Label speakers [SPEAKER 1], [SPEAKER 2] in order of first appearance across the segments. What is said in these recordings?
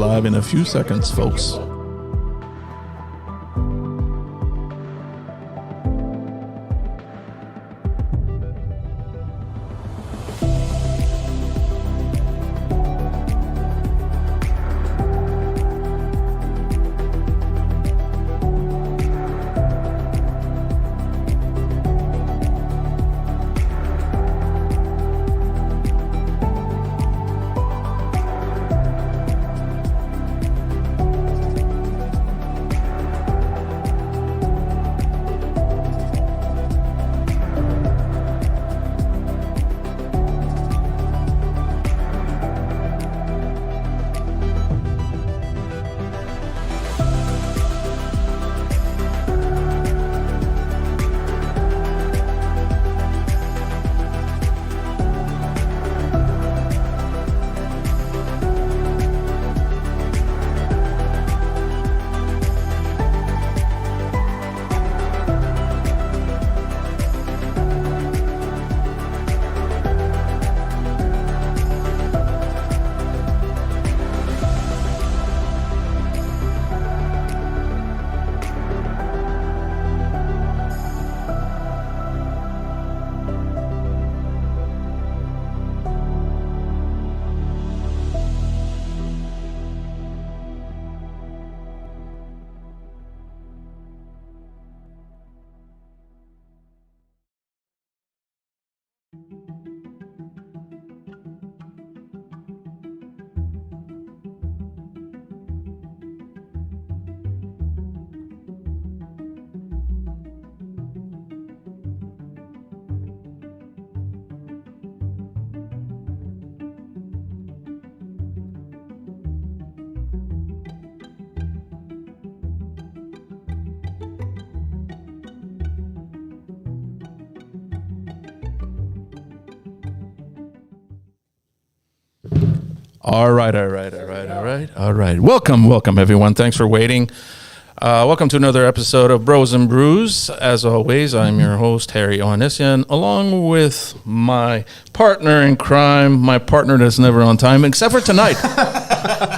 [SPEAKER 1] live in a few seconds, folks. All right. Welcome, everyone. Thanks for waiting. Welcome to another episode of Bros and Brews. As always, I'm your host, Harry Ohanessian, along with my partner in crime, my partner that's never on time, except for tonight.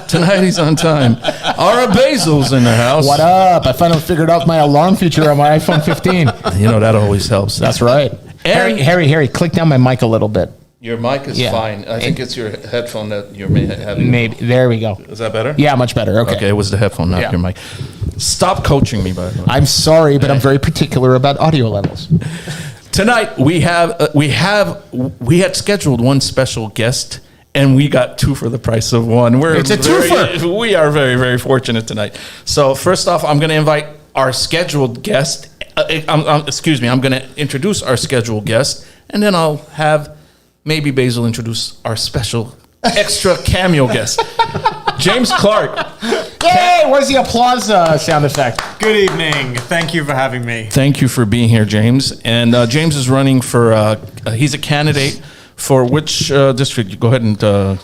[SPEAKER 1] Tonight he's on time. Ara Basil's in the house.
[SPEAKER 2] What up? I finally figured out my alarm feature on my iPhone 15.
[SPEAKER 1] You know, that always helps.
[SPEAKER 2] That's right. Harry, click down my mic a little bit.
[SPEAKER 1] Your mic is fine. I think it's your headphone that you're having.
[SPEAKER 2] Maybe. There we go.
[SPEAKER 1] Is that better?
[SPEAKER 2] Yeah, much better. Okay.
[SPEAKER 1] Okay, it was the headphone, not your mic. Stop coaching me, by the way.
[SPEAKER 2] I'm sorry, but I'm very particular about audio levels.
[SPEAKER 1] Tonight we had scheduled one special guest, and we got two for the price of one.
[SPEAKER 2] It's a twofer.
[SPEAKER 1] We are very, very fortunate tonight. So first off, I'm going to invite our scheduled guest. I'm going to introduce our scheduled guest, and then I'll have maybe Basil introduce our special extra cameo guest, James Clarke.
[SPEAKER 2] Yay! Where's the applause sound effect?
[SPEAKER 3] Good evening. Thank you for having me.
[SPEAKER 1] Thank you for being here, James. And James is running for, he's a candidate for which district? Go ahead and...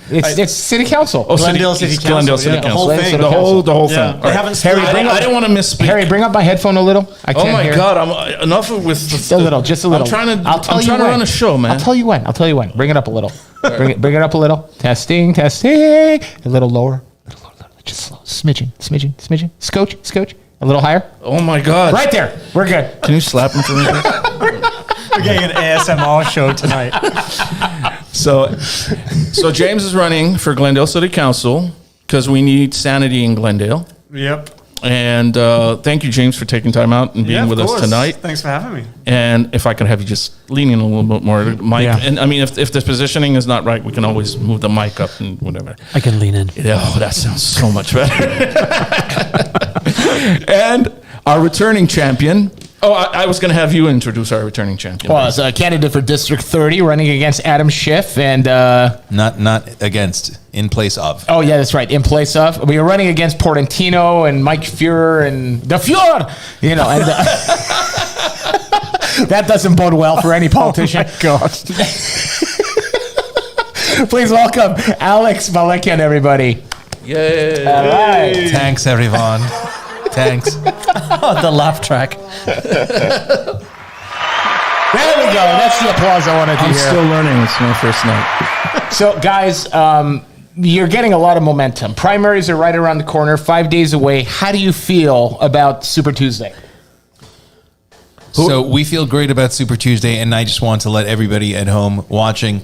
[SPEAKER 2] It's City Council.
[SPEAKER 1] Oh,
[SPEAKER 3] Glendale City Council.
[SPEAKER 1] Glendale City Council.
[SPEAKER 3] The whole thing.
[SPEAKER 1] The whole thing.
[SPEAKER 3] They haven't
[SPEAKER 2] Harry,
[SPEAKER 1] I didn't want to misspeak.
[SPEAKER 2] Harry, bring up my headphone a little. I can't hear.
[SPEAKER 1] God! I'm enough with
[SPEAKER 2] just a little.
[SPEAKER 1] I'm trying to run a show, man.
[SPEAKER 2] I'll tell you when. Bring it up a little. Bring it up a little. Testing. A little lower. Just slow. Smidgen. Scotch. A little higher.
[SPEAKER 1] Oh my God!
[SPEAKER 2] Right there. We're good.
[SPEAKER 1] Can you slap him for me?
[SPEAKER 3] We're getting an ASMR show tonight.
[SPEAKER 1] So James is running for Glendale City Council because we need sanity in Glendale.
[SPEAKER 3] Yep.
[SPEAKER 1] And thank you, James, for taking time out and being with us tonight.
[SPEAKER 3] Thanks for having me.
[SPEAKER 1] And if I could have you just lean in a little bit more, mic.
[SPEAKER 2] Yeah.
[SPEAKER 1] And I mean, if the positioning is not right, we can always move the mic up and whatever.
[SPEAKER 4] I can lean in.
[SPEAKER 1] Oh, that sounds so much better. And our returning champion. Oh, I was going to have you introduce our returning champion.
[SPEAKER 2] Well, as a candidate for District 30, running against Adam Schiff and...
[SPEAKER 5] Not against, in place of.
[SPEAKER 2] Oh, yeah, that's right. In place of. We were running against Portantino and Mike Fuhrer and the Fuhrer, you know. And, that doesn't bode well for any politician.
[SPEAKER 3] Oh, my gosh.
[SPEAKER 2] Please welcome Alex Malekian, everybody.
[SPEAKER 1] Yay.
[SPEAKER 2] All right.
[SPEAKER 5] Thanks, everyone. Thanks.
[SPEAKER 4] The laugh track.
[SPEAKER 2] There we go. That's the applause I wanted to hear.
[SPEAKER 1] I'm still learning. It's my first night.
[SPEAKER 2] So, guys, you're getting a lot of momentum. Primaries are right around the corner, 5 days away. How do you feel about Super Tuesday?
[SPEAKER 5] So we feel great about Super Tuesday, and I just want to let everybody at home watching.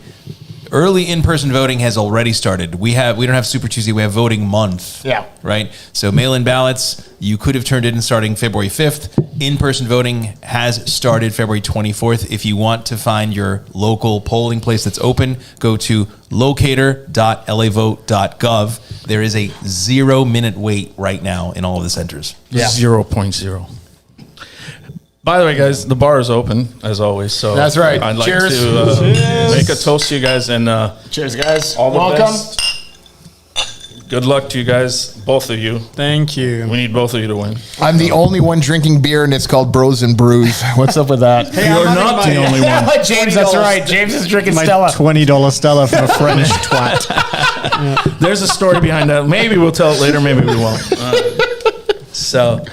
[SPEAKER 5] Early in-person voting has already started. We don't have Super Tuesday. We have voting month.
[SPEAKER 2] Yeah.
[SPEAKER 5] Right. So mail-in ballots you could have turned in starting February 5th. In-person voting has started February 24th. If you want to find your local polling place that's open, go to locator.lavote.gov. There is a 0-minute wait right now in all of the centers.
[SPEAKER 2] Yeah.
[SPEAKER 1] 0.0. By the way, guys, the bar is open as always. So
[SPEAKER 2] That's right.
[SPEAKER 1] I'd like
[SPEAKER 2] Cheers.
[SPEAKER 1] to make a toast to you guys and
[SPEAKER 2] Cheers, guys.
[SPEAKER 1] all the
[SPEAKER 2] Welcome.
[SPEAKER 1] best. Good luck to you guys, both of you.
[SPEAKER 3] Thank you.
[SPEAKER 1] We need both of you to win.
[SPEAKER 6] I'm the only one drinking beer, and it's called Bros and Brews. What's up with that?
[SPEAKER 3] Hey,
[SPEAKER 1] You're
[SPEAKER 3] I'm
[SPEAKER 1] not
[SPEAKER 3] having
[SPEAKER 1] the
[SPEAKER 3] my-
[SPEAKER 1] only one.
[SPEAKER 2] James, that's right. James is drinking
[SPEAKER 3] My
[SPEAKER 2] Stella.
[SPEAKER 3] $20 Stella from a French twat.
[SPEAKER 1] There's a story behind that. Maybe we'll tell it later. Maybe we won't. So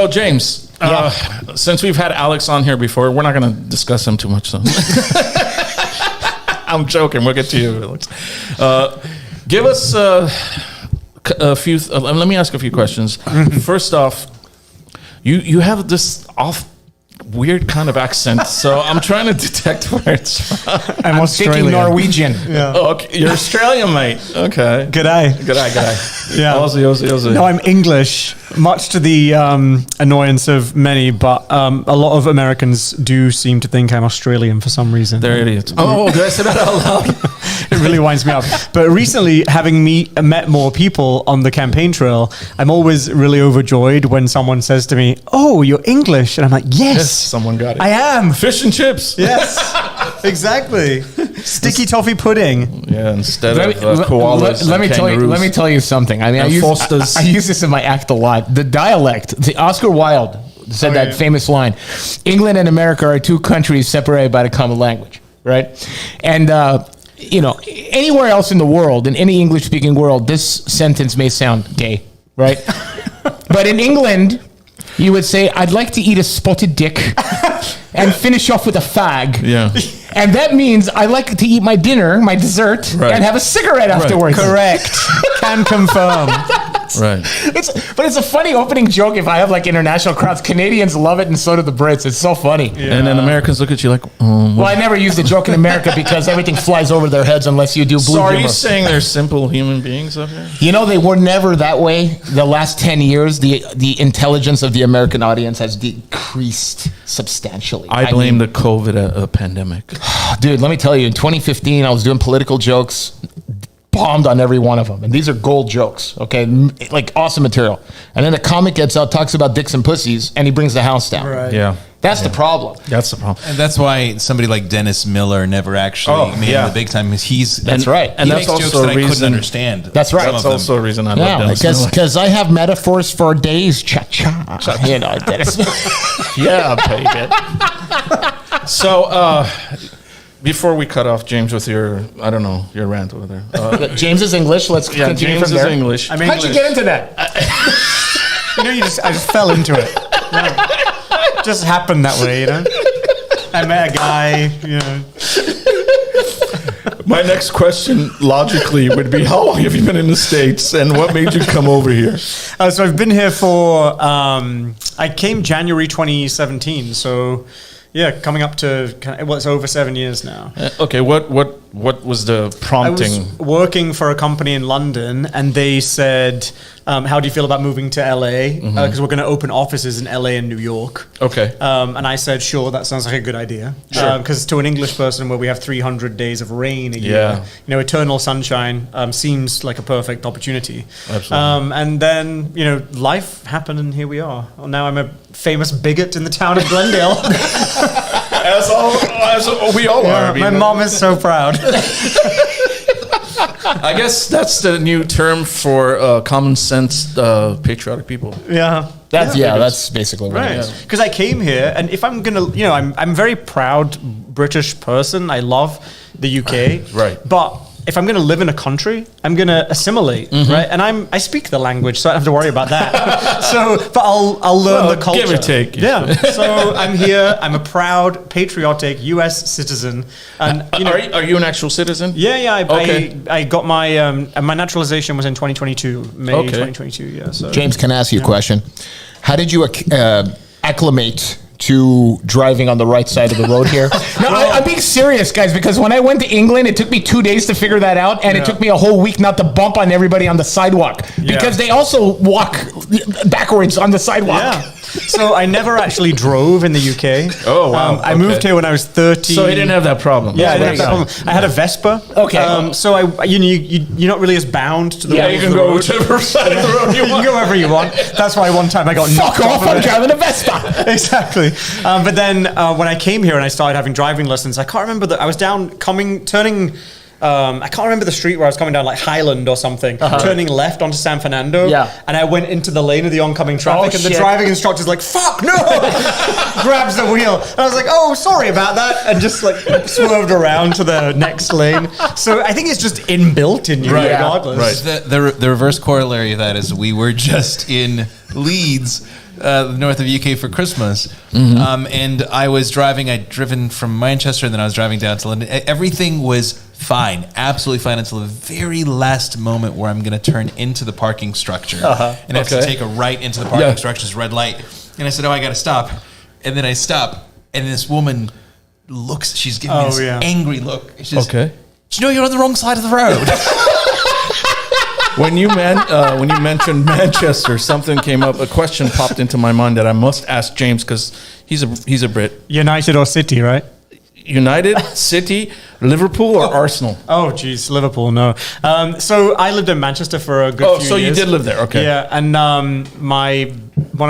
[SPEAKER 1] James, since we've had Alex on here before, we're not going to discuss him too much. So I'm joking. We'll get to you, Alex. Give us a few. Let me ask a few questions. First off, you have this weird kind of accent, so I'm trying to detect where it's from.
[SPEAKER 3] I'm
[SPEAKER 2] Thinking
[SPEAKER 3] Australian.
[SPEAKER 2] Norwegian.
[SPEAKER 3] Yeah.
[SPEAKER 1] Oh, okay. You're Australian, mate. Okay.
[SPEAKER 3] G'day.
[SPEAKER 1] G'day.
[SPEAKER 3] Yeah.
[SPEAKER 1] Aussie.
[SPEAKER 3] No, I'm English, much to the annoyance of many, but a lot of Americans do seem to think I'm Australian for some reason.
[SPEAKER 1] They're idiots. Oh, did I say that out loud?
[SPEAKER 3] It really winds me up. But recently, having met more people on the campaign trail, I'm always really overjoyed when someone says to me, "Oh, you're English," and I'm like, "Yes,
[SPEAKER 1] Someone got it.
[SPEAKER 3] I am."
[SPEAKER 1] Fish and chips.
[SPEAKER 3] Yes, exactly. Sticky toffee pudding.
[SPEAKER 1] Yeah, instead of koalas.
[SPEAKER 2] Let me
[SPEAKER 1] and
[SPEAKER 2] tell you.
[SPEAKER 1] kangaroos.
[SPEAKER 2] Let me tell you something. I mean,
[SPEAKER 1] And
[SPEAKER 2] I
[SPEAKER 1] Fosters.
[SPEAKER 2] use this in my act a lot. The dialect. The Oscar Wilde said that famous line: "England and America are two countries separated by the common language." Right, and anywhere else in the world, in any English-speaking world, this sentence may sound gay, right? But in England, you would say, "I'd like to eat a spotted dick," and finish off with a fag.
[SPEAKER 1] Yeah.
[SPEAKER 2] And that means I like to eat my dinner, my dessert,
[SPEAKER 1] Right.
[SPEAKER 2] and have a cigarette afterwards.
[SPEAKER 3] Correct. Can confirm.
[SPEAKER 1] Right.
[SPEAKER 2] But it's a funny opening joke if I have like international crowds. Canadians love it and so do the Brits. It's so funny.
[SPEAKER 1] And then Americans look at you like,
[SPEAKER 2] Well, I never use the joke in America because everything flies over their heads unless you do blue
[SPEAKER 1] so are
[SPEAKER 2] humor.
[SPEAKER 1] you saying they're simple human beings up here?
[SPEAKER 2] You know, they were never that way. The last 10 years, the intelligence of the American audience has decreased substantially.
[SPEAKER 1] I blame the COVID pandemic.
[SPEAKER 2] Dude, let me tell you, in 2015, I was doing political jokes, bombed on every one of them. And these are gold jokes, okay? Like awesome material. And then the comic gets out, talks about dicks and pussies, and he brings the house down.
[SPEAKER 3] Right.
[SPEAKER 1] Yeah.
[SPEAKER 2] That's the problem.
[SPEAKER 1] That's the problem.
[SPEAKER 5] And that's why somebody like Dennis Miller never actually made it the big time. Because
[SPEAKER 2] That's right.
[SPEAKER 5] And
[SPEAKER 1] And
[SPEAKER 5] he
[SPEAKER 1] that's
[SPEAKER 5] makes jokes
[SPEAKER 1] also
[SPEAKER 5] that
[SPEAKER 1] a
[SPEAKER 5] I couldn't
[SPEAKER 1] reason.
[SPEAKER 5] understand.
[SPEAKER 2] That's right.
[SPEAKER 5] Some
[SPEAKER 1] That's
[SPEAKER 5] of them.
[SPEAKER 1] also a reason I love
[SPEAKER 2] Yeah,
[SPEAKER 1] Dennis Miller.
[SPEAKER 2] because I have metaphors for days. Cha-cha. You know, Dennis.
[SPEAKER 1] Yeah, baby. So, before we cut off James with your rant over there.
[SPEAKER 2] James is English. Let's
[SPEAKER 1] Yeah,
[SPEAKER 2] continue
[SPEAKER 1] James
[SPEAKER 2] from
[SPEAKER 1] is
[SPEAKER 2] there.
[SPEAKER 1] English.
[SPEAKER 3] I'm
[SPEAKER 2] How'd
[SPEAKER 3] English.
[SPEAKER 2] you get into that?
[SPEAKER 3] I just fell into it. Yeah. Just happened that way, I met a guy,
[SPEAKER 1] My next question, logically, would be: how long have you been in the States, and what made you come over here?
[SPEAKER 3] So I've been here for, I came January 2017, so yeah, coming up to, it's over 7 years now.
[SPEAKER 1] Okay, what was the
[SPEAKER 3] I
[SPEAKER 1] prompting?
[SPEAKER 3] was working for a company in London, and they said, "How do you feel about moving to LA? Because we're going to open offices in LA and New York."
[SPEAKER 1] Okay.
[SPEAKER 3] And I said, "Sure, that sounds like a good idea."
[SPEAKER 1] Sure.
[SPEAKER 3] Because to an English person, where we have 300 days of rain a year, eternal sunshine seems like a perfect opportunity.
[SPEAKER 1] Absolutely.
[SPEAKER 3] And then life happened, and here we are. Well, now I'm a famous bigot in the town of Glendale.
[SPEAKER 1] As we all are. I mean,
[SPEAKER 3] My mom is so proud.
[SPEAKER 1] I guess that's the new term for common sense patriotic people.
[SPEAKER 3] Yeah.
[SPEAKER 2] That's basically what it
[SPEAKER 3] Right,
[SPEAKER 2] is.
[SPEAKER 3] because I came here, and if I'm gonna, I'm a very proud British person. I love the UK,
[SPEAKER 1] Right.
[SPEAKER 3] But if I'm going to live in a country, I'm going to assimilate, right? And I speak the language, so I don't have to worry about that. But I'll learn the culture.
[SPEAKER 1] Give or take.
[SPEAKER 3] Yeah. So I'm here. I'm a proud, patriotic U.S. citizen. And
[SPEAKER 1] Are you an actual citizen?
[SPEAKER 3] Yeah.
[SPEAKER 1] Okay.
[SPEAKER 3] I got my naturalization was in 2022, May 2022. Yeah. So
[SPEAKER 6] James, can I ask you a question? How did you acclimate to driving on the right side of the road here?
[SPEAKER 2] No, I'm being serious, guys, because when I went to England, it took me 2 days to figure that out, and it took me a whole week not to bump on everybody on the sidewalk because they also walk backwards on the sidewalk.
[SPEAKER 3] Yeah. So I never actually drove in the UK.
[SPEAKER 1] Oh, wow.
[SPEAKER 3] I moved here when I was 30.
[SPEAKER 1] So he didn't have that problem.
[SPEAKER 3] Yeah, I didn't have that problem. I had a Vespa.
[SPEAKER 2] Okay.
[SPEAKER 3] So you're not really as bound to the
[SPEAKER 1] Yeah,
[SPEAKER 3] way
[SPEAKER 1] you
[SPEAKER 3] of
[SPEAKER 1] can
[SPEAKER 3] the
[SPEAKER 1] go
[SPEAKER 3] road.
[SPEAKER 1] whichever side of the road you
[SPEAKER 3] You can
[SPEAKER 1] want.
[SPEAKER 3] go wherever you want. That's why one time I got
[SPEAKER 2] Fuck
[SPEAKER 3] knocked
[SPEAKER 2] off,
[SPEAKER 3] of
[SPEAKER 2] I'm
[SPEAKER 3] it.
[SPEAKER 2] driving a Vespa.
[SPEAKER 3] Exactly. But then when I came here and I started having driving lessons, I can't remember that I was turning. I can't remember the street where I was coming down, like Highland or something, turning left onto San Fernando.
[SPEAKER 2] Yeah.
[SPEAKER 3] And I went into the lane of the oncoming traffic, and the
[SPEAKER 2] shit.
[SPEAKER 3] driving instructor's like, "Fuck no!" grabs the wheel, and I was like, "Oh, sorry about that," and just like swerved around to the next lane. So I think it's just inbuilt in you, regardless.
[SPEAKER 5] The reverse corollary of that is we were just in Leeds, north of UK for Christmas, and I was driving. I'd driven from Manchester, and then I was driving down to London. Everything was fine, absolutely fine, until the very last moment where I'm going to turn into the parking structure, and I have to take a right into the parking structure's red light. And I said, "Oh, I got to stop," and then I stop, and this woman looks. She's giving me this angry look. She says, "Do you know you're on the wrong side of the road?"
[SPEAKER 1] When you mentioned Manchester, something came up. A question popped into my mind that I must ask James because he's a Brit.
[SPEAKER 3] United or City, right?
[SPEAKER 1] United, City, Liverpool, or Arsenal?
[SPEAKER 3] Oh, geez, Liverpool, no. So I lived in Manchester for a good few years.
[SPEAKER 1] Oh, so you did live there, okay.
[SPEAKER 3] Yeah, and one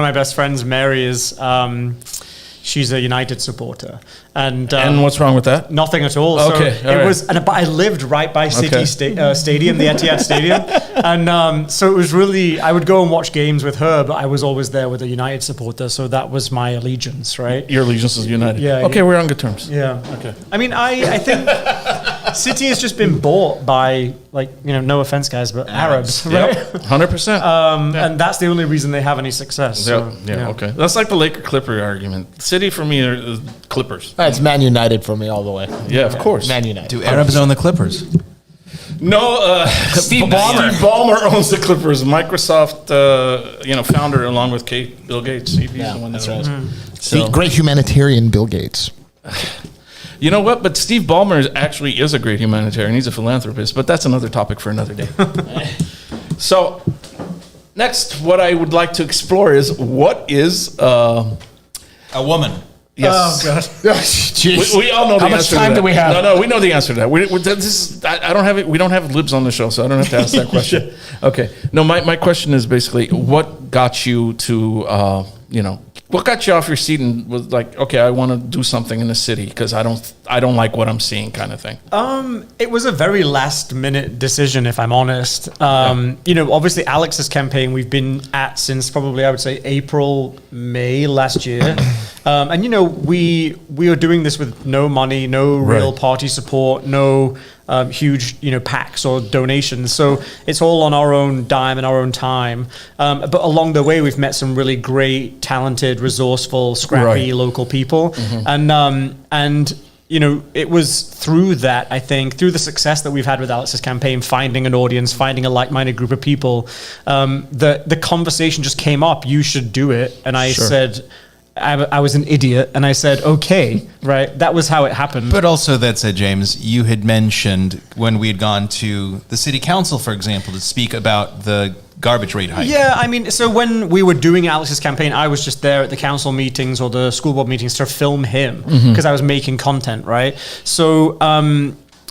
[SPEAKER 3] of my best friends, Mary, is she's a United supporter. And
[SPEAKER 1] what's wrong with that?
[SPEAKER 3] Nothing at all.
[SPEAKER 1] Okay,
[SPEAKER 3] So it was, but I lived right by City Stadium, the Etihad Stadium, and so it was really. I would go and watch games with her, but I was always there with a United supporter, so that was my allegiance, right?
[SPEAKER 1] Your allegiance is United.
[SPEAKER 3] Yeah.
[SPEAKER 1] Okay, we're on good terms.
[SPEAKER 3] Yeah.
[SPEAKER 1] Okay.
[SPEAKER 3] I mean, I think City has just been bought by, like, no offense, guys, but Arabs, right?
[SPEAKER 1] Yep, 100%.
[SPEAKER 3] And that's the only reason they have any success. So,
[SPEAKER 1] Okay. That's like the Laker Clipper argument. City for me are Clippers.
[SPEAKER 6] It's Man United for me all the way.
[SPEAKER 1] Yeah, of course.
[SPEAKER 6] Man United.
[SPEAKER 5] Do Arabs own the Clippers?
[SPEAKER 1] No, Steve Ballmer. Steve Ballmer owns the Clippers. Microsoft, founder along with Bill Gates. He's the one that owns it.
[SPEAKER 6] The great humanitarian Bill Gates.
[SPEAKER 1] You know what? But Steve Ballmer is a great humanitarian. He's a philanthropist, but that's another topic for another day. So, next, what I would like to explore is what is
[SPEAKER 5] A woman.
[SPEAKER 1] Yes.
[SPEAKER 3] Oh, God.
[SPEAKER 1] We all know the
[SPEAKER 2] How much
[SPEAKER 1] answer
[SPEAKER 2] time
[SPEAKER 1] to that.
[SPEAKER 2] do we have?
[SPEAKER 1] No, we know the answer to that. I don't have it. We don't have libs on the show, so I don't have to ask that question. Okay. No, my question is basically what got you to, what got you off your seat and was like, okay, I want to do something in the city because I don't like what I'm seeing, kind of thing.
[SPEAKER 3] It was a very last minute decision, if I'm honest. Obviously Alex's campaign we've been at since probably, I would say, April, May last year. We were doing this with no money, no real party support, no huge, PACs or donations. So it's all on our own dime and our own time. But along the way, we've met some really great, talented, resourceful, scrappy local people. And it was through that, I think, through the success that we've had with Alex's campaign, finding an audience, finding a like-minded group of people, the conversation just came up, you should do it. And I said, I was an idiot, and I said, okay, right? That was how it happened.
[SPEAKER 5] But also, that said, James, you had mentioned when we had gone to the city council, for example, to speak about the garbage rate hike.
[SPEAKER 3] Yeah, I mean, so when we were doing Alex's campaign, I was just there at the council meetings or the school board meetings to film him because I was making content, right? So,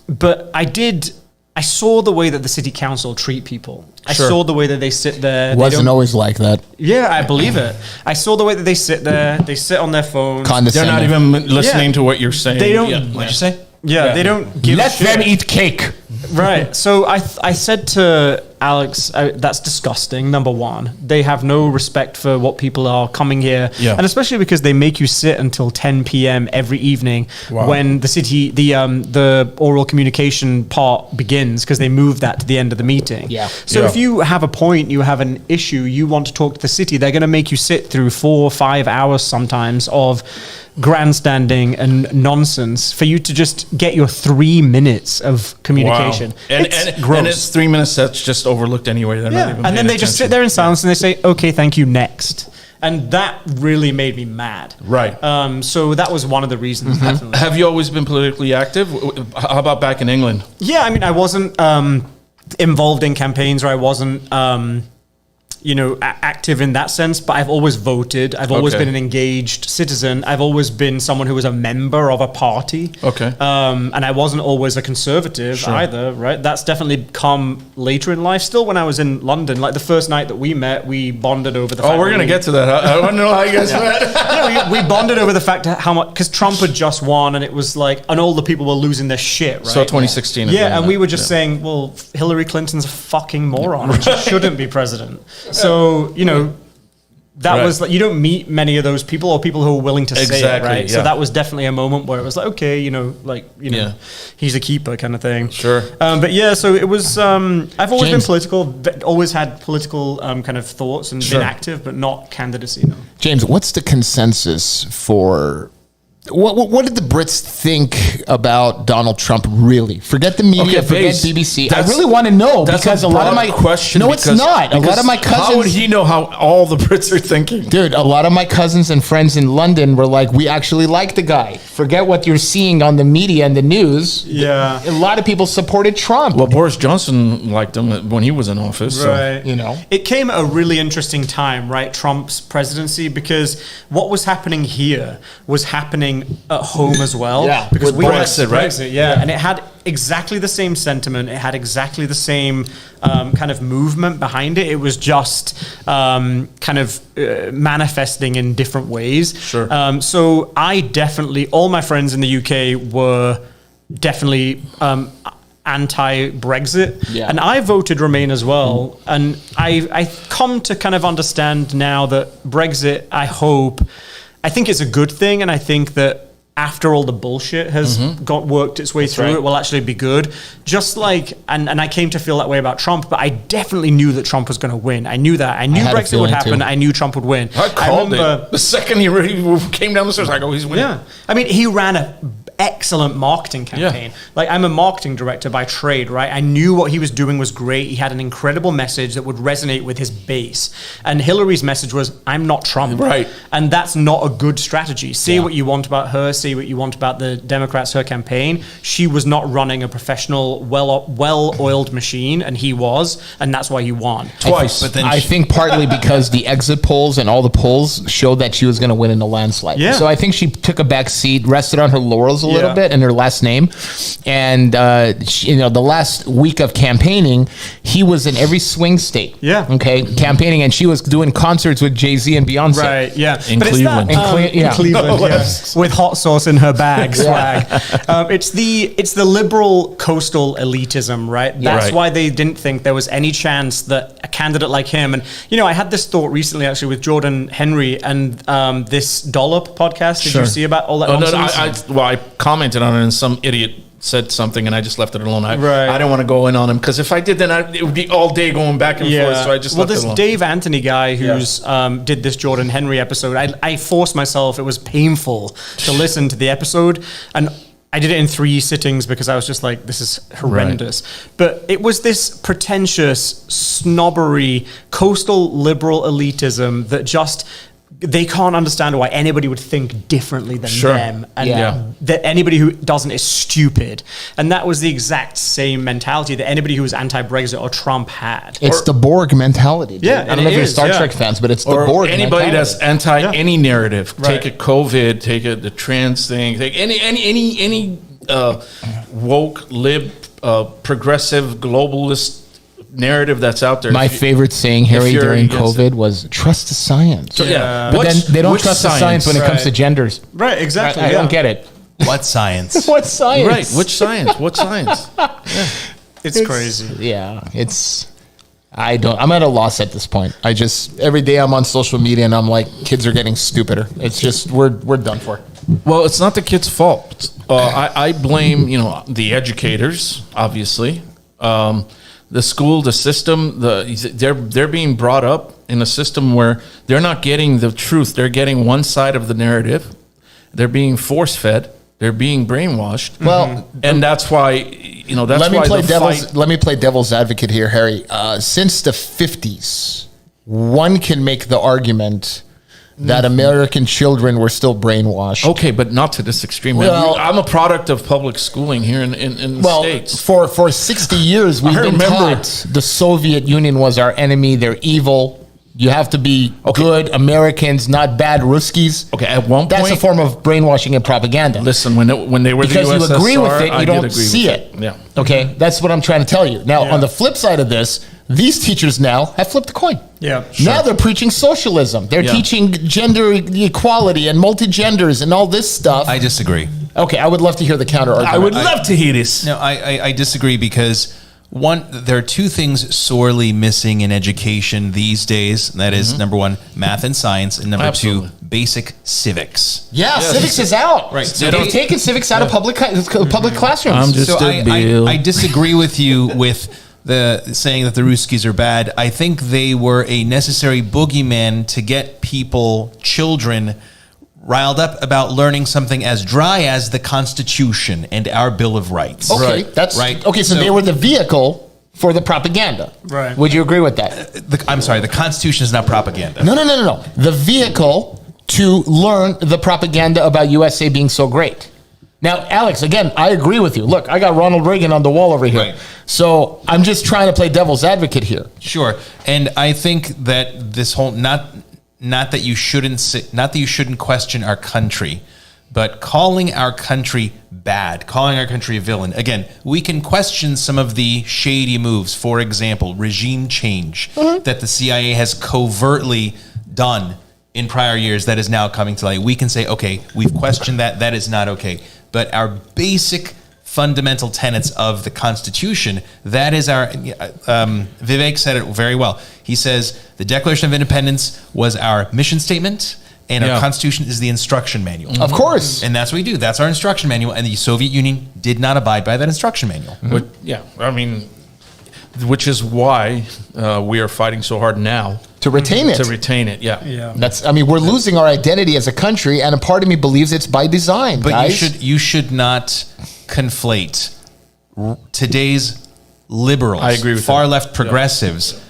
[SPEAKER 3] but I saw the way that the city council treat people. I saw the way that they sit there.
[SPEAKER 6] Wasn't always like that.
[SPEAKER 3] Yeah, I believe it. I saw the way that they sit there. They sit on their phones.
[SPEAKER 1] They're not even listening to what you're saying.
[SPEAKER 3] They don't.
[SPEAKER 5] What'd you say?
[SPEAKER 3] Yeah, they don't give
[SPEAKER 2] Let
[SPEAKER 3] a shit.
[SPEAKER 2] them eat cake.
[SPEAKER 3] Right. So I said to Alex, that's disgusting. Number one, they have no respect for what people are coming here,
[SPEAKER 1] Yeah.
[SPEAKER 3] and especially because they make you sit until 10 p.m. every evening when the oral communication part begins, because they move that to the end of the meeting.
[SPEAKER 2] Yeah.
[SPEAKER 3] So
[SPEAKER 1] Yeah.
[SPEAKER 3] if you have a point, you have an issue, you want to talk to the city, they're going to make you sit through 4 or 5 hours sometimes of grandstanding and nonsense for you to just get your 3 minutes of communication.
[SPEAKER 1] Wow. And it's 3 minutes that's just overlooked anyway. They're not
[SPEAKER 3] Yeah,
[SPEAKER 1] even
[SPEAKER 3] and then
[SPEAKER 1] paying
[SPEAKER 3] they just sit
[SPEAKER 1] attention.
[SPEAKER 3] there in silence and they say, "Okay, thank you, next." And that really made me mad.
[SPEAKER 1] Right.
[SPEAKER 3] So that was one of the reasons. Definitely.
[SPEAKER 1] Have you always been politically active? How about back in England?
[SPEAKER 3] Yeah, I mean, I wasn't involved in campaigns, or I wasn't, active in that sense. But I've always voted. I've always
[SPEAKER 1] Okay.
[SPEAKER 3] been an engaged citizen. I've always been someone who was a member of a party.
[SPEAKER 1] Okay.
[SPEAKER 3] And I wasn't always a conservative either, right? That's definitely come later in life. Still, when I was in London, like the first night that we met, we bonded over the fact
[SPEAKER 1] Oh, we're
[SPEAKER 3] that
[SPEAKER 1] going to
[SPEAKER 3] we-
[SPEAKER 1] get to that. I want to know how you guys met.
[SPEAKER 3] we bonded over the fact how much, because Trump had just won, and it was like, and all the people were losing their shit, right?
[SPEAKER 1] So 2016. is
[SPEAKER 3] Yeah,
[SPEAKER 1] when
[SPEAKER 3] and
[SPEAKER 1] that-
[SPEAKER 3] we were just saying, well, Hillary Clinton's a fucking moron, and she shouldn't be president. So, that
[SPEAKER 1] Right.
[SPEAKER 3] was like, you don't meet many of those people, or people who are willing to say it,
[SPEAKER 1] Exactly,
[SPEAKER 3] right?
[SPEAKER 1] yeah.
[SPEAKER 3] So that was definitely a moment where it was like, okay,
[SPEAKER 1] Yeah.
[SPEAKER 3] he's a keeper kind of thing.
[SPEAKER 1] Sure.
[SPEAKER 3] But yeah, so it was, I've always been
[SPEAKER 2] James.
[SPEAKER 3] political, always had political kind of thoughts and
[SPEAKER 1] Sure.
[SPEAKER 3] been active, but not candidacy, no.
[SPEAKER 6] James, what's the consensus for what did the Brits think about Donald Trump? Really, forget the media,
[SPEAKER 1] Okay,
[SPEAKER 6] forget
[SPEAKER 1] Baze,
[SPEAKER 6] BBC. I
[SPEAKER 1] that's-
[SPEAKER 6] really want to know
[SPEAKER 1] That's
[SPEAKER 6] because a lot of
[SPEAKER 1] broad
[SPEAKER 6] my
[SPEAKER 1] question.
[SPEAKER 6] No, it's
[SPEAKER 1] because-
[SPEAKER 6] not. A lot
[SPEAKER 1] because
[SPEAKER 6] of my cousins.
[SPEAKER 1] How would he know how all the Brits are thinking?
[SPEAKER 6] Dude, a lot of my cousins and friends in London were like, we actually like the guy. Forget what you're seeing on the media and the news.
[SPEAKER 3] Yeah.
[SPEAKER 6] A lot of people supported Trump.
[SPEAKER 1] Well, Boris Johnson liked him when he was in office. so-
[SPEAKER 3] Right.
[SPEAKER 6] you know.
[SPEAKER 3] It came at a really interesting time, right? Trump's presidency, because what was happening here was happening at home as well.
[SPEAKER 6] Yeah,
[SPEAKER 3] Because
[SPEAKER 1] with
[SPEAKER 3] we had
[SPEAKER 1] Brexit, right?
[SPEAKER 3] Brexit, yeah. And it had exactly the same sentiment. It had exactly the same kind of movement behind it. It was just kind of manifesting in different ways.
[SPEAKER 1] Sure.
[SPEAKER 3] So I definitely, all my friends in the UK were definitely anti-Brexit,
[SPEAKER 6] Yeah.
[SPEAKER 3] and I voted Remain as well. And I come to kind of understand now that Brexit, I think it's a good thing, and I think that after all the bullshit has got worked its way through,
[SPEAKER 1] right.
[SPEAKER 3] it will actually be good. Just like, and I came to feel that way about Trump, but I definitely knew that Trump was going to win. I knew that. I knew
[SPEAKER 6] had a
[SPEAKER 3] Brexit would
[SPEAKER 6] feeling
[SPEAKER 3] happen.
[SPEAKER 6] too.
[SPEAKER 3] I knew Trump would win.
[SPEAKER 1] I called
[SPEAKER 3] remember-
[SPEAKER 1] it. The second he really came down the stairs, I go, he's winning.
[SPEAKER 3] Yeah. I mean, he ran a excellent marketing campaign. Like, I'm a marketing director by trade, right? I knew what he was doing was great. He had an incredible message that would resonate with his base. And Hillary's message was, I'm not Trump.
[SPEAKER 1] Right.
[SPEAKER 3] And that's not a good strategy. Say what you want about her, say what you want about the Democrats, her campaign. She was not running a professional, well-oiled machine, and he was, and that's why he won.
[SPEAKER 1] Twice.
[SPEAKER 5] But then
[SPEAKER 6] I think partly because the exit polls and all the polls showed that she was going to win in a landslide.
[SPEAKER 3] Yeah.
[SPEAKER 6] So I think she took a back seat, rested on her laurels a little
[SPEAKER 3] Yeah.
[SPEAKER 6] bit and her last name. And, the last week of campaigning, he was in every swing state.
[SPEAKER 3] Yeah.
[SPEAKER 6] Okay. Campaigning, and she was doing concerts with Jay-Z and Beyonce.
[SPEAKER 3] Right, yeah.
[SPEAKER 1] In
[SPEAKER 3] But it's
[SPEAKER 1] Cleveland.
[SPEAKER 3] that,
[SPEAKER 6] In
[SPEAKER 3] in Cleveland,
[SPEAKER 1] No,
[SPEAKER 3] yeah.
[SPEAKER 1] yes.
[SPEAKER 3] With hot sauce in her bag swag. It's the liberal coastal elitism, right? That's
[SPEAKER 1] Right.
[SPEAKER 3] why they didn't think there was any chance that a candidate like him, and I had this thought recently actually with Jordan Henry and this Dollop podcast. Did you see about all that
[SPEAKER 1] Oh, no,
[SPEAKER 3] nonsense?
[SPEAKER 1] I commented on it, and some idiot said something, and I just left it alone. I
[SPEAKER 3] Right.
[SPEAKER 1] didn't want to go in on him, because if I did, then it would be all day going back and forth. So I just left it
[SPEAKER 3] this
[SPEAKER 1] alone.
[SPEAKER 3] Dave Anthony guy who's did this Jordan Henry episode, I forced myself. It was painful to listen to the episode, and I did it in 3 sittings because I was just like, this is horrendous. But it was this pretentious, snobbery, coastal liberal elitism that just, they can't understand why anybody would think differently than
[SPEAKER 1] Sure.
[SPEAKER 3] them, and
[SPEAKER 6] Yeah.
[SPEAKER 3] that anybody who doesn't is stupid. And that was the exact same mentality that anybody who was anti-Brexit or Trump had.
[SPEAKER 6] It's the Borg mentality. Dude.
[SPEAKER 3] Yeah,
[SPEAKER 6] I don't
[SPEAKER 3] and
[SPEAKER 6] know
[SPEAKER 3] it
[SPEAKER 6] if you're a
[SPEAKER 3] is,
[SPEAKER 6] Star
[SPEAKER 3] yeah.
[SPEAKER 6] Trek fans, but it's the
[SPEAKER 1] or
[SPEAKER 6] Borg
[SPEAKER 1] anybody
[SPEAKER 6] mentality.
[SPEAKER 1] that's anti any narrative.
[SPEAKER 3] Right.
[SPEAKER 1] Take it COVID, take it the trans thing, take any woke, lib, progressive, globalist narrative that's out there.
[SPEAKER 6] My
[SPEAKER 1] If you-
[SPEAKER 6] favorite saying, Harry,
[SPEAKER 1] you're
[SPEAKER 6] during
[SPEAKER 1] against
[SPEAKER 6] COVID was trust the science.
[SPEAKER 1] yeah.
[SPEAKER 6] But then they don't
[SPEAKER 1] Which
[SPEAKER 6] trust the science when it comes to
[SPEAKER 3] Right.
[SPEAKER 6] genders.
[SPEAKER 3] Right, exactly.
[SPEAKER 6] I don't get it.
[SPEAKER 5] what science?
[SPEAKER 6] What science?
[SPEAKER 1] Right. Which science? What science?
[SPEAKER 3] It's crazy.
[SPEAKER 6] Yeah, it's I'm at a loss at this point. Every day I'm on social media and I'm like, kids are getting stupider. It's just, we're done for.
[SPEAKER 1] Well, it's not the kids' fault. I blame, the educators, obviously. The school, the system, they're being brought up in a system where they're not getting the truth. They're getting one side of the narrative. They're being force-fed. They're being brainwashed.
[SPEAKER 6] Well,
[SPEAKER 1] and that's why, that's
[SPEAKER 6] let me
[SPEAKER 1] why
[SPEAKER 6] play
[SPEAKER 1] the
[SPEAKER 6] devil's.
[SPEAKER 1] fight.
[SPEAKER 6] Let me play devil's advocate here, Harry. Since the 50s, one can make the argument that American children were still brainwashed.
[SPEAKER 1] Okay, but not to this extreme.
[SPEAKER 6] Well,
[SPEAKER 1] I'm a product of public schooling here in the States.
[SPEAKER 6] For 60 years, we've been taught the Soviet Union was our enemy. They're evil. You have to be good Americans, not bad Ruskies.
[SPEAKER 1] Okay, at one point,
[SPEAKER 6] that's a form of brainwashing and propaganda.
[SPEAKER 1] Listen, when they were
[SPEAKER 6] because
[SPEAKER 1] the USSR,
[SPEAKER 6] you agree with it,
[SPEAKER 1] I
[SPEAKER 6] you
[SPEAKER 1] did
[SPEAKER 6] don't
[SPEAKER 1] agree
[SPEAKER 6] see
[SPEAKER 1] with
[SPEAKER 6] it.
[SPEAKER 1] Yeah.
[SPEAKER 6] Okay, that's what I'm trying to tell you. Now, on the flip side of this, these teachers now have flipped the coin.
[SPEAKER 3] Yeah,
[SPEAKER 6] Now they're preaching socialism. They're teaching gender equality and multi-genders and all this stuff.
[SPEAKER 5] I disagree.
[SPEAKER 6] Okay, I would love to hear the counter argument.
[SPEAKER 1] I would love to hear this.
[SPEAKER 5] No, I disagree because there are two things sorely missing in education these days. And that is number one, math and science, and number two, basic civics.
[SPEAKER 6] Yeah, civics is out.
[SPEAKER 5] Right.
[SPEAKER 6] So they've taken civics out of public classrooms.
[SPEAKER 1] I'm just
[SPEAKER 5] So
[SPEAKER 1] a bill.
[SPEAKER 5] I disagree with you with the saying that the Ruskies are bad. I think they were a necessary boogeyman to get children riled up about learning something as dry as the Constitution and our Bill of Rights.
[SPEAKER 6] Okay, that's
[SPEAKER 5] right.
[SPEAKER 6] Okay, so they were the vehicle for the propaganda.
[SPEAKER 3] Right.
[SPEAKER 6] Would you agree with that?
[SPEAKER 5] I'm sorry, the Constitution is not propaganda.
[SPEAKER 6] No. The vehicle to learn the propaganda about USA being so great. Now, Alex, again, I agree with you. Look, I got Ronald Reagan on the wall over here.
[SPEAKER 5] Right.
[SPEAKER 6] So I'm just trying to play devil's advocate here.
[SPEAKER 5] Sure, and I think that this whole not that you shouldn't question our country, but calling our country bad, calling our country a villain. Again, we can question some of the shady moves. For example, regime change that the CIA has covertly done in prior years that is now coming to light. We can say, okay, we've questioned that. That is not okay. But our basic fundamental tenets of the Constitution, that is our, Vivek said it very well. He says the Declaration of Independence was our mission statement, and our Constitution is the instruction manual.
[SPEAKER 6] Of course.
[SPEAKER 5] And that's what we do. That's our instruction manual, and the Soviet Union did not abide by that instruction manual.
[SPEAKER 1] Which is why we are fighting so hard now
[SPEAKER 6] To retain it.
[SPEAKER 1] to retain it.
[SPEAKER 6] We're losing our identity as a country, and a part of me believes it's by design,
[SPEAKER 5] But
[SPEAKER 6] guys.
[SPEAKER 5] you should not conflate today's liberals,
[SPEAKER 1] I agree with
[SPEAKER 5] far
[SPEAKER 1] that.
[SPEAKER 5] left progressives,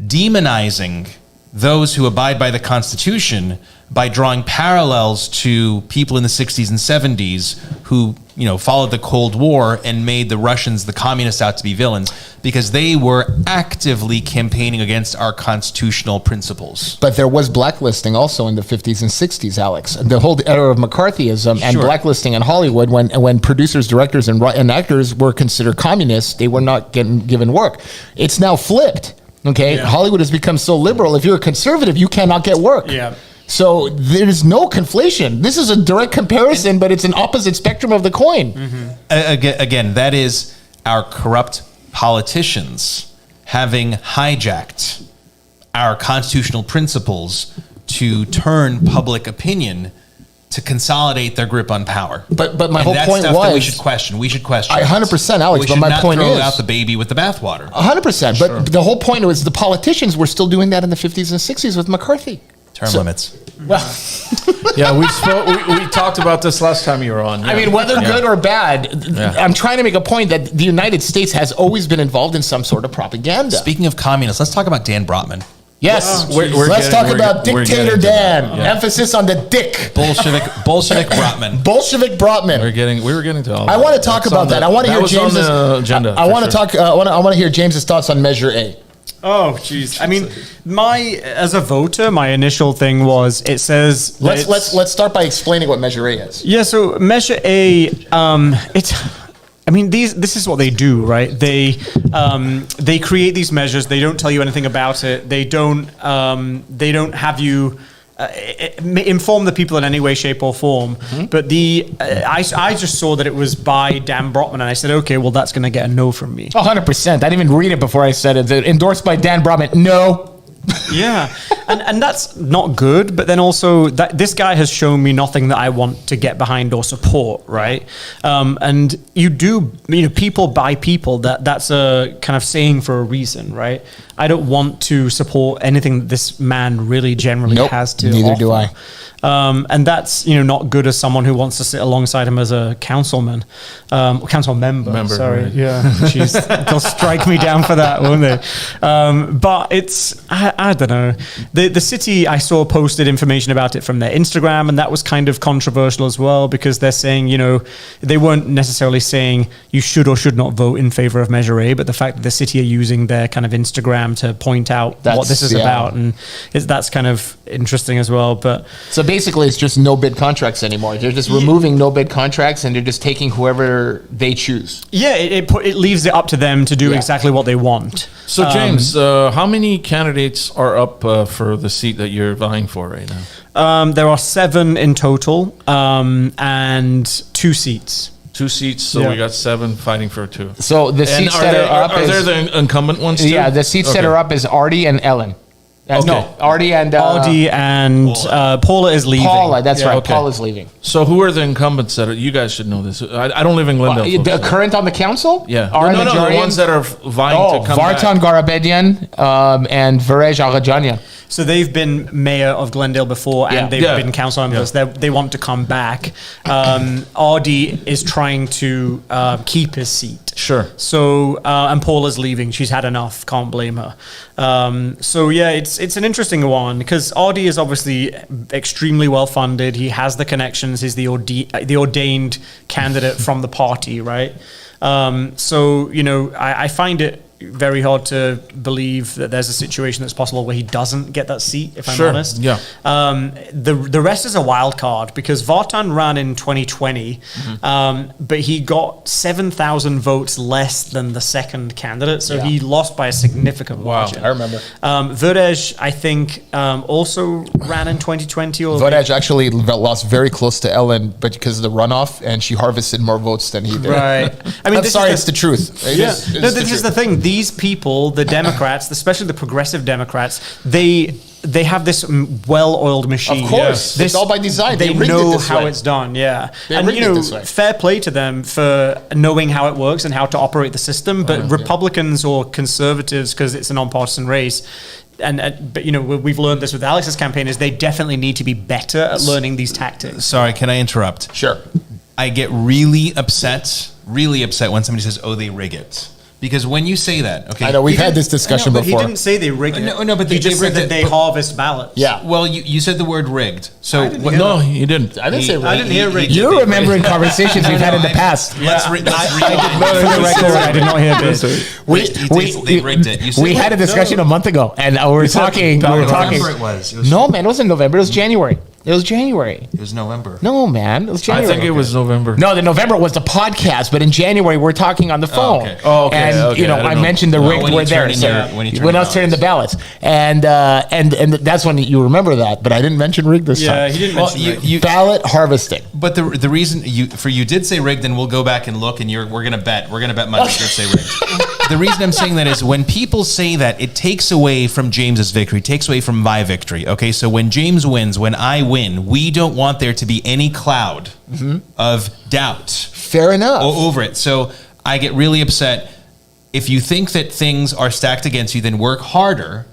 [SPEAKER 5] demonizing those who abide by the Constitution by drawing parallels to people in the 60s and 70s who, followed the Cold War and made the Russians, the communists, out to be villains because they were actively campaigning against our constitutional principles.
[SPEAKER 6] But there was blacklisting also in the 50s and 60s, Alex. The whole era of McCarthyism and blacklisting in Hollywood, when producers, directors, and actors were considered communists, they were not given work. It's now flipped. Okay, Hollywood has become so liberal. If you're a conservative, you cannot get work.
[SPEAKER 3] Yeah.
[SPEAKER 6] So there's no conflation. This is a direct comparison, but it's an opposite spectrum of the coin.
[SPEAKER 5] Again, that is our corrupt politicians having hijacked our constitutional principles to turn public opinion to consolidate their grip on power.
[SPEAKER 6] But my
[SPEAKER 5] And
[SPEAKER 6] whole
[SPEAKER 5] that's
[SPEAKER 6] point
[SPEAKER 5] stuff that we
[SPEAKER 6] was
[SPEAKER 5] should question. We should question.
[SPEAKER 6] 100%, Alex,
[SPEAKER 5] We
[SPEAKER 6] but
[SPEAKER 5] should
[SPEAKER 6] my
[SPEAKER 5] not
[SPEAKER 6] point
[SPEAKER 5] throw
[SPEAKER 6] is-
[SPEAKER 5] out the baby with the bathwater.
[SPEAKER 6] 100%. But the whole point was the politicians were still doing that in the 50s and 60s with McCarthy.
[SPEAKER 5] Term limits.
[SPEAKER 6] Well,
[SPEAKER 1] we talked about this last time you were on.
[SPEAKER 6] I mean, whether good or bad,
[SPEAKER 1] Yeah.
[SPEAKER 6] I'm trying to make a point that the United States has always been involved in some sort of propaganda.
[SPEAKER 5] Speaking of communists, let's talk about Dan Brotman.
[SPEAKER 6] Yes,
[SPEAKER 1] We're
[SPEAKER 6] let's
[SPEAKER 1] getting-
[SPEAKER 6] talk
[SPEAKER 1] we're
[SPEAKER 6] about
[SPEAKER 1] get- we're
[SPEAKER 6] Dictator
[SPEAKER 1] getting to
[SPEAKER 6] Dan.
[SPEAKER 1] that, yeah.
[SPEAKER 6] Emphasis on the dick.
[SPEAKER 5] Bolshevik Brotman.
[SPEAKER 6] Bolshevik Brotman.
[SPEAKER 1] we were getting to all
[SPEAKER 6] I
[SPEAKER 1] that.
[SPEAKER 6] want to talk
[SPEAKER 1] That's
[SPEAKER 6] about
[SPEAKER 1] on
[SPEAKER 6] that.
[SPEAKER 1] the-
[SPEAKER 6] I want to hear
[SPEAKER 1] was on
[SPEAKER 6] James's
[SPEAKER 1] the agenda.
[SPEAKER 6] I
[SPEAKER 1] for
[SPEAKER 6] want to
[SPEAKER 1] sure.
[SPEAKER 6] talk. I want to hear James's thoughts on Measure A.
[SPEAKER 3] Oh, jeez. I mean, as a voter, my initial thing was it says that
[SPEAKER 6] Let's start by explaining what Measure A is.
[SPEAKER 3] Yeah, so Measure A, this is what they do, right? They create these measures. They don't tell you anything about it. They don't have you inform the people in any way, shape, or form. But I just saw that it was by Dan Brotman, and I said, okay, well, that's going to get a no from me.
[SPEAKER 2] 100%. I didn't even read it before I said it. Endorsed by Dan Brotman. No.
[SPEAKER 3] Yeah, and that's not good. But then also, this guy has shown me nothing that I want to get behind or support, right? And people buy people. That's a kind of saying for a reason, right? I don't want to support anything that this man really generally has to
[SPEAKER 6] Neither
[SPEAKER 3] offer.
[SPEAKER 6] do I.
[SPEAKER 3] And that's not good as someone who wants to sit alongside him as a councilman, council member. Sorry,
[SPEAKER 1] right.
[SPEAKER 3] yeah, jeez, they'll strike me down for that, won't they? But it's I don't know. The city, I saw posted information about it from their Instagram, and that was kind of controversial as well, because they're saying they weren't necessarily saying you should or should not vote in favor of Measure A, but the fact that the city are using their kind of Instagram to point out what this is about, and that's kind of interesting as well. But
[SPEAKER 6] So basically, it's just no bid contracts anymore. They're just removing no bid contracts, and they're just taking whoever they choose.
[SPEAKER 3] yeah, it leaves it up to them to do exactly what they want.
[SPEAKER 1] So James, how many candidates are up for the seat that you're vying for right now?
[SPEAKER 3] There are 7 in total, and 2 seats.
[SPEAKER 1] 2 seats, so we got 7 fighting for 2.
[SPEAKER 6] So the
[SPEAKER 1] And
[SPEAKER 6] seats that are up
[SPEAKER 1] are there
[SPEAKER 6] is
[SPEAKER 1] the incumbent ones too?
[SPEAKER 6] the seats that are up is Artie and Ellen.
[SPEAKER 1] Okay.
[SPEAKER 6] No, Artie and
[SPEAKER 3] Audi and Paula is leaving.
[SPEAKER 6] Paula. That's right.
[SPEAKER 1] okay.
[SPEAKER 6] Paula's leaving.
[SPEAKER 1] So who are the incumbents that are, you guys should know this. I don't live in Glendale. folks,
[SPEAKER 6] The
[SPEAKER 1] so-
[SPEAKER 6] current on the council?
[SPEAKER 1] Yeah.
[SPEAKER 6] Are
[SPEAKER 1] No, the
[SPEAKER 6] Najarian?
[SPEAKER 1] ones that are vying to come
[SPEAKER 6] Vartan
[SPEAKER 1] back.
[SPEAKER 6] Garabedian and Varej Arajanian.
[SPEAKER 3] So they've been mayor of Glendale before, and they've
[SPEAKER 1] Yeah.
[SPEAKER 3] been council members. They want to come back. Audi is trying to keep his seat.
[SPEAKER 1] Sure.
[SPEAKER 3] So and Paula's leaving. She's had enough. Can't blame her. So yeah, it's an interesting one because Audi is obviously extremely well funded. He has the connections. He's the ordained candidate from the party, right? So I find it very hard to believe that there's a situation that's possible where he doesn't get that seat, if I'm
[SPEAKER 1] Sure,
[SPEAKER 3] honest.
[SPEAKER 1] yeah.
[SPEAKER 3] The rest is a wild card because Vartan ran in 2020, but he got 7,000 votes less than the second candidate, so he lost by a significant margin.
[SPEAKER 6] I remember.
[SPEAKER 3] Verej, I think, also ran in 2020. Or
[SPEAKER 6] Varej actually lost very close to Ellen, but because of the runoff, and she harvested more votes than he did.
[SPEAKER 3] Right. I mean,
[SPEAKER 6] I'm
[SPEAKER 3] this
[SPEAKER 6] sorry,
[SPEAKER 3] is
[SPEAKER 6] it's the truth. It
[SPEAKER 3] Yeah.
[SPEAKER 6] is- it's
[SPEAKER 3] No,
[SPEAKER 6] the
[SPEAKER 3] this is
[SPEAKER 6] truth.
[SPEAKER 3] the thing. These people, the Democrats, especially the progressive Democrats, they have this well-oiled machine.
[SPEAKER 6] Of course. It's all by design. They
[SPEAKER 3] They
[SPEAKER 6] rigged it
[SPEAKER 3] know
[SPEAKER 6] this
[SPEAKER 3] how
[SPEAKER 6] way.
[SPEAKER 3] it's done. Yeah,
[SPEAKER 6] They
[SPEAKER 3] and
[SPEAKER 6] rigged it this way.
[SPEAKER 3] fair play to them for knowing how it works and how to operate the system. But Republicans or conservatives, because it's a nonpartisan race. But we've learned this with Alex's campaign is they definitely need to be better at learning these tactics.
[SPEAKER 5] Sorry, can I interrupt?
[SPEAKER 6] Sure.
[SPEAKER 5] I get really upset when somebody says, "Oh, they rig it," because when you say that, okay,
[SPEAKER 6] I know we've had this discussion
[SPEAKER 3] But
[SPEAKER 6] before.
[SPEAKER 3] he didn't say they rigged it.
[SPEAKER 5] No, but
[SPEAKER 3] he
[SPEAKER 5] they
[SPEAKER 3] just
[SPEAKER 5] rigged
[SPEAKER 3] said
[SPEAKER 5] it,
[SPEAKER 3] that they
[SPEAKER 5] but-
[SPEAKER 3] harvest ballots.
[SPEAKER 6] Yeah.
[SPEAKER 5] Well, you said the word rigged, so what,
[SPEAKER 1] No, he didn't.
[SPEAKER 6] I didn't say
[SPEAKER 3] I didn't hear rigged.
[SPEAKER 2] You're remembering conversations we've had in the past.
[SPEAKER 5] Let's read.
[SPEAKER 3] For the record, I did not hear this.
[SPEAKER 5] They rigged it. You said
[SPEAKER 2] We had a discussion a month ago, and we were talking.
[SPEAKER 5] November it was. It was
[SPEAKER 2] No, man, it wasn't November. It was January. It was January.
[SPEAKER 5] It was November.
[SPEAKER 2] No, man, it was
[SPEAKER 1] I
[SPEAKER 2] January.
[SPEAKER 1] think it was November.
[SPEAKER 2] No, the November was the podcast, but in January we're talking on the phone.
[SPEAKER 5] okay.
[SPEAKER 1] Oh, okay,
[SPEAKER 2] And
[SPEAKER 1] okay, I
[SPEAKER 2] I
[SPEAKER 1] don't know.
[SPEAKER 2] mentioned the rigged
[SPEAKER 5] when you
[SPEAKER 2] were there.
[SPEAKER 5] turn in your- when you turn
[SPEAKER 2] when
[SPEAKER 5] the
[SPEAKER 2] I was turning the ballots, and that's when you remember that. But I didn't mention rigged this
[SPEAKER 3] Yeah,
[SPEAKER 2] time.
[SPEAKER 3] he didn't
[SPEAKER 5] Well,
[SPEAKER 3] mention that.
[SPEAKER 5] you
[SPEAKER 6] Ballot harvesting.
[SPEAKER 5] But the reason you did say rigged, and we'll go back and look, and we're gonna bet money you did say rigged. The reason I'm saying that is when people say that, it takes away from James's victory, takes away from my victory. Okay, so when James wins, when I win, we don't want there to be any cloud of doubt
[SPEAKER 6] Fair enough.
[SPEAKER 5] over it. So I get really upset. If you think that things are stacked against you, then work harder.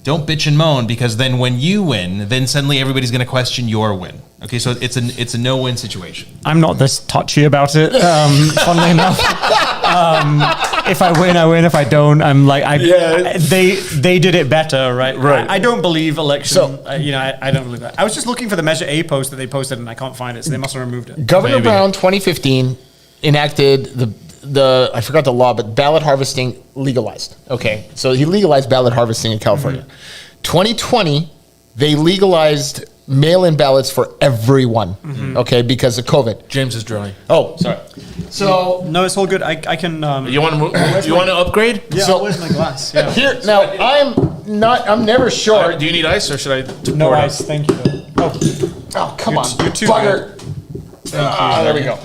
[SPEAKER 5] Don't bitch and moan, because then when you win, then suddenly everybody's going to question your win. Okay, so it's a no-win situation.
[SPEAKER 3] I'm not this touchy about it. Funnily enough, if I win, I win. If I don't, I'm like, they did it better, right?
[SPEAKER 1] Right.
[SPEAKER 3] I don't believe election.
[SPEAKER 6] So-
[SPEAKER 3] I don't believe that. I was just looking for the Measure A post that they posted, and I can't find it, so they must have removed it.
[SPEAKER 6] Governor
[SPEAKER 1] Maybe.
[SPEAKER 6] Brown, 2015, enacted the I forgot the law, but ballot harvesting legalized. Okay, so he legalized ballot harvesting in California. 2020, they legalized mail-in ballots for everyone. Okay, because of COVID.
[SPEAKER 1] James is dry.
[SPEAKER 6] Oh, sorry. So
[SPEAKER 3] No, it's all good. I can.
[SPEAKER 1] You want to you want to upgrade?
[SPEAKER 3] Yeah,
[SPEAKER 6] so-
[SPEAKER 3] where's my glass? Yeah.
[SPEAKER 6] here now, I'm never short.
[SPEAKER 1] Do you need ice or should I?
[SPEAKER 3] No
[SPEAKER 1] pour it out?
[SPEAKER 3] ice, thank you.
[SPEAKER 6] Oh, come on,
[SPEAKER 3] you're too
[SPEAKER 6] bugger.
[SPEAKER 3] Thank you.
[SPEAKER 6] There we go.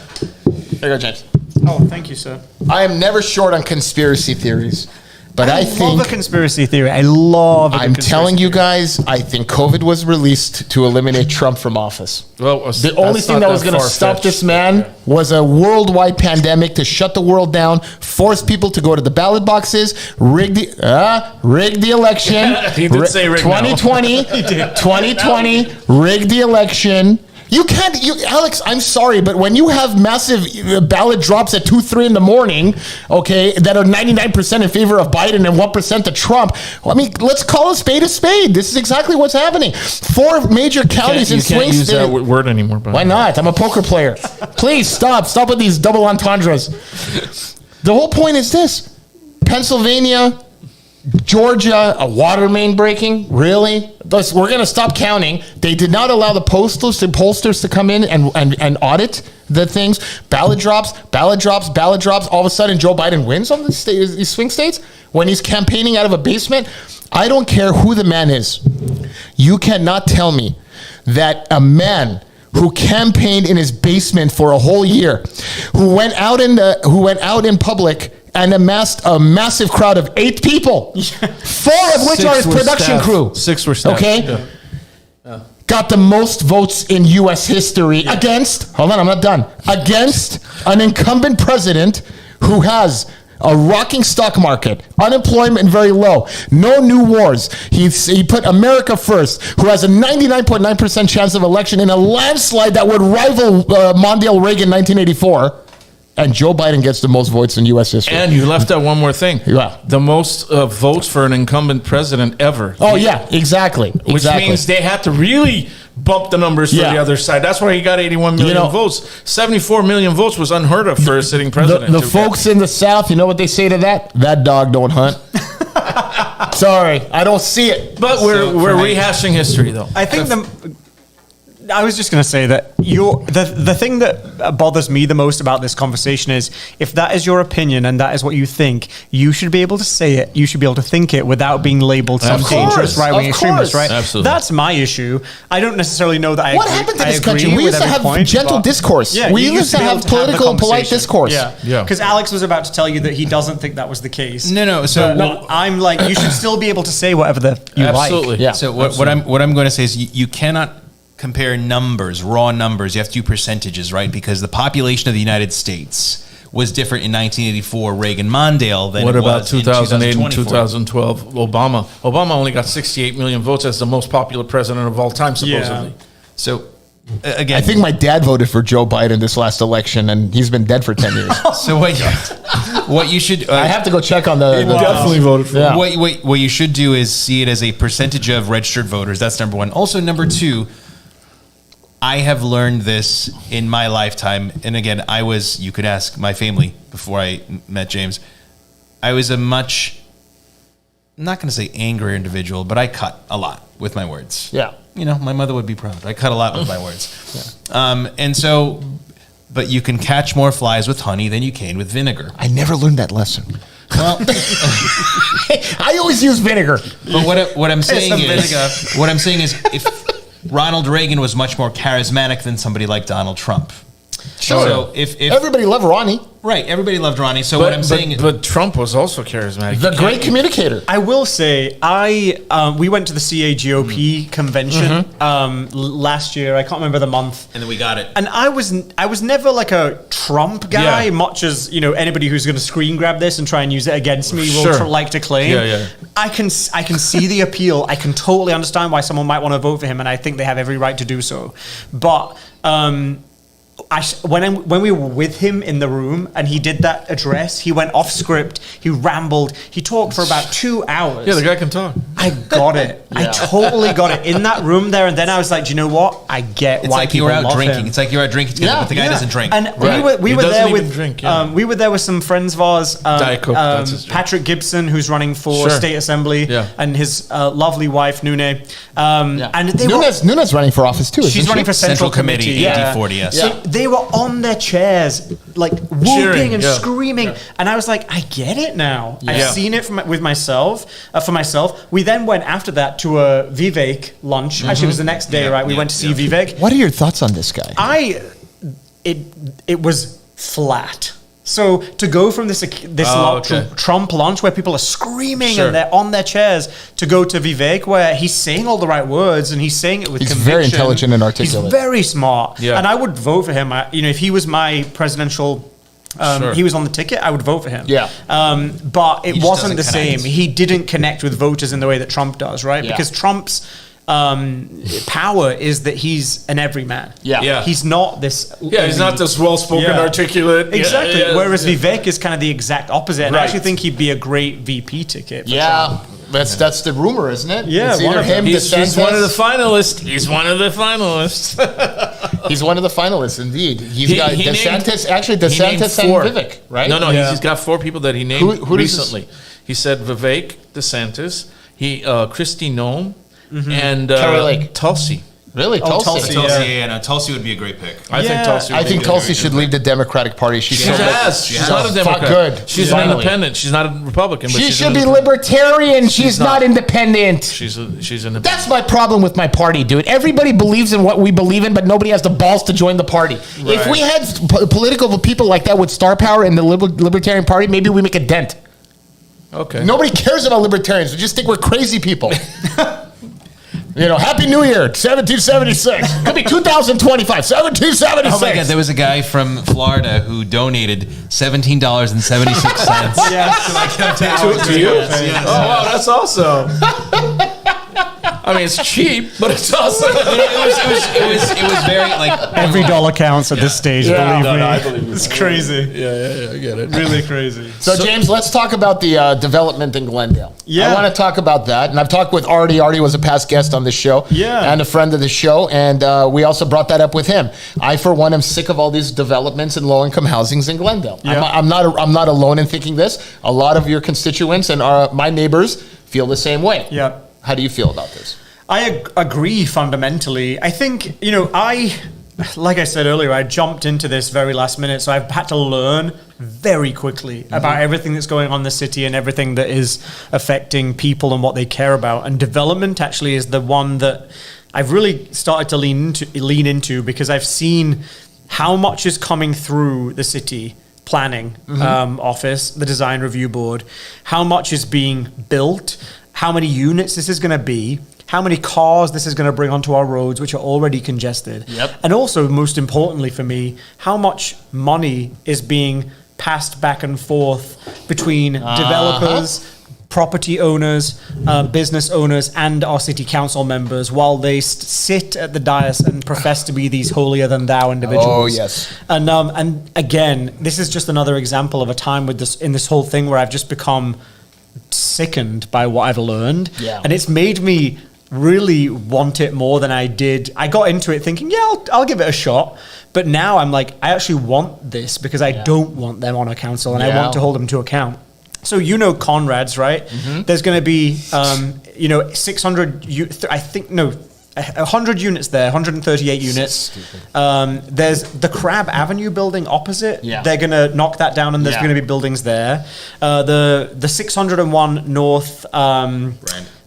[SPEAKER 6] There you go, James.
[SPEAKER 3] Oh, thank you, sir.
[SPEAKER 6] I am never short on conspiracy theories, but I
[SPEAKER 3] love
[SPEAKER 6] think
[SPEAKER 3] a conspiracy theory. I love.
[SPEAKER 6] I'm telling you guys, I think COVID was released to eliminate Trump from office.
[SPEAKER 1] Well,
[SPEAKER 6] The only thing that was going to stop this man was a worldwide pandemic to shut the world down, force people to go to the ballot boxes, rig the election.
[SPEAKER 1] He did say rig now.
[SPEAKER 6] 2020, 2020, rig the election. You can't, Alex, I'm sorry, but when you have massive ballot drops at 2, 3 in the morning, okay, that are 99% in favor of Biden and 1% to Trump, well, I mean, let's call a spade a spade. This is exactly what's happening. 4 major counties in
[SPEAKER 1] You can't
[SPEAKER 6] swing
[SPEAKER 1] use that
[SPEAKER 6] states.
[SPEAKER 1] word anymore. But
[SPEAKER 6] Why not? I'm a poker player. Please stop with these double entendres. The whole point is this: Pennsylvania, Georgia, a water main breaking? Really? Thus, we're going to stop counting. They did not allow the pollsters to come in and audit the things. Ballot drops. All of a sudden, Joe Biden wins on these swing states when he's campaigning out of a basement. I don't care who the man is. You cannot tell me that a man who campaigned in his basement for a whole year, who went out in public and amassed a massive crowd of 8 people, 4 of which are his production crew.
[SPEAKER 1] 6 were staff.
[SPEAKER 6] Okay? Yeah. Got the most votes in U.S. history against, hold on, I'm not done, against an incumbent president who has a rocking stock market, unemployment very low, no new wars. He put America first, who has a 99.9% chance of election in a landslide that would rival Mondale Reagan 1984. And Joe Biden gets the most votes in U.S. history.
[SPEAKER 1] And you left out one more thing.
[SPEAKER 6] Yeah.
[SPEAKER 1] The most votes for an incumbent president ever.
[SPEAKER 6] Oh, yeah, exactly.
[SPEAKER 1] Which means they had to really bump the numbers for
[SPEAKER 6] Yeah.
[SPEAKER 1] the other side. That's why he got 81 million votes. 74 million votes was unheard of for a sitting president.
[SPEAKER 6] The folks in the South, you know what they say to that? That dog don't hunt. Sorry, I don't see it.
[SPEAKER 1] But we're rehashing history, though.
[SPEAKER 3] I think I was just going to say that the thing that bothers me the most about this conversation is if that is your opinion and that is what you think, you should be able to say it. You should be able to think it without being labeled some dangerous right-wing extremist, right?
[SPEAKER 1] Absolutely.
[SPEAKER 3] That's my issue. I don't necessarily know that
[SPEAKER 6] What happened to this country? We used to have gentle discourse.
[SPEAKER 3] Yeah,
[SPEAKER 6] we
[SPEAKER 3] you
[SPEAKER 6] used to
[SPEAKER 3] be able
[SPEAKER 6] have political, polite
[SPEAKER 3] conversation.
[SPEAKER 6] discourse.
[SPEAKER 1] Yeah.
[SPEAKER 3] Because Alex was about to tell you that he doesn't think that was the case.
[SPEAKER 5] No. So
[SPEAKER 3] But I'm like, you should still be able to say whatever you
[SPEAKER 1] Absolutely.
[SPEAKER 3] like.
[SPEAKER 6] Yeah.
[SPEAKER 5] So what I'm going to say is you cannot compare numbers, raw numbers. You have to do percentages, right? Because the population of the United States was different in 1984, Reagan Mondale, than
[SPEAKER 1] What
[SPEAKER 5] it
[SPEAKER 1] about
[SPEAKER 5] was in
[SPEAKER 1] 2008 and
[SPEAKER 5] 2024.
[SPEAKER 1] 2012, Obama? Obama only got 68 million votes as the most popular president of all time, supposedly.
[SPEAKER 5] So again,
[SPEAKER 6] I think my dad voted for Joe Biden this last election, and he's been dead for 10 years.
[SPEAKER 5] so what you should
[SPEAKER 6] I have to go check on the.
[SPEAKER 1] Definitely voted for
[SPEAKER 6] Yeah.
[SPEAKER 5] what you should do is see it as a percentage of registered voters. That's number one. Also, number two, I have learned this in my lifetime. And again, you could ask my family before I met James. I was a much, I'm not going to say angrier individual, but I cut a lot with my words.
[SPEAKER 6] Yeah.
[SPEAKER 5] You know, my mother would be proud. I cut a lot with my words. And so, but you can catch more flies with honey than you can with vinegar.
[SPEAKER 6] I never learned that lesson.
[SPEAKER 5] Well,
[SPEAKER 6] I always use vinegar.
[SPEAKER 5] but what I'm saying
[SPEAKER 3] some
[SPEAKER 5] is if Ronald Reagan was much more charismatic than somebody like Donald Trump.
[SPEAKER 6] Sure.
[SPEAKER 5] So if
[SPEAKER 6] Everybody loved Ronnie,
[SPEAKER 5] right, everybody loved Ronnie. So what I'm saying is,
[SPEAKER 1] but Trump was also charismatic.
[SPEAKER 6] the great communicator.
[SPEAKER 3] I will say, we went to the CAGOP convention last year. I can't remember the month.
[SPEAKER 5] and then we got it.
[SPEAKER 3] And I was never like a Trump guy,
[SPEAKER 1] Yeah.
[SPEAKER 3] much as anybody who's going to screen grab this and try and use it against me will
[SPEAKER 1] Sure.
[SPEAKER 3] like to claim.
[SPEAKER 1] Yeah.
[SPEAKER 3] I can see the appeal. I can totally understand why someone might want to vote for him, and I think they have every right to do so. But when we were with him in the room and he did that address, he went off script, he rambled, he talked for about 2 hours.
[SPEAKER 1] Yeah, the guy can talk.
[SPEAKER 3] I got it. I totally got it in that room there. And then I was like, do you know what? I get
[SPEAKER 5] It's
[SPEAKER 3] why
[SPEAKER 5] like you
[SPEAKER 3] people
[SPEAKER 5] were out
[SPEAKER 3] love
[SPEAKER 5] drinking.
[SPEAKER 3] him.
[SPEAKER 5] It's like you're out drinking together, but the guy doesn't drink.
[SPEAKER 3] And
[SPEAKER 1] Right.
[SPEAKER 3] we
[SPEAKER 1] He
[SPEAKER 3] were
[SPEAKER 1] doesn't
[SPEAKER 3] there
[SPEAKER 1] even
[SPEAKER 3] with
[SPEAKER 1] drink, yeah.
[SPEAKER 3] we were there with some friends of ours.
[SPEAKER 1] Diet Coke, that's his drink.
[SPEAKER 3] Patrick Gibson, who's running for
[SPEAKER 1] Sure.
[SPEAKER 3] state assembly,
[SPEAKER 1] Yeah.
[SPEAKER 3] and his lovely wife Nune. And they were,
[SPEAKER 6] Nunes running for office too.
[SPEAKER 3] she's
[SPEAKER 6] isn't
[SPEAKER 3] running
[SPEAKER 6] she?
[SPEAKER 3] for Central Committee.
[SPEAKER 5] Committee, 80/40, yes.
[SPEAKER 3] So they were on their chairs, like whooping
[SPEAKER 1] Cheering,
[SPEAKER 3] and
[SPEAKER 1] yeah.
[SPEAKER 3] screaming. And I was like, I get it now.
[SPEAKER 1] Yeah.
[SPEAKER 3] I've seen it for myself. We then went after that to a Vivek lunch. Actually, it was the next day, right? We went to see Vivek.
[SPEAKER 6] What are your thoughts on this guy?
[SPEAKER 3] It was flat. So to go from this Trump launch where people are screaming
[SPEAKER 1] Sure.
[SPEAKER 3] and they're on their chairs to go to Vivek where he's saying all the right words and he's saying it with
[SPEAKER 6] He's
[SPEAKER 3] conviction.
[SPEAKER 6] very intelligent and articulate.
[SPEAKER 3] He's very smart.
[SPEAKER 1] Yeah.
[SPEAKER 3] And I would vote for him. If he was my presidential,
[SPEAKER 1] Sure.
[SPEAKER 3] he was on the ticket, I would vote for him.
[SPEAKER 6] Yeah.
[SPEAKER 3] But it
[SPEAKER 5] just
[SPEAKER 3] wasn't the
[SPEAKER 5] doesn't
[SPEAKER 3] same.
[SPEAKER 5] connect.
[SPEAKER 3] He didn't connect with voters in the way that Trump does, right?
[SPEAKER 6] Yeah.
[SPEAKER 3] Because Trump's power is that he's an everyman.
[SPEAKER 6] Yeah.
[SPEAKER 1] Yeah.
[SPEAKER 3] He's not this.
[SPEAKER 1] Yeah, he's not this well-spoken,
[SPEAKER 3] Yeah.
[SPEAKER 1] articulate.
[SPEAKER 3] Exactly.
[SPEAKER 1] Yeah,
[SPEAKER 3] Whereas Vivek is kind of the exact opposite. And I
[SPEAKER 1] Right.
[SPEAKER 3] actually think he'd be a great VP ticket. For
[SPEAKER 6] Yeah,
[SPEAKER 3] Trump.
[SPEAKER 6] that's the rumor, isn't it?
[SPEAKER 3] Yeah,
[SPEAKER 6] it's
[SPEAKER 3] one
[SPEAKER 6] either
[SPEAKER 3] of them.
[SPEAKER 6] him,
[SPEAKER 1] He's
[SPEAKER 6] DeSantis.
[SPEAKER 1] one of the finalists. He's one of the finalists.
[SPEAKER 6] He's one of the finalists, indeed. He's
[SPEAKER 1] He-
[SPEAKER 6] got
[SPEAKER 1] he
[SPEAKER 6] DeSantis. Actually,
[SPEAKER 1] He named
[SPEAKER 6] DeSantis and
[SPEAKER 1] four.
[SPEAKER 6] Vivek, right?
[SPEAKER 1] No,
[SPEAKER 3] Yeah.
[SPEAKER 1] he's got 4 people that he named
[SPEAKER 6] Who does this-
[SPEAKER 1] recently. He said Vivek, DeSantis, Kristi Noem, and
[SPEAKER 6] Carrie Lake.
[SPEAKER 1] Tulsi.
[SPEAKER 6] Really, Tulsi.
[SPEAKER 3] Tulsi.
[SPEAKER 5] Tulsi would be a great pick.
[SPEAKER 1] I think
[SPEAKER 3] Yeah.
[SPEAKER 1] Tulsi.
[SPEAKER 6] I
[SPEAKER 1] would
[SPEAKER 6] think
[SPEAKER 1] be
[SPEAKER 6] Tulsi
[SPEAKER 1] good.
[SPEAKER 6] should leave the Democratic Party. She's
[SPEAKER 1] She
[SPEAKER 6] so
[SPEAKER 1] has. She's
[SPEAKER 6] so
[SPEAKER 1] not a Democrat.
[SPEAKER 6] good.
[SPEAKER 1] She's
[SPEAKER 6] Finally.
[SPEAKER 1] an independent. She's not a Republican. But
[SPEAKER 6] She
[SPEAKER 1] she's
[SPEAKER 6] should
[SPEAKER 1] an
[SPEAKER 6] be
[SPEAKER 1] independent.
[SPEAKER 6] libertarian. She's not
[SPEAKER 1] not.
[SPEAKER 6] independent.
[SPEAKER 1] She's independent.
[SPEAKER 6] That's my problem with my party, dude. Everybody believes in what we believe in, but nobody has the balls to join the party. If we had political people like that with star power in the Libertarian Party, maybe we make a dent.
[SPEAKER 1] okay.
[SPEAKER 6] Nobody cares about libertarians. We just think we're crazy people. Happy New Year, 1776. Could be 2025, 1776.
[SPEAKER 5] Oh my God, there was a guy from Florida who donated $17.76.
[SPEAKER 1] To you? Oh wow, that's awesome. I mean, it's cheap, but it's awesome.
[SPEAKER 5] It was very like
[SPEAKER 3] Every dollar counts at this stage, believe me.
[SPEAKER 1] I believe you.
[SPEAKER 3] It's crazy.
[SPEAKER 1] Yeah, I get it.
[SPEAKER 3] Really crazy.
[SPEAKER 6] So, James, let's talk about the development in Glendale.
[SPEAKER 3] Yeah.
[SPEAKER 6] I want to talk about that. And I've talked with Artie. Artie was a past guest on this show.
[SPEAKER 3] Yeah.
[SPEAKER 6] And a friend of the show. And we also brought that up with him. I, for one, am sick of all these developments in low-income housings in Glendale.
[SPEAKER 3] Yeah.
[SPEAKER 6] I'm not alone in thinking this. A lot of your constituents and my neighbors feel the same way.
[SPEAKER 3] Yeah.
[SPEAKER 6] How do you feel about this?
[SPEAKER 3] I agree fundamentally. I think, like I said earlier, I jumped into this very last minute, so I've had to learn very quickly about everything that's going on in the city and everything that is affecting people and what they care about. And development actually is the one that I've really started to lean into because I've seen how much is coming through the city planning office, the design review board, how much is being built, how many units this is going to be, how many cars this is going to bring onto our roads, which are already congested.
[SPEAKER 6] Yep.
[SPEAKER 3] And also, most importantly for me, how much money is being passed back and forth between developers, property owners, business owners, and our city council members while they sit at the dais and profess to be these holier-than-thou individuals.
[SPEAKER 6] Oh, yes.
[SPEAKER 3] And again, this is just another example of a time with this whole thing where I've just become sickened by what I've learned.
[SPEAKER 6] Yeah.
[SPEAKER 3] And it's made me really want it more than I did. I got into it thinking, yeah, I'll give it a shot. But now I'm like, I actually want this because I don't want them on a council and I
[SPEAKER 6] Yeah.
[SPEAKER 3] want to hold them to account. So Conrad's, right? There's going to be 600. I think 100 units there, 138 units. There's the Crab Avenue building opposite.
[SPEAKER 6] Yeah.
[SPEAKER 3] They're going to knock that down, and there's
[SPEAKER 6] Yeah.
[SPEAKER 3] going to be buildings there. The 601 North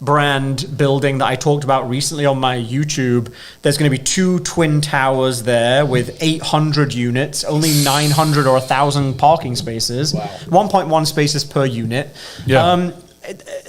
[SPEAKER 3] brand building that I talked about recently on my YouTube. There's going to be 2 twin towers there with 800 units, only 900 or 1,000 parking spaces.
[SPEAKER 6] Wow.
[SPEAKER 3] 1.1 spaces per unit.
[SPEAKER 1] Yeah.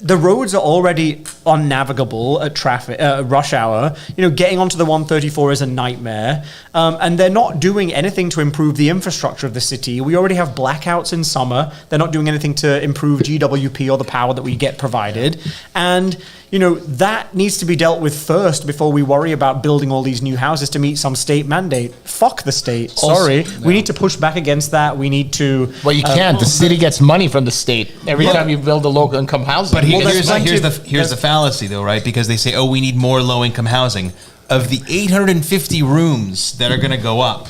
[SPEAKER 3] The roads are already unnavigable at traffic rush hour. Getting onto the 134 is a nightmare, and they're not doing anything to improve the infrastructure of the city. We already have blackouts in summer. They're not doing anything to improve GWP or the power that we get provided, and that needs to be dealt with first before we worry about building all these new houses to meet some state mandate. Fuck the state. Sorry, we need to push back against that. We need to.
[SPEAKER 6] Well, you can't. The city gets money from the state every time you build a low income housing.
[SPEAKER 5] But here's
[SPEAKER 3] there's
[SPEAKER 5] the fallacy, though, right? Because they say, we need more low-income housing. Of the 850 rooms that are going to go up,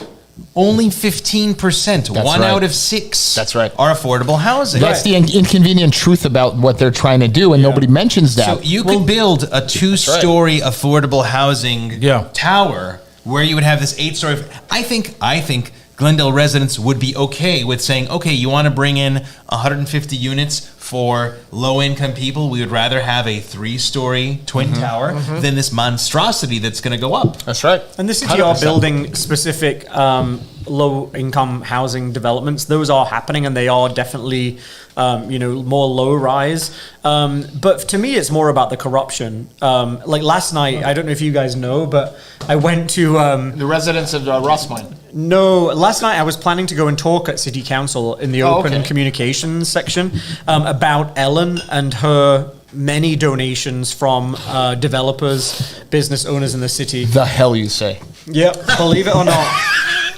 [SPEAKER 5] only 15%, one
[SPEAKER 6] right.
[SPEAKER 5] out of 6,
[SPEAKER 6] That's right.
[SPEAKER 5] are affordable housing.
[SPEAKER 6] That's the inconvenient truth about what they're trying to do, and nobody mentions that.
[SPEAKER 5] So you could build a 2-story affordable housing
[SPEAKER 1] Yeah.
[SPEAKER 5] tower where you would have this 8-story. I think Glendale residents would be okay with saying, okay, you want to bring in 150 units for low-income people? We would rather have a 3-story twin tower than this monstrosity that's going to go up.
[SPEAKER 6] That's right.
[SPEAKER 3] And the city are building specific low-income housing developments. Those are happening, and they are definitely, more low-rise. But to me, it's more about the corruption. Like last night, I don't know if you guys know, but I went to
[SPEAKER 6] The residents of Rossmine.
[SPEAKER 3] No, last night I was planning to go and talk at City Council in the open communications section about Ellen and her many donations from developers, business owners in the city.
[SPEAKER 6] The hell you say?
[SPEAKER 3] Yep, believe it or not.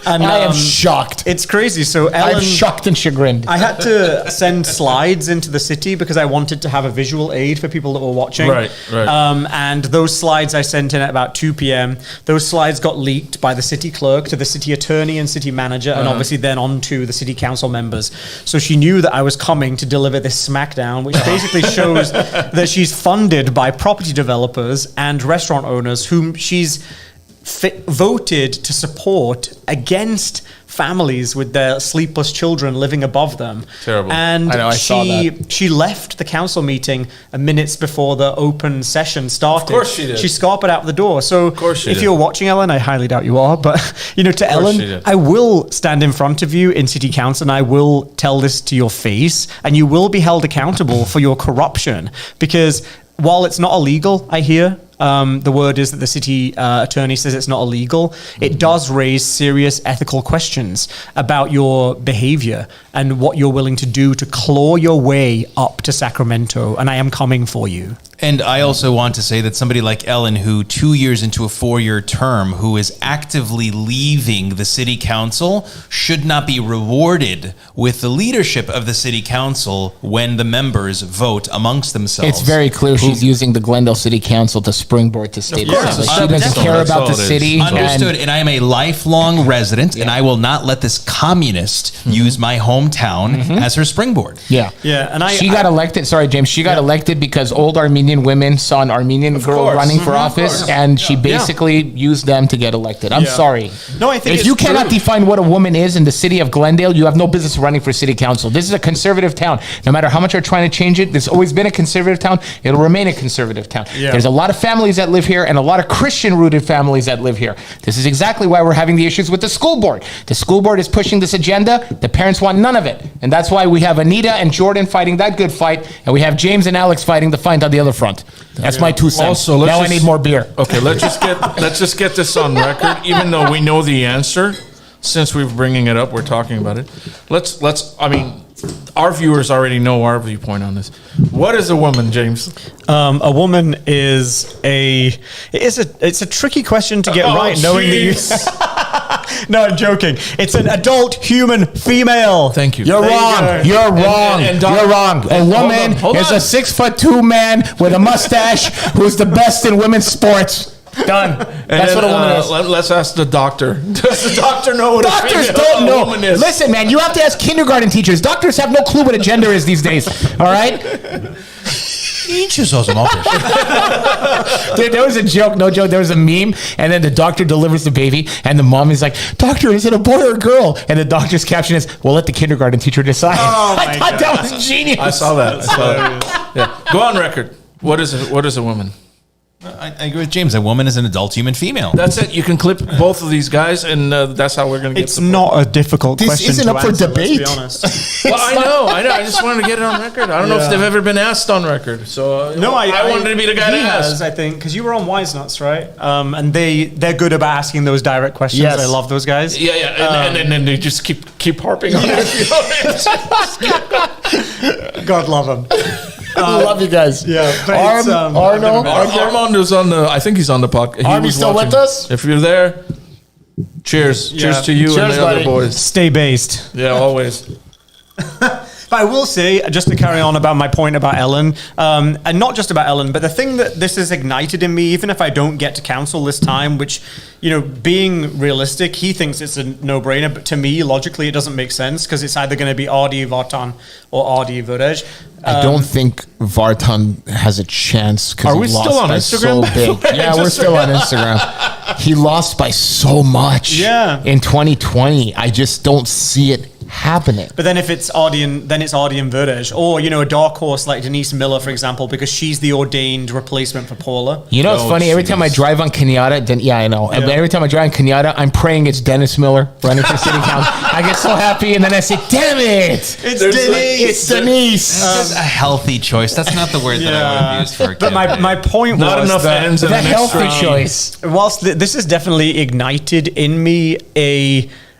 [SPEAKER 3] And
[SPEAKER 6] I am shocked.
[SPEAKER 3] It's crazy. So Ellen,
[SPEAKER 6] I'm shocked and chagrined.
[SPEAKER 3] I had to send slides into the city because I wanted to have a visual aid for people that were watching.
[SPEAKER 1] Right.
[SPEAKER 3] And those slides I sent in at about 2 p.m. Those slides got leaked by the city clerk to the city attorney and city manager, and obviously then on to the city council members. So she knew that I was coming to deliver this smackdown, which basically shows that she's funded by property developers and restaurant owners whom she's voted to support against families with their sleepless children living above them.
[SPEAKER 1] Terrible.
[SPEAKER 3] And
[SPEAKER 6] I know, I saw that.
[SPEAKER 3] she left the council meeting minutes before the open session started.
[SPEAKER 1] Of course she did.
[SPEAKER 3] She scarpered out the door. So
[SPEAKER 1] course she
[SPEAKER 3] if
[SPEAKER 1] did.
[SPEAKER 3] you're watching, Ellen, I highly doubt you are, but to Ellen,
[SPEAKER 1] she did.
[SPEAKER 3] I will stand in front of you in city council and I will tell this to your face, and you will be held accountable for your corruption, because while it's not illegal, I hear, the word is that the city attorney says it's not illegal. It does raise serious ethical questions about your behavior and what you're willing to do to claw your way up to Sacramento. And I am coming for you.
[SPEAKER 5] And I also want to say that somebody like Ellen, who 2 years into a 4-year term, who is actively leaving the city council, should not be rewarded with the leadership of the city council when the members vote amongst themselves.
[SPEAKER 6] It's very clear she's using the Glendale City Council to springboard to state.
[SPEAKER 5] Of course.
[SPEAKER 6] So she doesn't
[SPEAKER 5] That's
[SPEAKER 6] care
[SPEAKER 1] all
[SPEAKER 6] about the
[SPEAKER 1] it is.
[SPEAKER 6] city.
[SPEAKER 5] Understood. And I am a lifelong resident, and I will not let this communist use my hometown as her springboard.
[SPEAKER 6] Yeah.
[SPEAKER 3] Yeah, and
[SPEAKER 6] she got elected. Sorry, James. She got elected because old Armenian women saw an Armenian girl
[SPEAKER 1] course.
[SPEAKER 6] running for office, and she basically used them to get elected. I'm sorry.
[SPEAKER 3] No, I think
[SPEAKER 6] if
[SPEAKER 3] it's
[SPEAKER 6] you cannot
[SPEAKER 3] true.
[SPEAKER 6] define what a woman is in the city of Glendale, you have no business running for city council. This is a conservative town. No matter how much you're trying to change it, there's always been a conservative town. It'll remain a conservative town.
[SPEAKER 3] Yeah.
[SPEAKER 6] There's a lot of families that live here and a lot of Christian-rooted families that live here. This is exactly why we're having the issues with the school board. The school board is pushing this agenda. The parents want none of it. And that's why we have Anita and Jordan fighting that good fight, and we have James and Alex fighting the fight on the other front. That's my 2 cents.
[SPEAKER 1] Also, let's
[SPEAKER 6] now I
[SPEAKER 1] just-
[SPEAKER 6] need more beer.
[SPEAKER 1] Okay, let's just get this on record. Even though we know the answer, since we're bringing it up, we're talking about it. I mean, our viewers already know our viewpoint on this. What is a woman, James?
[SPEAKER 3] A woman is it's a tricky question to get right, knowing that you. No, I'm joking. It's an adult human female.
[SPEAKER 1] Thank you.
[SPEAKER 6] You're
[SPEAKER 3] There you
[SPEAKER 6] wrong.
[SPEAKER 3] go.
[SPEAKER 6] You're wrong.
[SPEAKER 1] and
[SPEAKER 6] You're wrong. A woman
[SPEAKER 1] hold
[SPEAKER 6] is
[SPEAKER 1] on.
[SPEAKER 6] a 6'2" man with a mustache who's the best in women's sports. Done. That's what a woman is.
[SPEAKER 1] Let's ask the doctor. Does the doctor know what
[SPEAKER 6] Doctors
[SPEAKER 1] a
[SPEAKER 6] don't
[SPEAKER 1] female
[SPEAKER 6] know.
[SPEAKER 1] woman is?
[SPEAKER 6] Listen, man, you have to ask kindergarten teachers. Doctors have no clue what a gender is these days. All right? Dude, there was a joke, no joke. There was a meme, and then the doctor delivers the baby, and the mom is like, "Doctor, is it a boy or a girl?" And the doctor's caption is, "We'll let the kindergarten teacher decide." I thought that was genius.
[SPEAKER 1] I saw that. Yeah. Go on record. What is a woman?
[SPEAKER 5] I agree with James. A woman is an adult human female.
[SPEAKER 1] That's it. You can clip both of these guys, and that's how we're going to get.
[SPEAKER 3] It's not a difficult
[SPEAKER 6] This
[SPEAKER 3] question.
[SPEAKER 6] isn't
[SPEAKER 3] to
[SPEAKER 6] up for
[SPEAKER 3] answer,
[SPEAKER 6] debate.
[SPEAKER 3] Let's be honest.
[SPEAKER 1] Well, I know. I just wanted to get it on record. I don't know if they've ever been asked on record. So
[SPEAKER 3] No, I
[SPEAKER 1] wanted to be the guy to
[SPEAKER 3] he
[SPEAKER 1] ask.
[SPEAKER 3] has, I think, because you were on Wise Nuts, right? And they're good about asking those direct questions.
[SPEAKER 6] Yes.
[SPEAKER 3] I love those guys.
[SPEAKER 1] Yeah, and then they just keep harping on it.
[SPEAKER 3] God love them.
[SPEAKER 6] I love you guys.
[SPEAKER 3] Yeah, but it's,
[SPEAKER 6] Arnold.
[SPEAKER 1] Armando's on the. I think he's on the podcast.
[SPEAKER 6] Arm, you still with us?
[SPEAKER 1] If you're there, cheers. Cheers to you and
[SPEAKER 6] Cheers,
[SPEAKER 1] the other
[SPEAKER 6] buddy.
[SPEAKER 1] boys.
[SPEAKER 3] Stay based.
[SPEAKER 1] Yeah, always.
[SPEAKER 3] But I will say, just to carry on about my point about Ellen, and not just about Ellen, but the thing that this has ignited in me, even if I don't get to council this time, which, being realistic, he thinks it's a no-brainer, but to me, logically, it doesn't make sense, because it's either going to be Ardi Vartan or Ardi Vurej.
[SPEAKER 6] I don't think Vartan has a chance because
[SPEAKER 1] Are
[SPEAKER 6] he
[SPEAKER 1] we
[SPEAKER 6] lost
[SPEAKER 1] still on
[SPEAKER 6] by
[SPEAKER 1] Instagram, by
[SPEAKER 6] so
[SPEAKER 1] the
[SPEAKER 6] big.
[SPEAKER 1] way?
[SPEAKER 6] Yeah, we're still on Instagram. He lost by so much.
[SPEAKER 3] Yeah.
[SPEAKER 6] In 2020, I just don't see it happening.
[SPEAKER 3] But then if it's Ardian, then it's Ardian Vertage. Or, you know, a dark horse like Denise Miller, for example, because she's the ordained replacement for Paula.
[SPEAKER 6] You know, it's funny. Every time I drive on Kenyatta, I know.
[SPEAKER 3] Yeah.
[SPEAKER 6] Every time I drive on Kenyatta, I'm praying it's Dennis Miller running for city council. I get so happy, and then I say, "Damn it!
[SPEAKER 3] It's Denise!
[SPEAKER 6] It's Denise."
[SPEAKER 5] It's just a healthy choice. That's not the word that I would have used for a
[SPEAKER 3] But my point
[SPEAKER 1] Not
[SPEAKER 3] was
[SPEAKER 1] enough
[SPEAKER 3] that
[SPEAKER 1] ends in the
[SPEAKER 6] That
[SPEAKER 1] next
[SPEAKER 6] healthy
[SPEAKER 1] round.
[SPEAKER 6] choice.
[SPEAKER 3] whilst this has definitely ignited in me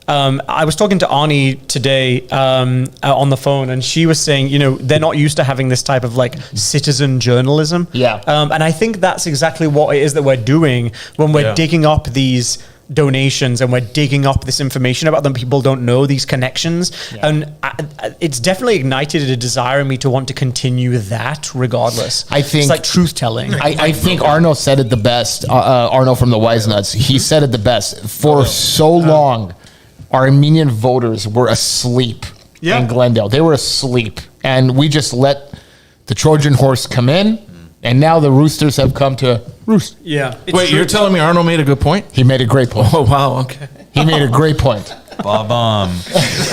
[SPEAKER 3] I was talking to Arnie today on the phone, and she was saying, you know, they're not used to having this type of like citizen journalism.
[SPEAKER 6] Yeah.
[SPEAKER 3] And I think that's exactly what it is that we're doing when we're digging up these donations and we're digging up this information about them. People don't know these connections.
[SPEAKER 6] Yeah.
[SPEAKER 3] And it's definitely ignited a desire in me to want to continue that regardless.
[SPEAKER 6] I think-
[SPEAKER 3] it's like truth telling.
[SPEAKER 6] I think Arno said it the best. Arno from the Wise Nuts. He said it the best. For so long, Armenian voters were asleep in Glendale. They were asleep. And we just let the Trojan horse come in. And now the roosters have come to roost.
[SPEAKER 3] Yeah.
[SPEAKER 1] Wait, you're telling me Arnold made a good point?
[SPEAKER 6] He made a great point.
[SPEAKER 1] Oh, wow. Okay.
[SPEAKER 6] He made a great point.
[SPEAKER 5] Bob-omb.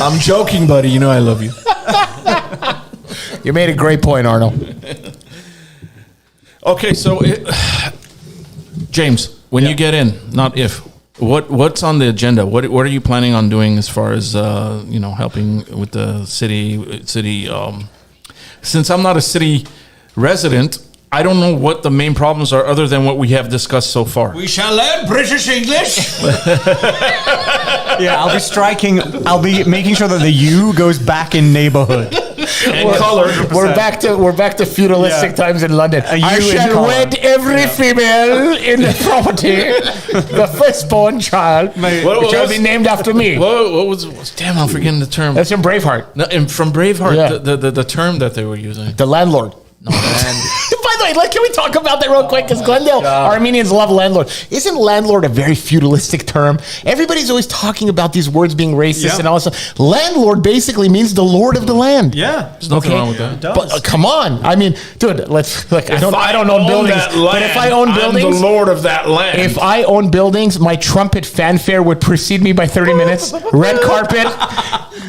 [SPEAKER 1] I'm joking, buddy. You know I love you.
[SPEAKER 6] You made a great point, Arno.
[SPEAKER 1] Okay, so James, when you get in, not if, what's on the agenda? What are you planning on doing as far as helping with the city? Since I'm not a city resident, I don't know what the main problems are other than what we have discussed so far.
[SPEAKER 5] We shall learn British English.
[SPEAKER 3] Yeah, I'll be making sure that the U goes back in neighborhood.
[SPEAKER 1] And color.
[SPEAKER 6] We're back to feudalistic times in London. I
[SPEAKER 3] you in
[SPEAKER 6] shall
[SPEAKER 3] color.
[SPEAKER 6] wed every female in the property, the firstborn child,
[SPEAKER 1] What
[SPEAKER 6] shall
[SPEAKER 1] was-
[SPEAKER 6] be named after me.
[SPEAKER 1] What was damn, I'm forgetting the term.
[SPEAKER 6] That's in Braveheart.
[SPEAKER 1] No, and from Braveheart,
[SPEAKER 6] Yeah.
[SPEAKER 1] the term that they were using.
[SPEAKER 6] The landlord. By the way, can we talk about that real quick? Because Glendale, Armenians love landlord. Isn't landlord a very feudalistic term? Everybody's always talking about these words being racist and all this stuff. Landlord basically means the lord of the land.
[SPEAKER 3] Yeah.
[SPEAKER 1] There's nothing wrong with that.
[SPEAKER 6] But come on, I mean, dude, I don't own buildings, but if I own buildings,
[SPEAKER 1] I'm the lord of that land.
[SPEAKER 6] if I own buildings, my trumpet fanfare would precede me by 30 minutes. Red carpet.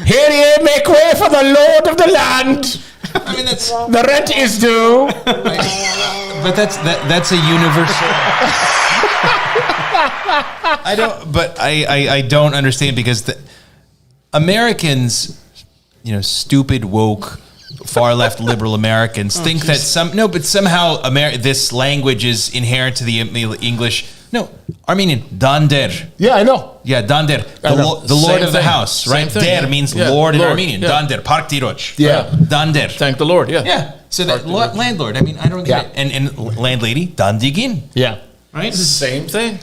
[SPEAKER 6] Here ye make way for the lord of the land.
[SPEAKER 5] I mean, that's
[SPEAKER 6] The rent is due.
[SPEAKER 5] but that's a universal. I don't understand because the Americans, stupid woke far left liberal Americans think that somehow this language is inherent to the English. No, Armenian dander.
[SPEAKER 6] Yeah, I know.
[SPEAKER 5] Yeah, dander. The Lord
[SPEAKER 1] Same
[SPEAKER 5] of the
[SPEAKER 1] thing.
[SPEAKER 5] house, right?
[SPEAKER 1] Same thing.
[SPEAKER 5] Der means
[SPEAKER 1] Yeah,
[SPEAKER 5] Lord in
[SPEAKER 1] Lord.
[SPEAKER 5] Armenian.
[SPEAKER 1] Yeah.
[SPEAKER 5] Dander, parktiroch.
[SPEAKER 6] Yeah.
[SPEAKER 5] Dander.
[SPEAKER 1] Thank the Lord. Yeah.
[SPEAKER 5] Yeah. So that landlord. I mean, I don't get it. And landlady, dandigin.
[SPEAKER 6] Yeah.
[SPEAKER 5] Right?
[SPEAKER 1] Same thing.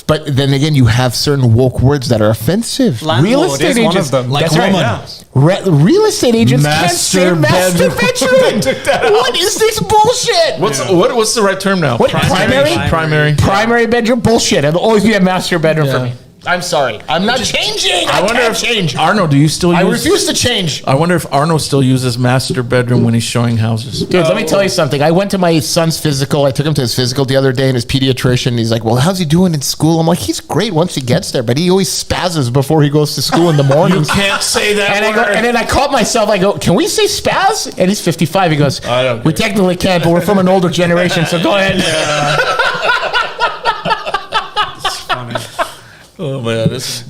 [SPEAKER 6] But then again, you have certain woke words that are offensive.
[SPEAKER 3] Landlord is one of them.
[SPEAKER 5] Like
[SPEAKER 6] That's right.
[SPEAKER 5] woman.
[SPEAKER 6] Real estate agents can't say
[SPEAKER 1] Master
[SPEAKER 6] master
[SPEAKER 1] bedroom.
[SPEAKER 6] bedroom. What is this bullshit?
[SPEAKER 1] What's the right term now?
[SPEAKER 6] What, primary?
[SPEAKER 1] Primary.
[SPEAKER 6] Primary bedroom? Bullshit. It'll always be a master bedroom for me. I'm sorry. I'm not changing. I
[SPEAKER 1] wonder
[SPEAKER 6] can't
[SPEAKER 1] if
[SPEAKER 6] change.
[SPEAKER 1] Arno, do you still use?
[SPEAKER 6] I refuse to change.
[SPEAKER 1] I wonder if Arno still uses master bedroom when he's showing houses.
[SPEAKER 6] Dude, let me tell you something. I went to my son's physical. I took him to his physical the other day, and his pediatrician, he's like, well, how's he doing in school? I'm like, he's great once he gets there, but he always spazzes before he goes to school in the morning.
[SPEAKER 1] You can't say that
[SPEAKER 6] And
[SPEAKER 1] word.
[SPEAKER 6] then I caught myself. I go, can we say spaz? And he's 55. He goes,
[SPEAKER 1] I don't
[SPEAKER 6] we
[SPEAKER 1] care.
[SPEAKER 6] technically can't, but we're from an older generation, so go ahead.
[SPEAKER 1] Oh man, this.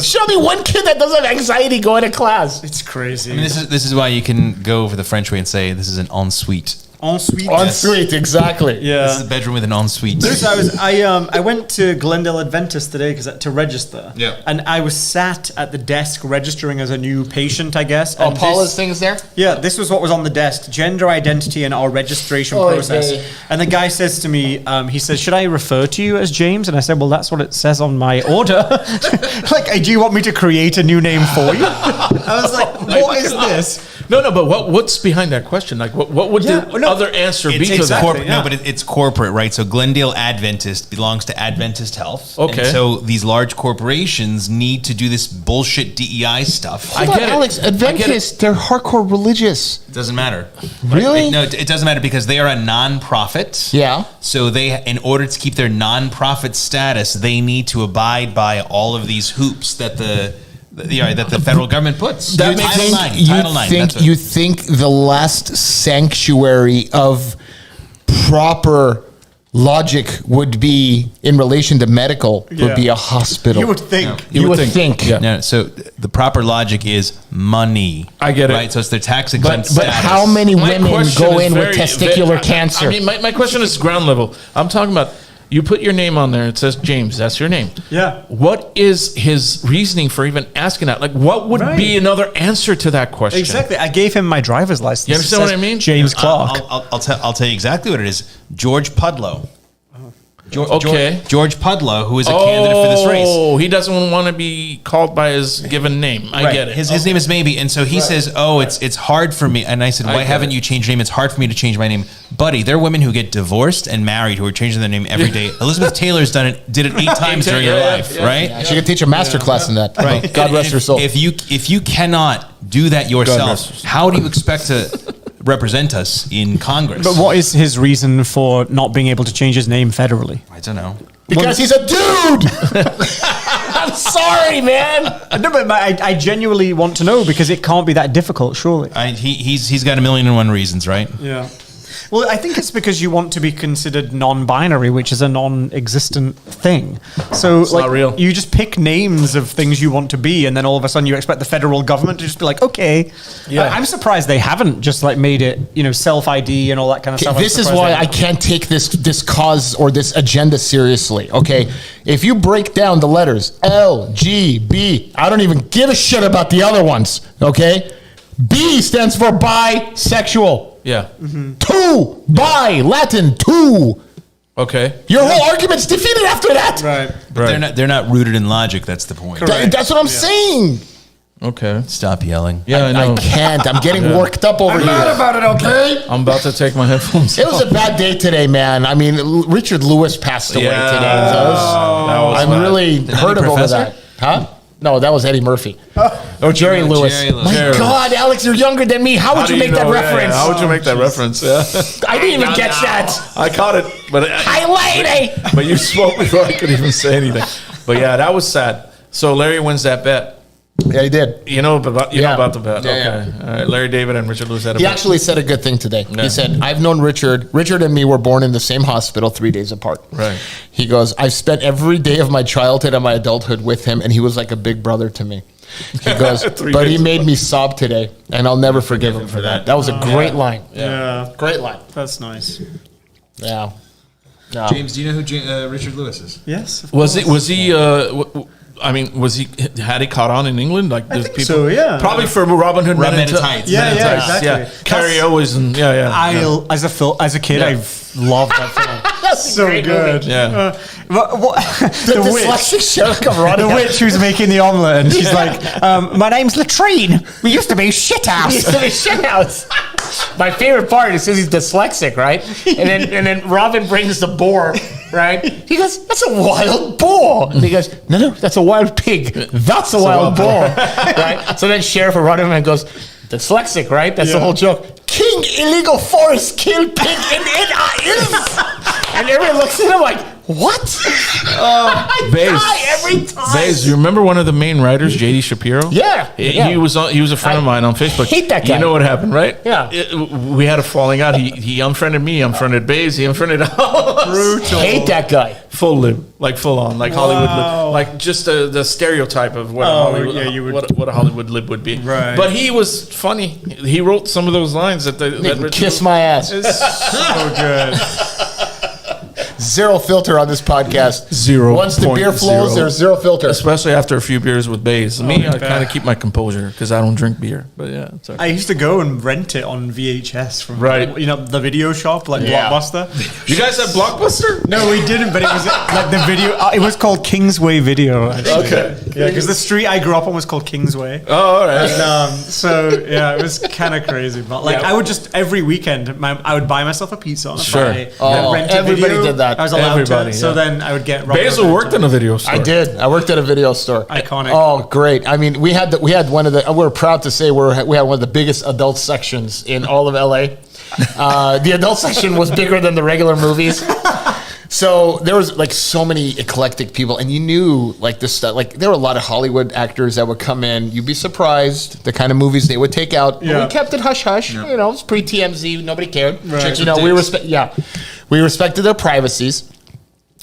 [SPEAKER 6] Show me one kid that doesn't have anxiety going to class.
[SPEAKER 3] It's crazy.
[SPEAKER 5] I mean, this is why you can go for the French way and say this is an ensuite.
[SPEAKER 3] Ensuite.
[SPEAKER 6] Ensuite, exactly.
[SPEAKER 5] This is
[SPEAKER 3] Yeah.
[SPEAKER 5] a bedroom with an ensuite.
[SPEAKER 3] So I went to Glendale Adventist today to register.
[SPEAKER 5] Yeah.
[SPEAKER 3] And I was sat at the desk registering as a new patient, I guess. And
[SPEAKER 6] things there?
[SPEAKER 3] Yeah, this was what was on the desk: gender identity and our registration
[SPEAKER 6] Oh,
[SPEAKER 3] process.
[SPEAKER 6] okay.
[SPEAKER 3] And the guy says to me, he says, "Should I refer to you as James?" And I said, "Well, that's what it says on my order." Like, do you want me to create a new name for you? I was like, "What is this?"
[SPEAKER 1] No, but what's behind that question? Like, what would the other answer be to that?
[SPEAKER 5] No, but it's corporate, right? So Glendale Adventist belongs to Adventist Health.
[SPEAKER 1] Okay.
[SPEAKER 5] And so these large corporations need to do this bullshit DEI stuff.
[SPEAKER 6] Hold on, Alex, Adventists, they're hardcore religious.
[SPEAKER 5] It doesn't matter.
[SPEAKER 6] Really?
[SPEAKER 5] No, it doesn't matter because they are a non-profit.
[SPEAKER 6] Yeah.
[SPEAKER 5] So they, in order to keep their non-profit status, they need to abide by all of these hoops that the federal government puts.
[SPEAKER 6] That
[SPEAKER 5] Title IX.
[SPEAKER 6] You think the last sanctuary of proper logic would be in relation to medical would be a hospital.
[SPEAKER 3] You would think.
[SPEAKER 6] You would think.
[SPEAKER 1] Yeah.
[SPEAKER 5] No, so the proper logic is money.
[SPEAKER 1] I get it.
[SPEAKER 5] Right, so it's their tax exempt
[SPEAKER 6] But
[SPEAKER 5] status.
[SPEAKER 6] how many
[SPEAKER 1] My
[SPEAKER 6] women
[SPEAKER 1] question
[SPEAKER 6] go
[SPEAKER 1] is
[SPEAKER 6] in
[SPEAKER 1] very-
[SPEAKER 6] with testicular
[SPEAKER 1] very-
[SPEAKER 6] cancer?
[SPEAKER 1] I mean, my question is ground level. I'm talking about you put your name on there. It says James. That's your name.
[SPEAKER 3] Yeah.
[SPEAKER 1] What is his reasoning for even asking that? Like, what would be another answer to that question?
[SPEAKER 3] Exactly. I gave him my driver's license.
[SPEAKER 1] You understand
[SPEAKER 3] It
[SPEAKER 1] what
[SPEAKER 3] says
[SPEAKER 1] I mean?
[SPEAKER 3] James Clarke.
[SPEAKER 5] I'll tell you exactly what it is. George Pudlow.
[SPEAKER 1] Okay.
[SPEAKER 5] George Pudlow, who is a candidate for this race.
[SPEAKER 1] Oh, he doesn't want to be called by his given name. I get it.
[SPEAKER 5] His name is Maybe, and so he says, "Oh, it's hard for me." And I said, "Why haven't you changed your name? It's hard for me to change my name, buddy. There are women who get divorced and married who are changing their name every day. Elizabeth Taylor's did it 8 times during her life, right?
[SPEAKER 6] She could teach a master class in that.
[SPEAKER 5] Right.
[SPEAKER 6] God rest her soul.
[SPEAKER 5] If you cannot do that yourself, how do you expect to represent us in Congress?
[SPEAKER 3] But what is his reason for not being able to change his name federally?
[SPEAKER 5] I don't know.
[SPEAKER 6] Because he's a dude. I'm sorry, man.
[SPEAKER 3] No, but I genuinely want to know because it can't be that difficult, surely.
[SPEAKER 5] He's got 1,000,001 reasons, right?
[SPEAKER 3] Yeah. Well, I think it's because you want to be considered non-binary, which is a non-existent thing. So,
[SPEAKER 1] It's not real.
[SPEAKER 3] you just pick names of things you want to be, and then all of a sudden you expect the federal government to just be like, okay.
[SPEAKER 1] Yeah.
[SPEAKER 3] I'm surprised they haven't just like made it, self-ID and all that kind of stuff. I'm
[SPEAKER 6] This is
[SPEAKER 3] surprised
[SPEAKER 6] why
[SPEAKER 3] they
[SPEAKER 6] I
[SPEAKER 3] haven't.
[SPEAKER 6] can't take this cause or this agenda seriously. Okay, if you break down the letters L, G, B, I don't even give a shit about the other ones. Okay, B stands for bisexual.
[SPEAKER 1] Yeah.
[SPEAKER 6] Two, bi, Latin, two.
[SPEAKER 1] Okay.
[SPEAKER 6] Your whole argument's defeated after that.
[SPEAKER 3] Right.
[SPEAKER 1] Right.
[SPEAKER 5] They're not rooted in logic. That's the point.
[SPEAKER 6] That's what I'm saying.
[SPEAKER 1] Okay.
[SPEAKER 5] Stop yelling.
[SPEAKER 1] Yeah, I know.
[SPEAKER 6] I can't. I'm getting worked up over here.
[SPEAKER 3] about it, okay?
[SPEAKER 1] I'm about to take my headphones
[SPEAKER 6] It was a bad day today, man. I mean, Richard Lewis passed away
[SPEAKER 1] Yeah.
[SPEAKER 6] today.
[SPEAKER 1] That was
[SPEAKER 6] I'm
[SPEAKER 1] bad.
[SPEAKER 6] really hurt over
[SPEAKER 5] Professor?
[SPEAKER 6] that. Huh? No, that was Eddie Murphy. Oh, Jerry Lewis.
[SPEAKER 5] Jerry Lewis.
[SPEAKER 6] My
[SPEAKER 1] Jerry
[SPEAKER 6] God, Alex, you're younger than me. How would you make that reference?
[SPEAKER 1] How would you make that reference? Yeah.
[SPEAKER 6] I didn't even catch that.
[SPEAKER 1] I caught it, but
[SPEAKER 6] Hi, lady.
[SPEAKER 1] but you spoke before I could even say anything. But yeah, that was sad. So Larry wins that bet.
[SPEAKER 6] Yeah, he did.
[SPEAKER 1] You know about
[SPEAKER 6] Yeah.
[SPEAKER 1] the bet.
[SPEAKER 6] Yeah,
[SPEAKER 1] Okay. All right. Larry David and Richard Lewis had a
[SPEAKER 6] He
[SPEAKER 1] bet.
[SPEAKER 6] actually said a good thing today.
[SPEAKER 1] Yeah.
[SPEAKER 6] He said, I've known Richard. Richard and me were born in the same hospital 3 days apart.
[SPEAKER 1] Right.
[SPEAKER 6] He goes, I've spent every day of my childhood and my adulthood with him, and he was like a big brother to me. He goes,
[SPEAKER 1] 3
[SPEAKER 6] but he
[SPEAKER 1] days
[SPEAKER 6] made me sob today, and I'll never forgive him for that. That was a great line.
[SPEAKER 3] Yeah.
[SPEAKER 6] Great line.
[SPEAKER 3] That's nice.
[SPEAKER 6] Yeah. No.
[SPEAKER 5] James, do you know who Richard Lewis is?
[SPEAKER 3] Yes.
[SPEAKER 1] Was he? I mean, had he caught on in England? Like, there's people.
[SPEAKER 3] so, yeah.
[SPEAKER 1] Probably for Robin Hood
[SPEAKER 5] Men in
[SPEAKER 1] Men in
[SPEAKER 5] Tights.
[SPEAKER 3] Yeah,
[SPEAKER 1] Men in
[SPEAKER 3] yeah,
[SPEAKER 1] Tights,
[SPEAKER 3] exactly.
[SPEAKER 1] Yeah. Carrie Owens and
[SPEAKER 3] As a kid,
[SPEAKER 1] Yeah.
[SPEAKER 3] I've loved that film.
[SPEAKER 6] That's
[SPEAKER 3] so
[SPEAKER 6] great
[SPEAKER 3] good.
[SPEAKER 6] movie.
[SPEAKER 1] Yeah.
[SPEAKER 3] The witch.
[SPEAKER 6] Dyslexic Sheriff come running.
[SPEAKER 3] The witch who's making the omelette, and she's like, "My name's Latrine. We used to be shithouse."
[SPEAKER 6] Used to be shit house. My favorite part is he's dyslexic, right? And then Robin brings the boar, right? He goes, "That's a wild boar." And he goes, "No, that's a wild pig. That's a wild boar." Right? So then Sheriff will run him and goes, "Dyslexic, right? That's the whole joke. King illegal forest kill pig in it is." And everyone looks at him like, "What?" I die every time.
[SPEAKER 1] Vase, you remember one of the main writers, J.D. Shapiro?
[SPEAKER 6] Yeah,
[SPEAKER 1] He
[SPEAKER 6] yeah.
[SPEAKER 1] was a friend of mine on Facebook.
[SPEAKER 6] hate that guy.
[SPEAKER 1] You know what happened, right?
[SPEAKER 6] Yeah.
[SPEAKER 1] We had a falling out. He unfriended me, unfriended Baze, he unfriended all of us.
[SPEAKER 3] Brutal.
[SPEAKER 6] Hate that guy.
[SPEAKER 1] Full lib, like full on, like Hollywood lib, like just the stereotype of what, a Hollywood,
[SPEAKER 3] yeah, you would-
[SPEAKER 1] what a Hollywood lib would be.
[SPEAKER 3] Right.
[SPEAKER 1] But he was funny. He wrote some of those lines that Richard
[SPEAKER 6] Kiss my ass.
[SPEAKER 3] So good.
[SPEAKER 6] Zero filter on this podcast.
[SPEAKER 1] Zero
[SPEAKER 6] Once the beer
[SPEAKER 1] point
[SPEAKER 6] flows,
[SPEAKER 1] zero.
[SPEAKER 6] there's zero filter.
[SPEAKER 1] Especially after a few beers with Bays. Me, I
[SPEAKER 3] yeah.
[SPEAKER 1] kind of keep my composure because I don't drink beer. But yeah, it's all right.
[SPEAKER 3] I used to go and rent it on VHS from
[SPEAKER 1] Right.
[SPEAKER 3] the video shop like
[SPEAKER 6] Yeah.
[SPEAKER 3] Blockbuster.
[SPEAKER 1] You guys have Blockbuster?
[SPEAKER 3] No, we didn't, but it was like the video. It was called Kingsway Video. Actually.
[SPEAKER 1] Okay.
[SPEAKER 3] Yeah, because the street I grew up on was called Kingsway.
[SPEAKER 1] Oh, all right.
[SPEAKER 3] And, so yeah, it was kind of crazy. But like, I would just every weekend, I would buy myself a pizza. And
[SPEAKER 1] Sure.
[SPEAKER 3] rent a
[SPEAKER 6] everybody
[SPEAKER 3] video.
[SPEAKER 6] did that.
[SPEAKER 3] I was allowed
[SPEAKER 1] Everybody,
[SPEAKER 3] to. So
[SPEAKER 1] yeah.
[SPEAKER 3] then I would get.
[SPEAKER 1] Basil worked in a video store.
[SPEAKER 6] I did. I worked at a video store.
[SPEAKER 3] Iconic.
[SPEAKER 6] Oh, great! I mean, we had one of the. We're proud to say we had one of the biggest adult sections in all of LA. The adult section was bigger than the regular movies. So there was like so many eclectic people, and you knew like this stuff. Like there were a lot of Hollywood actors that would come in. You'd be surprised the kind of movies they would take out.
[SPEAKER 3] Yeah.
[SPEAKER 6] We kept it hush hush. You know, it was pre TMZ. Nobody cared.
[SPEAKER 3] Right.
[SPEAKER 6] You know, we respected their privacies.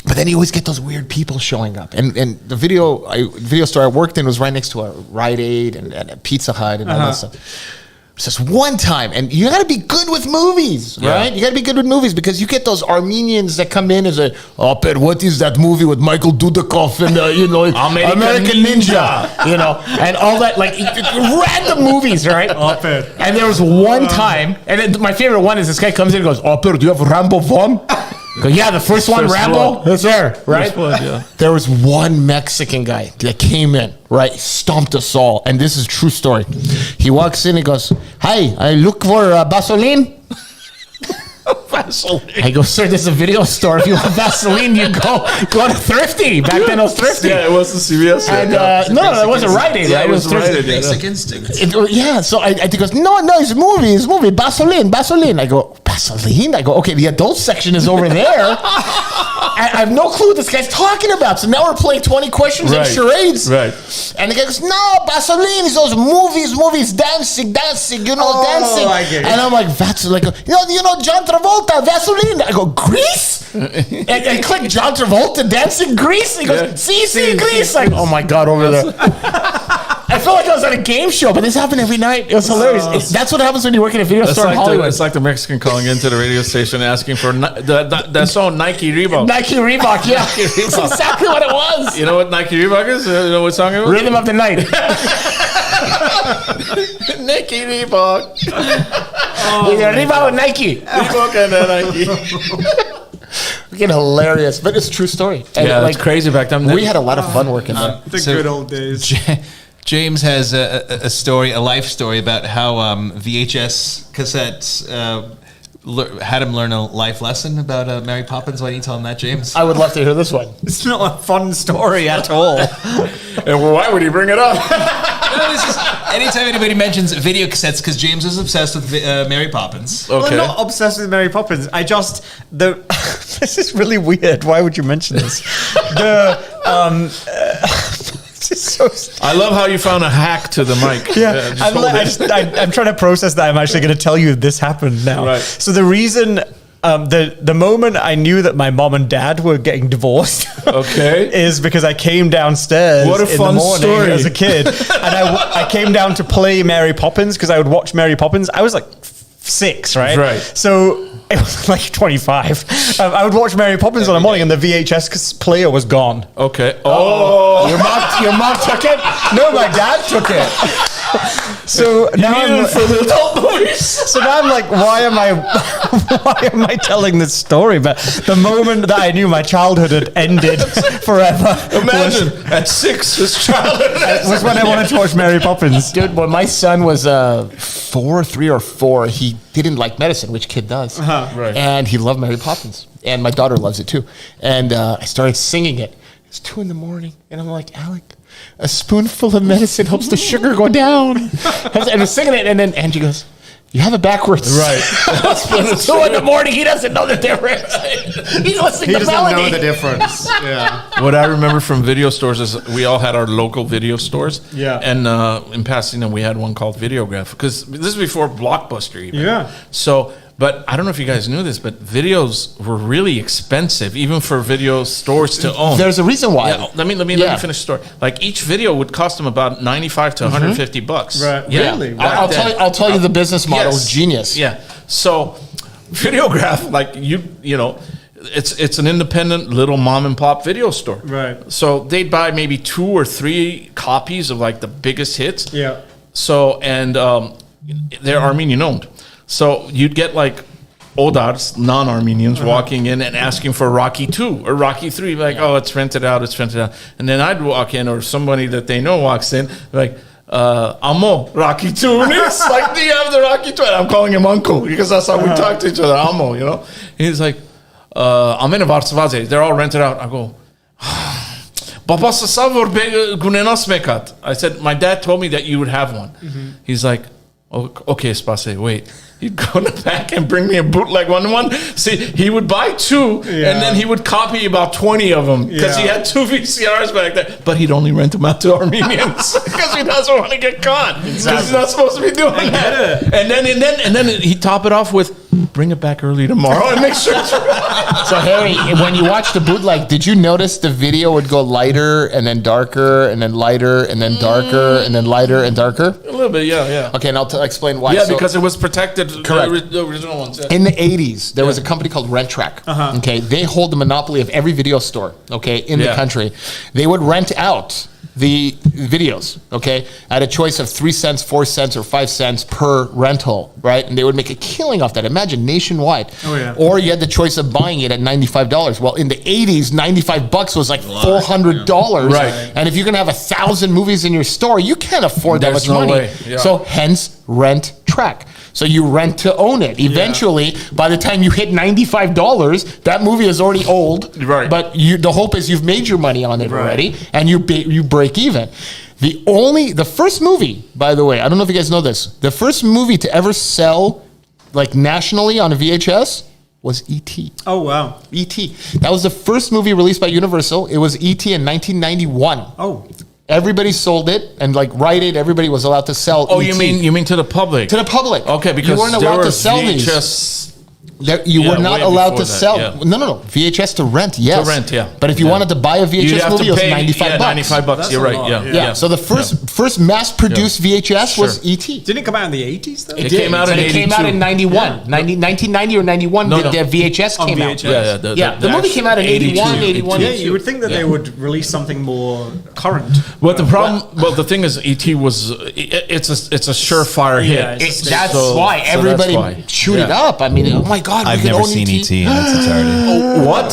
[SPEAKER 6] But then you always get those weird people showing up, and the video store I worked in was right next to a Rite Aid and a Pizza Hut and all that stuff. It's just one time, and you got to be good with movies, right? You got to be good with movies because you get those Armenians that come in as Per, what is that movie with Michael Dudikoff and American Ninja, and all that like random movies, right?
[SPEAKER 3] Per.
[SPEAKER 6] And there was one time, and then my favorite one is this guy comes in and goes, Per, do you have Rambo 1? I go, yeah, the first one, Rambo, it's there, right?
[SPEAKER 1] First one, yeah.
[SPEAKER 6] There was one Mexican guy that came in, right, stomped us all, and this is a true story. He walks in, he goes, "Hi, I look for Vaseline."
[SPEAKER 1] Vaseline.
[SPEAKER 6] I go, "Sir, this is a video store. If you want Vaseline, you go to Thrifty." Back then it was Thrifty.
[SPEAKER 1] Yeah, it was the CVS.
[SPEAKER 6] And no, it wasn't Rite Aid.
[SPEAKER 1] Yeah,
[SPEAKER 6] Right?
[SPEAKER 1] it was
[SPEAKER 6] Thrifty.
[SPEAKER 1] Rite Aid.
[SPEAKER 5] Basic instinct.
[SPEAKER 6] So I think he goes, no, it's movie, Vaseline. I go, Vaseline? I go, okay, the adult section is over there. I have no clue what this guy's talking about. So now we're playing 20 questions and charades.
[SPEAKER 1] Right.
[SPEAKER 6] And the guy goes, no, Vaseline is those movies, dancing, dancing.
[SPEAKER 3] I get it.
[SPEAKER 6] And I'm like, Vaseline, you know, John Travolta, Vaseline. I go, Grease? and I click John Travolta dancing Grease. He goes, see, Grease. Like, oh my God, over there. I felt like I was at a game show, but this happened every night. It was hilarious. That's what happens when you work in a video store in Hollywood.
[SPEAKER 1] It's like the Mexican calling into the radio station asking for that song Nike Reebok.
[SPEAKER 6] Nike Reebok, yeah. That's exactly what it was.
[SPEAKER 1] You know what Nike Reebok is? You know what song it was?
[SPEAKER 6] Rhythm of the night.
[SPEAKER 1] Nike Reebok.
[SPEAKER 6] Reebok with Nike.
[SPEAKER 1] Reebok and Nike.
[SPEAKER 6] Freaking hilarious, but it's a true story. And
[SPEAKER 1] Yeah, it's crazy back then.
[SPEAKER 6] We had a lot of fun working there.
[SPEAKER 3] The good old days.
[SPEAKER 5] James has a life story about how VHS cassettes had him learn a life lesson about Mary Poppins. Why don't you tell him that, James?
[SPEAKER 6] I would love to hear this one.
[SPEAKER 3] It's not a fun story at all.
[SPEAKER 1] And why would he bring it up?
[SPEAKER 5] No, it's just anytime anybody mentions video cassettes, because James is obsessed with Mary Poppins.
[SPEAKER 1] Okay.
[SPEAKER 3] I'm not obsessed with Mary Poppins. This is really weird. Why would you mention this?
[SPEAKER 1] I love how you found a hack to the mic.
[SPEAKER 3] Yeah,
[SPEAKER 1] just hold it.
[SPEAKER 3] I'm trying to process that. I'm actually going to tell you this happened now.
[SPEAKER 1] Right.
[SPEAKER 3] So the reason, the moment I knew that my mom and dad were getting divorced,
[SPEAKER 1] Okay.
[SPEAKER 3] is because I came downstairs
[SPEAKER 1] What a
[SPEAKER 3] in
[SPEAKER 1] fun
[SPEAKER 3] the morning
[SPEAKER 1] story.
[SPEAKER 3] as a kid, and I came down to play Mary Poppins because I would watch Mary Poppins. I was like 6, right?
[SPEAKER 1] Right.
[SPEAKER 3] So it was like 25. I would watch Mary Poppins in the morning, and the VHS player was gone.
[SPEAKER 1] Okay. Oh.
[SPEAKER 6] Your mom took it?
[SPEAKER 3] No, my dad took it. So now I'm
[SPEAKER 1] for the adult movies.
[SPEAKER 3] So now I'm like, why am I telling this story? But the moment that I knew my childhood had ended forever,
[SPEAKER 1] Imagine at 6, his childhood.
[SPEAKER 3] was when I wanted to watch Mary Poppins.
[SPEAKER 6] Dude, when my son was 3 or 4, he didn't like medicine, which kid does.
[SPEAKER 1] Right.
[SPEAKER 6] And he loved Mary Poppins. And my daughter loves it too. And I started singing it. It's 2 in the morning. And I'm like, Alec, a spoonful of medicine helps the sugar go down. And I'm singing it. And then Angie goes, you have it backwards.
[SPEAKER 1] Right.
[SPEAKER 6] It's 2 in the morning. He doesn't know the difference. He's listening to melody.
[SPEAKER 3] difference. Yeah.
[SPEAKER 1] What I remember from video stores is we all had our local video stores.
[SPEAKER 3] Yeah.
[SPEAKER 1] And in Pasadena, we had one called Videograph because this is before Blockbuster even.
[SPEAKER 3] Yeah.
[SPEAKER 1] So, but I don't know if you guys knew this, but videos were really expensive, even for video stores to own.
[SPEAKER 6] There's a reason why.
[SPEAKER 1] Yeah, let me finish the story. Like each video would cost them about $95 to $150.
[SPEAKER 3] Right.
[SPEAKER 1] Yeah.
[SPEAKER 3] Really?
[SPEAKER 6] I'll tell you the business model is genius.
[SPEAKER 1] Yeah. So, Videograph, like you know, it's an independent little mom and pop video store.
[SPEAKER 3] Right.
[SPEAKER 1] So they'd buy maybe 2 or 3 copies of like the biggest hits.
[SPEAKER 3] Yeah.
[SPEAKER 1] So, and they're Armenian owned. So you'd get like Odars, non-Armenians, walking in and asking for Rocky 2 or Rocky 3. Like, oh, it's rented out. And then I'd walk in, or somebody that they know walks in, like, Amo, Rocky 2. And it's like, do you have the Rocky 2? And I'm calling him uncle because that's how we talk to each other. Amo, you know? He's like, I'm in a Varsvaze. They're all rented out. I go, I said, my dad told me that you would have one. He's like, okay, Spase, wait. He'd go in the back and bring me a bootleg one. See, he would buy 2, and then he would copy about 20 of them because he had 2 VCRs back there. But he'd only rent them out to Armenians because he doesn't want to get caught. Because he's not supposed to be doing that. And then he'd top it off with, bring it back early tomorrow and make sure it's right.
[SPEAKER 6] So Harry, when you watch the bootleg, did you notice the video would go lighter and then darker and then lighter and then darker and then lighter and darker?
[SPEAKER 1] A little bit, yeah.
[SPEAKER 6] Okay, and I'll explain why.
[SPEAKER 1] Yeah,
[SPEAKER 6] So-
[SPEAKER 1] because it was protected.
[SPEAKER 6] Correct.
[SPEAKER 1] The original ones. Yeah.
[SPEAKER 6] In the 80s, there was a company called Rent Track. Okay, they hold the monopoly of every video store. Okay, in the country, they would rent out the videos. Okay, at a choice of 3 cents, 4 cents, or 5 cents per rental. Right, and they would make a killing off that. Imagine nationwide.
[SPEAKER 3] Oh, yeah.
[SPEAKER 6] Or you had the choice of buying it at $95. Well, in the 80s, $95 was like $400.
[SPEAKER 1] Right.
[SPEAKER 6] And if you're gonna have 1,000 movies in your store, you can't afford that
[SPEAKER 1] There's
[SPEAKER 6] much
[SPEAKER 1] no
[SPEAKER 6] money.
[SPEAKER 1] way. Yeah.
[SPEAKER 6] So hence Rent Track. So you rent to own it. Eventually, by the time you hit $95, that movie is already old.
[SPEAKER 1] Right.
[SPEAKER 6] But the hope is you've made your money on it already, and you break even. The first movie, by the way, I don't know if you guys know this, the first movie to ever sell like nationally on a VHS was E.T.
[SPEAKER 3] Oh, wow.
[SPEAKER 6] E.T. That was the first movie released by Universal. It was E.T. in 1991.
[SPEAKER 3] Oh.
[SPEAKER 6] Everybody sold it, and like Rite Aid, everybody was allowed to sell.
[SPEAKER 1] Oh,
[SPEAKER 6] ET.
[SPEAKER 1] you mean to the public?
[SPEAKER 6] To the public?
[SPEAKER 1] Okay, because
[SPEAKER 6] you weren't
[SPEAKER 1] there
[SPEAKER 6] allowed
[SPEAKER 1] were
[SPEAKER 6] to sell these.
[SPEAKER 1] VHS.
[SPEAKER 6] You
[SPEAKER 1] Yeah,
[SPEAKER 6] were not
[SPEAKER 1] way
[SPEAKER 6] allowed
[SPEAKER 1] before
[SPEAKER 6] to
[SPEAKER 1] that,
[SPEAKER 6] sell.
[SPEAKER 1] yeah.
[SPEAKER 6] No. VHS to rent, yes.
[SPEAKER 1] To rent, yeah.
[SPEAKER 6] But if you wanted to buy a
[SPEAKER 1] You'd
[SPEAKER 6] VHS
[SPEAKER 1] have
[SPEAKER 6] movie,
[SPEAKER 1] to
[SPEAKER 6] it was
[SPEAKER 1] pay
[SPEAKER 6] $95.
[SPEAKER 1] $95.
[SPEAKER 3] That's
[SPEAKER 1] You're
[SPEAKER 3] a
[SPEAKER 1] right.
[SPEAKER 3] lot,
[SPEAKER 1] Yeah.
[SPEAKER 6] Yeah. So the first mass-produced VHS was
[SPEAKER 1] Sure.
[SPEAKER 6] ET.
[SPEAKER 3] Didn't it come out in the 80s, though?
[SPEAKER 1] It came out in
[SPEAKER 6] It came out
[SPEAKER 1] 82.
[SPEAKER 6] in 91. 1990 or 91,
[SPEAKER 1] No,
[SPEAKER 6] the
[SPEAKER 1] no.
[SPEAKER 6] VHS
[SPEAKER 3] On
[SPEAKER 6] came out.
[SPEAKER 3] VHS.
[SPEAKER 1] Yeah.
[SPEAKER 6] The movie came out in 81, 81.
[SPEAKER 3] Yeah, you would think that they would release something more current.
[SPEAKER 1] But the problem, the thing is, ET was it's a surefire hit.
[SPEAKER 3] Yeah, it's
[SPEAKER 6] That's
[SPEAKER 1] So-
[SPEAKER 6] why
[SPEAKER 1] so
[SPEAKER 6] everybody
[SPEAKER 1] that's why.
[SPEAKER 6] chewed it
[SPEAKER 1] Yeah.
[SPEAKER 6] up. I mean, oh my God, we
[SPEAKER 5] I've
[SPEAKER 6] can
[SPEAKER 5] never
[SPEAKER 6] own
[SPEAKER 5] seen
[SPEAKER 6] ET.
[SPEAKER 5] ET in its entirety.
[SPEAKER 1] What?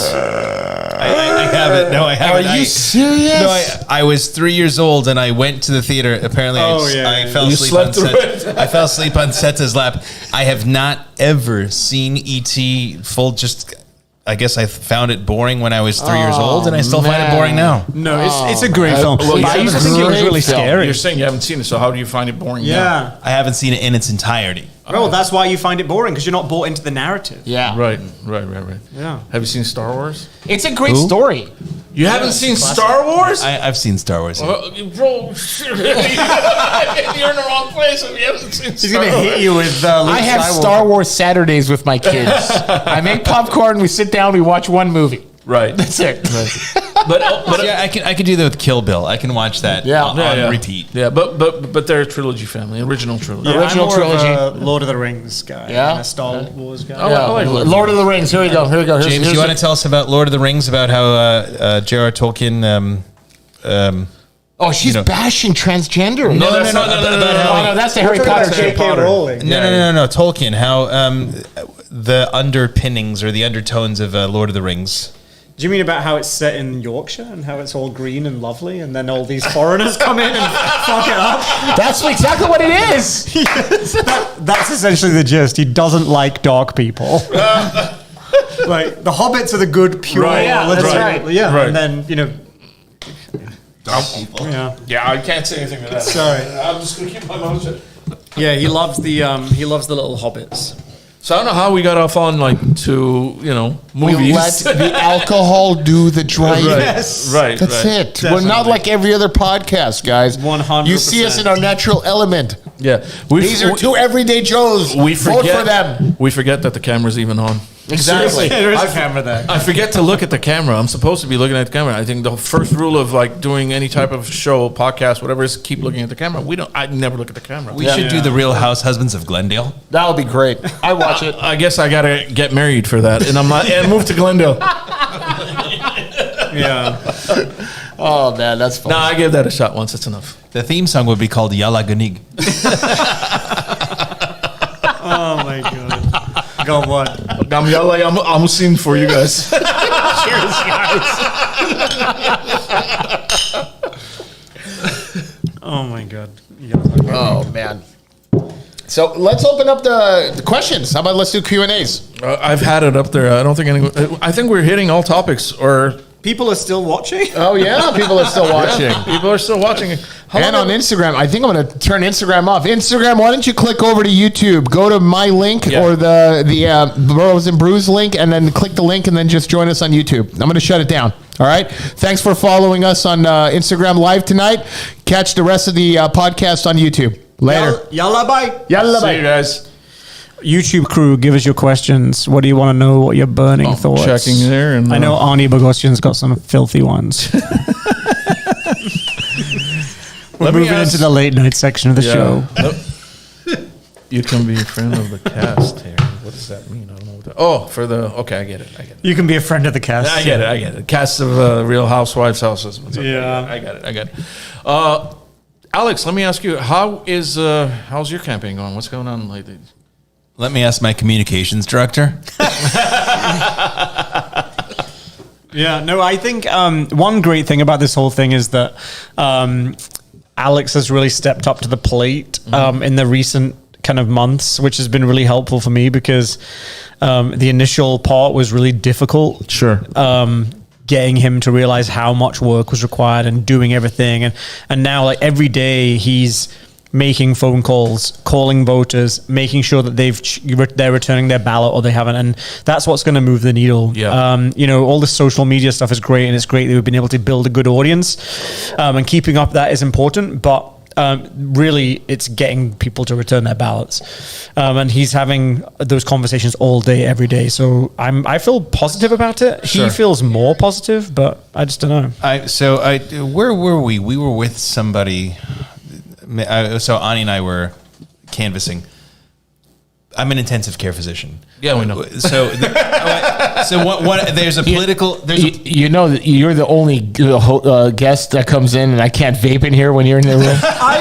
[SPEAKER 5] I haven't. No, I haven't.
[SPEAKER 6] Are you serious?
[SPEAKER 5] No, I was 3 years old and I went to the theater. Apparently, I fell
[SPEAKER 1] You
[SPEAKER 5] asleep on
[SPEAKER 1] slept through it.
[SPEAKER 5] I fell asleep on Seta's lap. I have not ever seen ET full. Just, I guess I found it boring when I was 3 years old, and I still find it boring now.
[SPEAKER 3] No, it's a great film.
[SPEAKER 1] Well,
[SPEAKER 3] But
[SPEAKER 1] you
[SPEAKER 3] I used to
[SPEAKER 1] haven't
[SPEAKER 3] think it was
[SPEAKER 6] seen
[SPEAKER 3] really
[SPEAKER 6] it.
[SPEAKER 3] scary.
[SPEAKER 1] You're saying you haven't seen it, so how do you find it boring? now?
[SPEAKER 3] Yeah.
[SPEAKER 5] I haven't seen it in its entirety.
[SPEAKER 3] Well, that's why you find it boring, because you're not bought into the narrative.
[SPEAKER 6] Yeah.
[SPEAKER 1] Right.
[SPEAKER 3] Yeah.
[SPEAKER 1] Have you seen Star Wars?
[SPEAKER 6] It's a great story.
[SPEAKER 1] You haven't seen Star Wars?
[SPEAKER 5] I've seen Star Wars.
[SPEAKER 1] Bro, you're in the wrong place if you haven't seen
[SPEAKER 3] He's
[SPEAKER 1] Star
[SPEAKER 3] going to
[SPEAKER 1] Wars.
[SPEAKER 3] hit you with
[SPEAKER 6] I have Star Wars Saturdays with my kids. I make popcorn, we sit down, we watch one movie.
[SPEAKER 1] Right.
[SPEAKER 6] That's it.
[SPEAKER 1] But
[SPEAKER 5] yeah, I can do that with Kill Bill. I can watch that
[SPEAKER 6] Yeah.
[SPEAKER 5] on repeat.
[SPEAKER 1] Yeah, but they're a trilogy family, original trilogy.
[SPEAKER 3] Yeah,
[SPEAKER 6] Original
[SPEAKER 3] I'm more
[SPEAKER 6] trilogy.
[SPEAKER 3] Of a Lord of the Rings guy.
[SPEAKER 6] Yeah?
[SPEAKER 3] And a Star Wars guy.
[SPEAKER 1] I like
[SPEAKER 6] Lord of the Rings. Here we go. Here's,
[SPEAKER 5] James,
[SPEAKER 6] here's
[SPEAKER 5] you want to tell us about Lord of the Rings, about how J.R. Tolkien?
[SPEAKER 6] Oh, she's bashing transgender.
[SPEAKER 1] No,
[SPEAKER 5] no,
[SPEAKER 1] that's
[SPEAKER 5] no,
[SPEAKER 1] not-
[SPEAKER 5] no,
[SPEAKER 1] no,
[SPEAKER 5] no,
[SPEAKER 1] no,
[SPEAKER 5] no,
[SPEAKER 6] Oh, no, that's the Harry Potter chick.
[SPEAKER 3] J.K. Rowling.
[SPEAKER 5] No, Tolkien. How the underpinnings or the undertones of Lord of the Rings.
[SPEAKER 3] Do you mean about how it's set in Yorkshire and how it's all green and lovely, and then all these foreigners come in and fuck it up?
[SPEAKER 6] That's exactly what it is.
[SPEAKER 3] That's essentially the gist. He doesn't like dark people. Like the hobbits are the good, pure.
[SPEAKER 1] Right,
[SPEAKER 6] yeah, that's right.
[SPEAKER 3] Yeah,
[SPEAKER 1] Right.
[SPEAKER 3] and then
[SPEAKER 5] Dark people.
[SPEAKER 3] yeah,
[SPEAKER 1] Yeah, I can't say anything to that.
[SPEAKER 3] Sorry.
[SPEAKER 1] I'm just gonna keep my mouth shut.
[SPEAKER 3] yeah. He loves the little hobbits.
[SPEAKER 1] So I don't know how we got off on to
[SPEAKER 6] We
[SPEAKER 1] movies.
[SPEAKER 6] let the alcohol do the driving.
[SPEAKER 1] Right.
[SPEAKER 6] That's
[SPEAKER 1] right.
[SPEAKER 6] it. We're not like every other podcast, guys.
[SPEAKER 3] 100%.
[SPEAKER 6] You see us in our natural element.
[SPEAKER 1] Yeah,
[SPEAKER 6] These are two everyday Joes.
[SPEAKER 1] We
[SPEAKER 6] Vote
[SPEAKER 1] forget
[SPEAKER 6] for them.
[SPEAKER 1] We forget that the camera's even on. Seriously,
[SPEAKER 3] There is a camera there.
[SPEAKER 1] I forget to look at the camera. I'm supposed to be looking at the camera. I think the first rule of like doing any type of show, podcast, whatever, is keep looking at the camera. I never look at the camera.
[SPEAKER 5] We should do the Real House Husbands of Glendale.
[SPEAKER 6] That would be great. I watch it.
[SPEAKER 1] I guess I gotta get married for that, and I'm not and move to Glendale.
[SPEAKER 3] Yeah.
[SPEAKER 6] Oh man, that's fun.
[SPEAKER 1] No, I gave that a shot once. It's enough.
[SPEAKER 5] The theme song would be called Yalla Gunig.
[SPEAKER 3] Oh my god. Go on, what?
[SPEAKER 1] I'm singing for you guys.
[SPEAKER 3] Cheers, guys. Oh my god.
[SPEAKER 6] Oh man. So let's open up the questions. How about let's do Q&As?
[SPEAKER 1] I've had it up there. I don't think anyone. I think we're hitting all topics. Or
[SPEAKER 3] People are still watching?
[SPEAKER 6] Oh yeah, people are still watching.
[SPEAKER 1] people are still watching.
[SPEAKER 6] And on Instagram, I think I'm going to turn Instagram off. Instagram, why don't you click over to YouTube? Go to my link or the Burrows and Brews link, and then click the link, and then just join us on YouTube. I'm going to shut it down. All right. Thanks for following us on Instagram Live tonight. Catch the rest of the podcast on YouTube. Later.
[SPEAKER 3] Yalla bye.
[SPEAKER 6] Yalla
[SPEAKER 1] See
[SPEAKER 6] bye.
[SPEAKER 1] you guys.
[SPEAKER 3] YouTube crew, give us your questions. What do you want to know? What your burning thoughts?
[SPEAKER 1] Checking there, and
[SPEAKER 3] I know Arnie Bogosian's got some filthy ones. We're
[SPEAKER 1] Let me
[SPEAKER 3] moving
[SPEAKER 1] ask-
[SPEAKER 3] into the late night section of the show.
[SPEAKER 1] You can be a friend of the cast here. What does that mean? I don't know. What that, okay, I get it.
[SPEAKER 3] You can be a friend of the cast.
[SPEAKER 1] I get it. Cast of Real Housewives houses.
[SPEAKER 3] Yeah.
[SPEAKER 1] I got it. Alex, let me ask you, how's your campaign going? What's going on lately?
[SPEAKER 5] Let me ask my communications director.
[SPEAKER 3] Yeah, no, I think one great thing about this whole thing is that Alex has really stepped up to the plate in the recent kind of months, which has been really helpful for me because the initial part was really difficult.
[SPEAKER 1] Sure.
[SPEAKER 3] Getting him to realize how much work was required and doing everything. And now, like, every day he's making phone calls, calling voters, making sure that they're returning their ballot or they haven't, and that's what's going to move the needle.
[SPEAKER 1] Yeah.
[SPEAKER 3] All the social media stuff is great, and it's great that we've been able to build a good audience, and keeping up that is important. But really, it's getting people to return their ballots, and he's having those conversations all day, every day. So I feel positive about it.
[SPEAKER 1] Sure.
[SPEAKER 3] He feels more positive, but I just don't know.
[SPEAKER 5] Where were we? We were with somebody. So Ani and I were canvassing. I'm an intensive care physician.
[SPEAKER 1] Yeah, we know.
[SPEAKER 5] So, there's a political.
[SPEAKER 6] You know that you're the only guest that comes in, and I can't vape in here when you're in the room.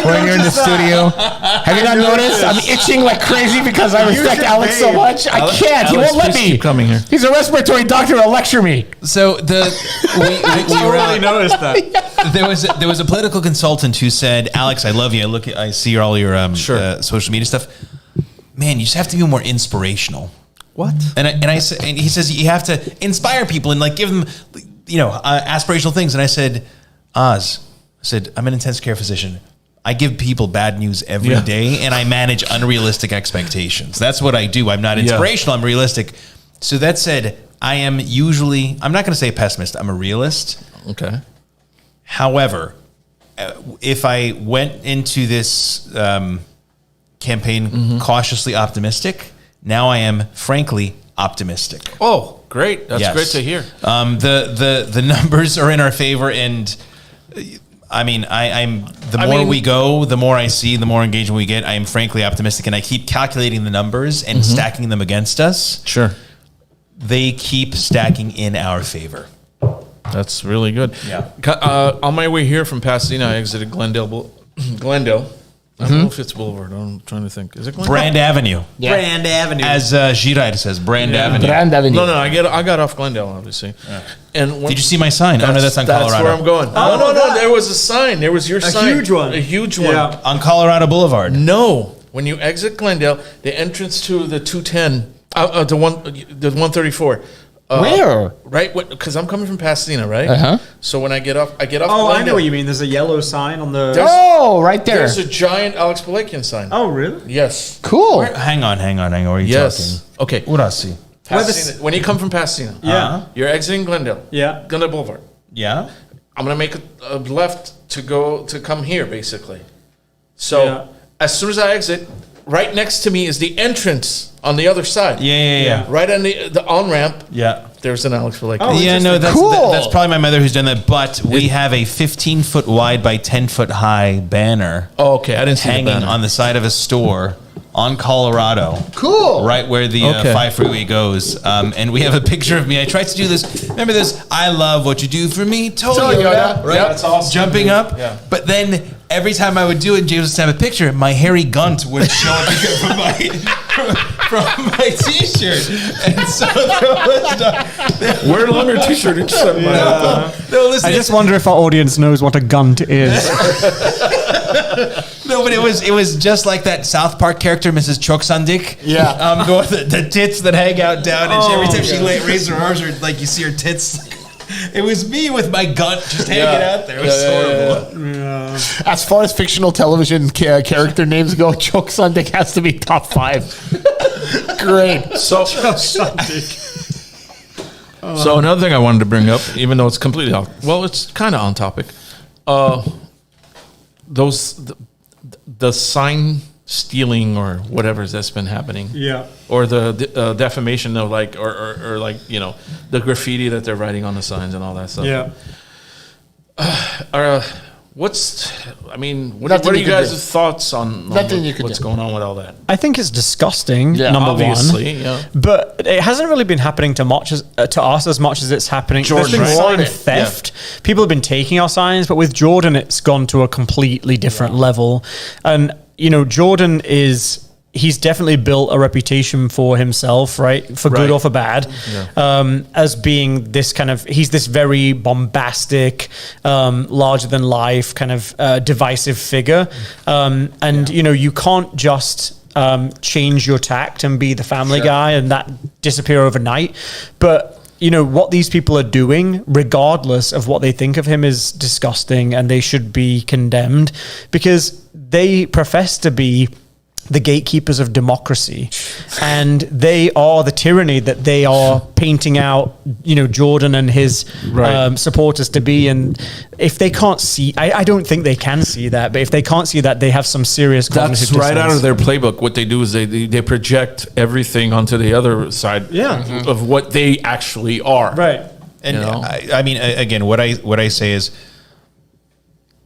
[SPEAKER 6] When you're in the studio. Have you not noticed? I'm itching like crazy because I respect Alex so much. I can't. He won't let me.
[SPEAKER 1] Keep coming here.
[SPEAKER 6] He's a respiratory doctor to lecture me.
[SPEAKER 5] So we
[SPEAKER 3] Totally noticed that.
[SPEAKER 5] there was a political consultant who said, "Alex, I love you. I see all your social media stuff. Man, you just have to be more inspirational."
[SPEAKER 1] What?
[SPEAKER 5] And he says you have to inspire people and like give them, aspirational things. And I said, I'm an intensive care physician. I give people bad news every day, and I manage unrealistic expectations. That's what I do. I'm not inspirational. I'm realistic. So that said, I'm not going to say pessimist. I'm a realist.
[SPEAKER 1] Okay.
[SPEAKER 5] However, if I went into this campaign cautiously optimistic, now I am frankly optimistic.
[SPEAKER 1] Oh, great. That's great to hear.
[SPEAKER 5] The numbers are in our favor, and the more we go, the more I see, the more engagement we get. I am frankly optimistic, and I keep calculating the numbers and stacking them against us.
[SPEAKER 1] Sure.
[SPEAKER 5] They keep stacking in our favor.
[SPEAKER 1] That's really good.
[SPEAKER 5] Yeah.
[SPEAKER 1] On my way here from Pasadena, I exited Glendale. I don't know if it's Boulevard. I'm trying to think. Is it Glendale?
[SPEAKER 5] Brand Avenue.
[SPEAKER 6] Yeah.
[SPEAKER 3] Brand Avenue.
[SPEAKER 5] As Girard says, Brand Avenue.
[SPEAKER 6] Brand Avenue.
[SPEAKER 1] No, I got off Glendale, obviously. Yeah. And
[SPEAKER 5] Did you see my sign? Oh, no, that's on Colorado.
[SPEAKER 1] That's where I'm going. No. There was a sign. There was your sign.
[SPEAKER 3] huge one.
[SPEAKER 1] A huge one.
[SPEAKER 3] Yeah.
[SPEAKER 5] On Colorado Boulevard.
[SPEAKER 1] No. When you exit Glendale, the entrance to the 210, the 134.
[SPEAKER 6] Where?
[SPEAKER 1] Right, because I'm coming from Pasadena, right?
[SPEAKER 6] Uh-huh.
[SPEAKER 1] So when I get off.
[SPEAKER 3] Oh, I
[SPEAKER 1] Glendale.
[SPEAKER 3] know what you mean. There's a yellow sign on the.
[SPEAKER 6] Right there.
[SPEAKER 1] There's a giant Alex Palakian sign.
[SPEAKER 3] Oh, really?
[SPEAKER 1] Yes.
[SPEAKER 6] Cool.
[SPEAKER 5] Hang on. Where are you
[SPEAKER 1] Yes. Okay.
[SPEAKER 5] talking? What I see?
[SPEAKER 1] Pasadena. When you come from Pasadena,
[SPEAKER 3] Yeah.
[SPEAKER 1] you're exiting Glendale.
[SPEAKER 3] Yeah.
[SPEAKER 1] Glendale Boulevard.
[SPEAKER 5] Yeah.
[SPEAKER 1] I'm gonna make a left to come here, basically. So as soon as I exit, right next to me is the entrance on the other side.
[SPEAKER 5] Yeah.
[SPEAKER 1] Right on the on-ramp.
[SPEAKER 5] Yeah.
[SPEAKER 1] There's an Alex for like.
[SPEAKER 5] Yeah, no, that's
[SPEAKER 6] Cool.
[SPEAKER 5] that's probably my mother who's done that. But we have a 15-foot wide by 10-foot high banner
[SPEAKER 1] Oh, okay. I didn't see the
[SPEAKER 5] hanging
[SPEAKER 1] banner.
[SPEAKER 5] on the side of a store on Colorado.
[SPEAKER 6] Cool.
[SPEAKER 5] Right where the
[SPEAKER 1] Okay.
[SPEAKER 5] 5 freeway goes. And we have a picture of me. I tried to do this. Remember this? I love what you do for me, Toyota. Right?
[SPEAKER 1] Yeah, that's awesome.
[SPEAKER 5] Jumping up.
[SPEAKER 1] Yeah.
[SPEAKER 5] But then every time I would do it, James would have a picture. My hairy gunt would show up from my t-shirt. And so there was
[SPEAKER 1] Wear a longer t-shirt. It's
[SPEAKER 5] no, listen,
[SPEAKER 3] I just wonder if our audience knows what a gunt is.
[SPEAKER 5] No, but it was just like that South Park character, Mrs. Choksandik.
[SPEAKER 6] Yeah.
[SPEAKER 5] The tits that hang out down, and every time she raises her arms, or like you see her tits. It was me with my gunt just hanging out there. It was horrible.
[SPEAKER 6] As far as fictional television character names go, Choke Sunday has to be top 5. Great.
[SPEAKER 1] So another thing I wanted to bring up, even though it's completely off, well, it's kind of on topic. The sign stealing or whatever that's been happening.
[SPEAKER 3] Yeah.
[SPEAKER 1] Or the defamation of like, or like, you know, the graffiti that they're writing on the signs and all that stuff.
[SPEAKER 3] Yeah.
[SPEAKER 1] What are
[SPEAKER 6] Nothing
[SPEAKER 1] you
[SPEAKER 6] you can
[SPEAKER 1] guys'
[SPEAKER 6] do.
[SPEAKER 1] thoughts on
[SPEAKER 6] Nothing you can
[SPEAKER 1] what's
[SPEAKER 6] do.
[SPEAKER 1] going on with all that?
[SPEAKER 3] I think it's disgusting,
[SPEAKER 6] Yeah,
[SPEAKER 3] number
[SPEAKER 1] obviously,
[SPEAKER 3] one.
[SPEAKER 1] yeah.
[SPEAKER 3] But it hasn't really been happening to us as much as it's happening. There's been
[SPEAKER 6] Jordan.
[SPEAKER 3] sign theft. People have been taking our signs, but with Jordan, it's gone to a completely different level. And, you know, Jordan he's definitely built a reputation for himself, right? For good
[SPEAKER 1] Right.
[SPEAKER 3] or for bad, as being this kind of, he's this very bombastic, larger than life kind of divisive figure. And, you know, you can't just change your tact and be the family guy and that disappear overnight. But, you know, what these people are doing, regardless of what they think of him, is disgusting, and they should be condemned because they profess to be the gatekeepers of democracy, and they are the tyranny that they are painting out, you know, Jordan and his supporters to be. And if they can't see, I don't think they can see that, but if they can't see that, they have some serious cognitive
[SPEAKER 1] That's right out
[SPEAKER 3] dissonance.
[SPEAKER 1] of their playbook. What they do is they project everything onto the other side of what they actually are.
[SPEAKER 3] Right.
[SPEAKER 5] And
[SPEAKER 1] You know?
[SPEAKER 5] I mean, again, what I say is,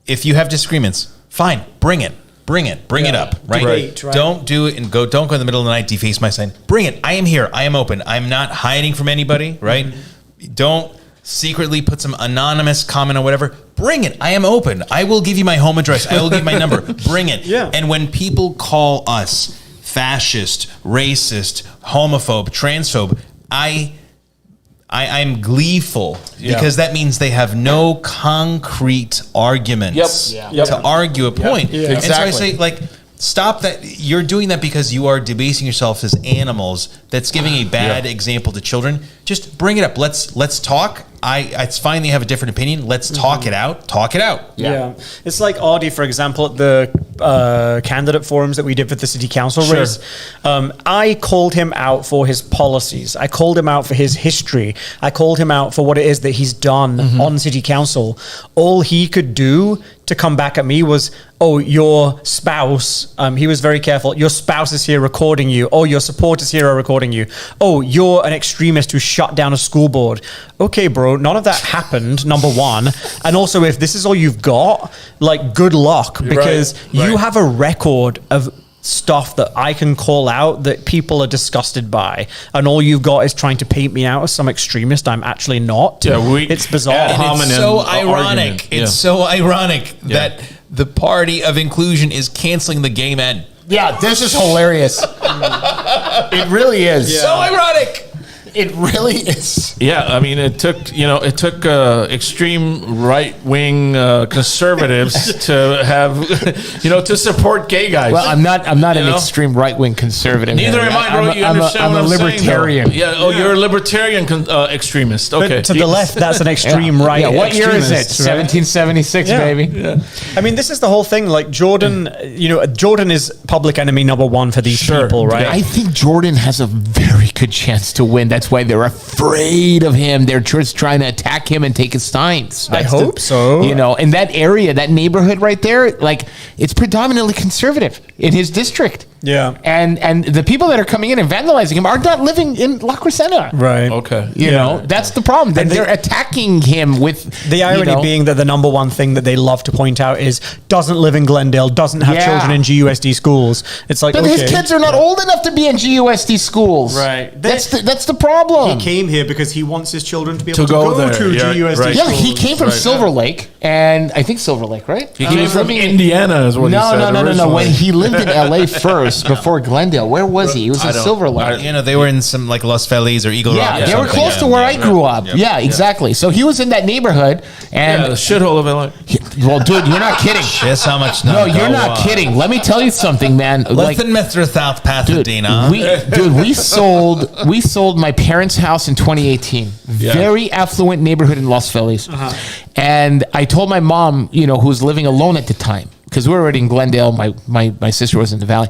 [SPEAKER 5] if you have disagreements, fine, bring it up, right?
[SPEAKER 3] Debate, right.
[SPEAKER 5] Don't do it and don't go in the middle of the night, deface my sign. Bring it. I am here. I am open. I'm not hiding from anybody, right? Don't secretly put some anonymous comment or whatever. Bring it. I am open. I will give you my home address. I will give you my number. Bring it.
[SPEAKER 3] Yeah.
[SPEAKER 5] And when people call us fascist, racist, homophobe, transphobe, I'm gleeful because that means they have no concrete arguments to argue a point.
[SPEAKER 1] Yeah.
[SPEAKER 5] And so I
[SPEAKER 6] Exactly.
[SPEAKER 5] say, like, stop that. You're doing that because you are debasing yourself as animals. That's giving a bad example to children. Just bring it up. Let's talk. It's fine they have a different opinion. Let's talk it out. Talk it out.
[SPEAKER 3] Yeah. It's like Audi, for example, at the candidate forums that we did for the city council race. I called him out for his policies. I called him out for his history. I called him out for what it is that he's done on city council. All he could do to come back at me was, oh, your spouse, he was very careful. Your spouse is here recording you. Oh, your supporters here are recording you. Oh, you're an extremist who shut down a school board. Okay, bro, none of that happened, number one. And also, if this is all you've got, like, good luck, because you have a record of stuff that I can call out that people are disgusted by, and all you've got is trying to paint me out as some extremist I'm actually not. It's bizarre.
[SPEAKER 5] And it's so ironic.
[SPEAKER 1] argument.
[SPEAKER 5] It's so ironic that the party of inclusion is canceling the gay men.
[SPEAKER 6] Yeah, this is hilarious. It really is.
[SPEAKER 5] So ironic.
[SPEAKER 6] It really is.
[SPEAKER 1] Yeah, I mean, it took extreme right wing conservatives to have to support gay guys.
[SPEAKER 6] Well, I'm not an
[SPEAKER 1] You know?
[SPEAKER 6] extreme right wing conservative.
[SPEAKER 1] Neither
[SPEAKER 6] Harry.
[SPEAKER 1] am I, bro. You
[SPEAKER 6] I'm
[SPEAKER 1] understand
[SPEAKER 6] a
[SPEAKER 1] what I'm saying, though?
[SPEAKER 6] libertarian.
[SPEAKER 1] Yeah. Oh, you're a libertarian extremist. Okay.
[SPEAKER 3] But to the left, that's an extreme right.
[SPEAKER 6] Yeah, what year is it?
[SPEAKER 3] extremist, right?
[SPEAKER 6] 1776,
[SPEAKER 3] Yeah.
[SPEAKER 6] baby.
[SPEAKER 1] Yeah.
[SPEAKER 3] I mean, this is the whole thing. Like Jordan, Jordan is public enemy number one for these people, right?
[SPEAKER 6] I think Jordan has a very good chance to win. That's why they're afraid of him. They're just trying to attack him and take his signs.
[SPEAKER 3] I
[SPEAKER 6] That's
[SPEAKER 3] hope so.
[SPEAKER 6] In that area, that neighborhood right there, like, it's predominantly conservative in his district.
[SPEAKER 3] Yeah.
[SPEAKER 2] And the people that are coming in and vandalizing him are not living in La Crescenta.
[SPEAKER 3] Right.
[SPEAKER 1] Okay.
[SPEAKER 2] You know, that's the problem. That they're attacking him with
[SPEAKER 3] The irony being that the number one thing that they love to point out is doesn't live in Glendale, doesn't have children in GUSD schools. It's like,
[SPEAKER 6] But his kids are not old enough to be in GUSD schools.
[SPEAKER 1] Right.
[SPEAKER 6] That's the problem.
[SPEAKER 3] He came here because he wants his children to be able
[SPEAKER 1] To
[SPEAKER 3] to
[SPEAKER 1] go
[SPEAKER 3] go
[SPEAKER 1] there,
[SPEAKER 3] to
[SPEAKER 1] yeah,
[SPEAKER 3] GUSD
[SPEAKER 1] right.
[SPEAKER 6] Yeah,
[SPEAKER 3] schools.
[SPEAKER 6] he came from
[SPEAKER 1] Right.
[SPEAKER 6] Silver Lake, and I think Silver Lake, right?
[SPEAKER 1] He came from Indiana, is what he said.
[SPEAKER 6] No.
[SPEAKER 1] originally.
[SPEAKER 6] When he lived in LA first, before Glendale, where was he? He was in Silver Lake.
[SPEAKER 5] You know, they were in some like Los Feliz or Eagle Rock.
[SPEAKER 6] Yeah,
[SPEAKER 5] or
[SPEAKER 6] they were
[SPEAKER 5] something.
[SPEAKER 6] close to where I grew up. Yeah, exactly. So he was in that neighborhood, and
[SPEAKER 1] Yeah, the shithole of LA.
[SPEAKER 6] well, dude, you're not kidding.
[SPEAKER 5] That's how much.
[SPEAKER 6] No, you're not kidding. Let me tell you something, man.
[SPEAKER 5] Less than Metro South Pasadena.
[SPEAKER 6] We sold my parents' house in 2018.
[SPEAKER 1] Yeah.
[SPEAKER 6] Very affluent neighborhood in Los Feliz. And I told my mom, who was living alone at the time, because we were already in Glendale. My sister was in the valley.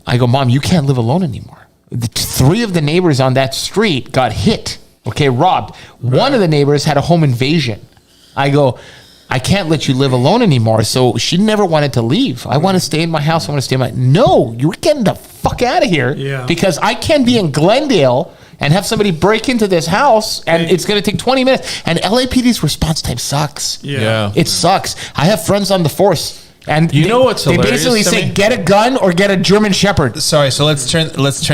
[SPEAKER 6] I go, Mom, you can't live alone anymore. The three of the neighbors on that street got hit. Okay, robbed. One of the neighbors had a home invasion. I go, I can't let you live alone anymore. So she never wanted to leave. I want to stay in my house. I want to stay in my... No, you're getting the fuck out of here.
[SPEAKER 3] Yeah.
[SPEAKER 6] Because I can't be in Glendale and have somebody break into this house and it's going to take 20 minutes. And LAPD's response time sucks.
[SPEAKER 1] Yeah.
[SPEAKER 6] It sucks. I have friends on the force. And
[SPEAKER 1] You know what's
[SPEAKER 6] they
[SPEAKER 1] hilarious
[SPEAKER 6] basically
[SPEAKER 1] to
[SPEAKER 6] say,
[SPEAKER 1] me?
[SPEAKER 6] get a gun or get a German Shepherd.
[SPEAKER 5] Sorry, so let's turn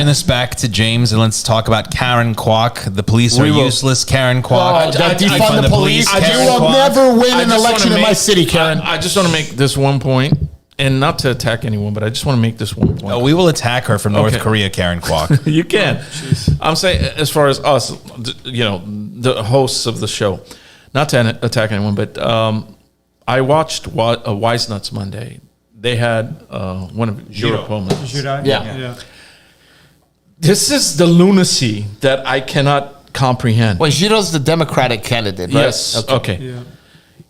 [SPEAKER 5] this back to James and let's talk about Karen Kwok. The police are
[SPEAKER 1] We will.
[SPEAKER 5] useless. Karen Kwok.
[SPEAKER 6] defund the police. You
[SPEAKER 5] Karen
[SPEAKER 6] will
[SPEAKER 5] Kwok.
[SPEAKER 6] never win
[SPEAKER 1] I
[SPEAKER 6] an
[SPEAKER 1] just
[SPEAKER 6] election
[SPEAKER 1] wanna
[SPEAKER 6] in my
[SPEAKER 1] make-
[SPEAKER 6] city, Karen.
[SPEAKER 1] I just want to make this one point, and not to attack anyone, but I just want to make this one point.
[SPEAKER 5] Oh, we will attack her from North
[SPEAKER 1] Okay.
[SPEAKER 5] Korea, Karen Kwok.
[SPEAKER 1] You can. I'm saying, as far as us, the hosts of the show, not to attack anyone, but I watched Wise Nuts Monday. They had one of your opponents.
[SPEAKER 3] Should I?
[SPEAKER 6] Yeah.
[SPEAKER 1] This is the lunacy that I cannot comprehend.
[SPEAKER 6] Well, Giro's the Democratic candidate, right?
[SPEAKER 1] Yes. Okay.
[SPEAKER 3] Yeah.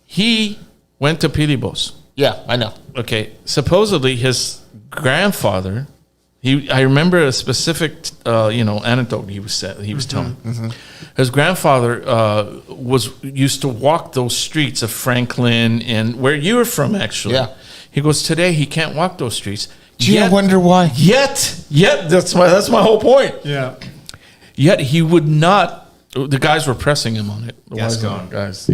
[SPEAKER 1] He went to Pilibos.
[SPEAKER 6] Yeah, I know.
[SPEAKER 1] Okay. Supposedly his grandfather. I remember a specific anecdote he was telling. His grandfather used to walk those streets of Franklin and where you were from, actually.
[SPEAKER 6] Yeah.
[SPEAKER 1] He goes, today he can't walk those streets.
[SPEAKER 6] Gee, I wonder why.
[SPEAKER 1] Yet that's my whole point.
[SPEAKER 3] Yeah.
[SPEAKER 1] Yet he would not. The guys were pressing him on it. The
[SPEAKER 5] Gascon.
[SPEAKER 1] guys,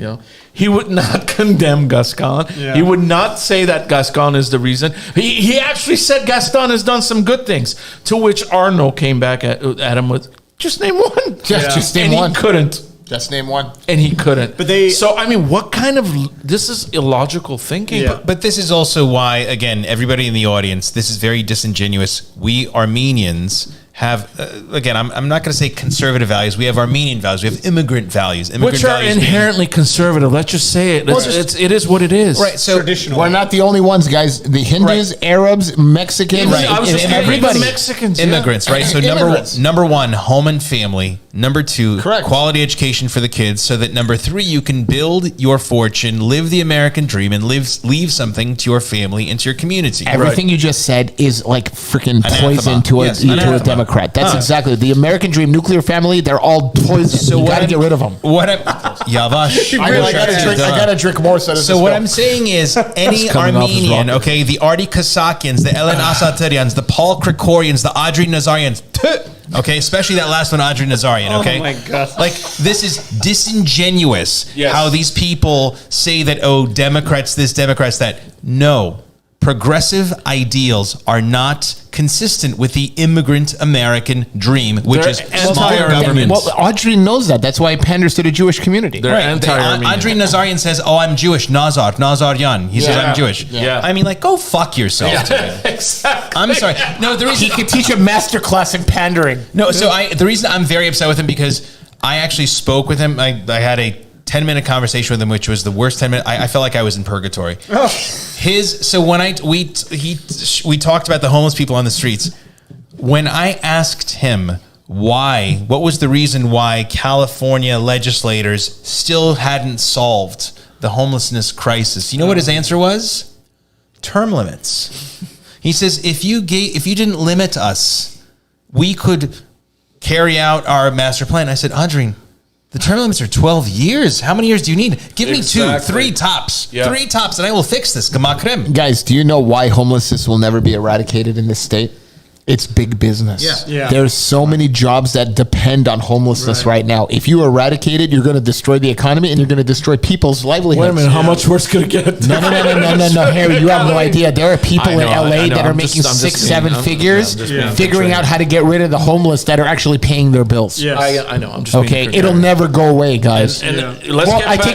[SPEAKER 1] he would not condemn Gascon.
[SPEAKER 3] Yeah.
[SPEAKER 1] He would not say that Gascon is the reason. He actually said Gaston has done some good things. To which Arno came back at him with just name one.
[SPEAKER 6] Just name
[SPEAKER 1] and
[SPEAKER 6] one.
[SPEAKER 1] He couldn't.
[SPEAKER 6] Just name one.
[SPEAKER 1] And he couldn't.
[SPEAKER 3] But they-
[SPEAKER 1] So I mean, what kind of this is illogical thinking?
[SPEAKER 3] Yeah.
[SPEAKER 5] But this is also why, again, everybody in the audience, this is very disingenuous. We Armenians have, again, I'm not going to say conservative values. We have Armenian values. We have immigrant values. Immigrant
[SPEAKER 1] Which are
[SPEAKER 5] values being-
[SPEAKER 1] inherently conservative. Let's just say it. It is what it is.
[SPEAKER 5] right. So
[SPEAKER 3] Traditional.
[SPEAKER 6] We're not the only ones, guys. The Hindus, Arabs, Mexicans,
[SPEAKER 1] Right. I was just
[SPEAKER 6] everybody.
[SPEAKER 1] Mexicans,
[SPEAKER 5] immigrants, right? So
[SPEAKER 6] Immigrants.
[SPEAKER 5] number one, home and family. Number two,
[SPEAKER 6] Correct.
[SPEAKER 5] quality education for the kids. So that number three, you can build your fortune, live the American dream, and leave something to your family and to your community.
[SPEAKER 6] Everything you just said is like freaking
[SPEAKER 5] Anathema.
[SPEAKER 6] poison to a
[SPEAKER 5] Yes,
[SPEAKER 6] to a
[SPEAKER 5] anathema.
[SPEAKER 6] Democrat. That's exactly the American dream, nuclear family. They're all poison.
[SPEAKER 5] So
[SPEAKER 6] you
[SPEAKER 5] what
[SPEAKER 6] got to
[SPEAKER 5] I'm-
[SPEAKER 6] get rid of them.
[SPEAKER 5] What I'm, Yavash.
[SPEAKER 6] I gotta drink more.
[SPEAKER 5] So what I'm saying is, any
[SPEAKER 1] coming off his
[SPEAKER 5] Armenian,
[SPEAKER 1] rocket.
[SPEAKER 5] okay, the Artie Kasakians, the Ellen Asatyarians, the Paul Krikorians, the Audrey Nazarians, okay, especially that last one, Audrey Nazarian, okay?
[SPEAKER 3] my God.
[SPEAKER 5] Like, this is disingenuous
[SPEAKER 1] Yes.
[SPEAKER 5] how these people say that, oh, Democrats this, Democrats that. No. Progressive ideals are not consistent with the immigrant American dream, which
[SPEAKER 1] They're
[SPEAKER 5] is small
[SPEAKER 1] anti-Armenian.
[SPEAKER 5] government.
[SPEAKER 6] Well, Audrey knows that. That's why he panders to the Jewish community.
[SPEAKER 1] They're anti-Armenian.
[SPEAKER 5] Andrei Nazarian says, "Oh, I'm Jewish." Nazaryan. He says,
[SPEAKER 6] Yeah.
[SPEAKER 5] "I'm Jewish."
[SPEAKER 1] Yeah.
[SPEAKER 5] I mean, like, go fuck yourself.
[SPEAKER 1] Exactly.
[SPEAKER 5] I'm sorry. No, the
[SPEAKER 6] He
[SPEAKER 5] reason.
[SPEAKER 6] could teach a master class in pandering.
[SPEAKER 5] No, so the reason I'm very upset with him because I actually spoke with him. I had a 10-minute conversation with him, which was the worst 10 minutes. I felt like I was in purgatory. So when we talked about the homeless people on the streets. When I asked him what was the reason why California legislators still hadn't solved the homelessness crisis, you know what his answer was? Term limits. He says, if you didn't limit us, we could carry out our master plan. I said, Audrey, the term limits are 12 years. How many years do you need? Give me 2,
[SPEAKER 1] Exactly.
[SPEAKER 5] 3 tops.
[SPEAKER 1] Yeah.
[SPEAKER 5] 3 tops, and I will fix this. Gemakrem.
[SPEAKER 6] Guys, do you know why homelessness will never be eradicated in this state? It's big business.
[SPEAKER 3] Yeah.
[SPEAKER 6] There's so many jobs that depend on homelessness right now. If you eradicate it, you're going to destroy the economy and you're going to destroy people's livelihoods.
[SPEAKER 1] Wait a minute, how much worse could it get?
[SPEAKER 6] No, Harry, you have no idea. There are people in LA that are making
[SPEAKER 1] I'm
[SPEAKER 6] six,
[SPEAKER 1] just
[SPEAKER 6] seven
[SPEAKER 1] being-
[SPEAKER 6] figures
[SPEAKER 1] I'm just being
[SPEAKER 6] figuring out how to get rid of the homeless that are actually paying their bills.
[SPEAKER 3] Yes.
[SPEAKER 1] I know. I'm just being
[SPEAKER 6] Okay,
[SPEAKER 1] contrarian.
[SPEAKER 6] it'll never go away, guys.
[SPEAKER 1] And
[SPEAKER 3] Yeah.
[SPEAKER 1] let's
[SPEAKER 6] Well,
[SPEAKER 1] get
[SPEAKER 6] I
[SPEAKER 1] back-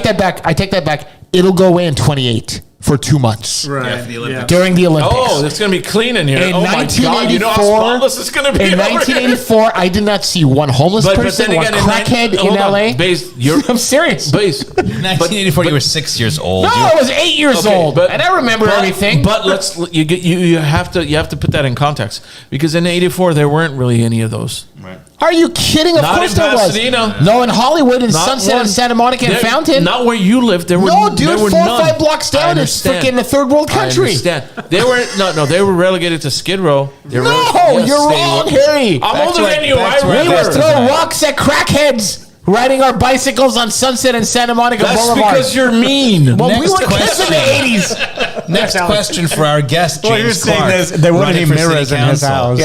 [SPEAKER 6] take that back. It'll go away in 28 for 2 months
[SPEAKER 3] Right.
[SPEAKER 5] for the Olympics.
[SPEAKER 6] during the Olympics.
[SPEAKER 1] Oh, it's going to be clean in here.
[SPEAKER 6] In
[SPEAKER 1] Oh my God, you know how
[SPEAKER 6] 1984,
[SPEAKER 1] spotless it's going to be.
[SPEAKER 6] in
[SPEAKER 1] over here.
[SPEAKER 6] 1984, I did not see one homeless person, one crackhead in LA. I'm serious.
[SPEAKER 1] Base.
[SPEAKER 5] 1984, you were 6 years old.
[SPEAKER 6] No, I was 8 years old, and I remember everything.
[SPEAKER 1] But you have to put that in context, because in '84 there weren't really any of those.
[SPEAKER 6] Are you kidding? Of
[SPEAKER 1] Not
[SPEAKER 6] course
[SPEAKER 1] in
[SPEAKER 6] there was.
[SPEAKER 1] Pasadena.
[SPEAKER 6] No, in Hollywood, in
[SPEAKER 1] Not
[SPEAKER 6] Sunset,
[SPEAKER 1] one.
[SPEAKER 6] and Santa Monica, and
[SPEAKER 1] There-
[SPEAKER 6] Fountain.
[SPEAKER 1] Not where you lived. There were
[SPEAKER 6] No, dude,
[SPEAKER 1] there were
[SPEAKER 6] 4 or
[SPEAKER 1] none.
[SPEAKER 6] 5 blocks
[SPEAKER 1] I
[SPEAKER 6] down. It's
[SPEAKER 1] understand.
[SPEAKER 6] freaking a third world country.
[SPEAKER 1] I understand. They were they were relegated to Skid Row. They were
[SPEAKER 6] No,
[SPEAKER 1] yes,
[SPEAKER 6] you're
[SPEAKER 1] they
[SPEAKER 6] wrong,
[SPEAKER 1] were.
[SPEAKER 6] Harry.
[SPEAKER 1] I'm older than you.
[SPEAKER 5] back to where
[SPEAKER 1] I
[SPEAKER 6] We
[SPEAKER 5] I
[SPEAKER 6] were
[SPEAKER 5] was.
[SPEAKER 6] throwing rocks at crackheads riding our bicycles on Sunset and Santa Monica
[SPEAKER 1] That's
[SPEAKER 6] Boulevard.
[SPEAKER 1] because you're mean.
[SPEAKER 6] well, we
[SPEAKER 5] Next
[SPEAKER 6] were kids
[SPEAKER 5] question.
[SPEAKER 6] in the 80s.
[SPEAKER 5] Next
[SPEAKER 3] Alex.
[SPEAKER 5] question for our guest,
[SPEAKER 3] Well, you're
[SPEAKER 5] James
[SPEAKER 3] saying
[SPEAKER 5] Clarke.
[SPEAKER 3] there weren't
[SPEAKER 5] running
[SPEAKER 3] any
[SPEAKER 5] for city
[SPEAKER 3] mirrors in his
[SPEAKER 5] council.
[SPEAKER 3] house.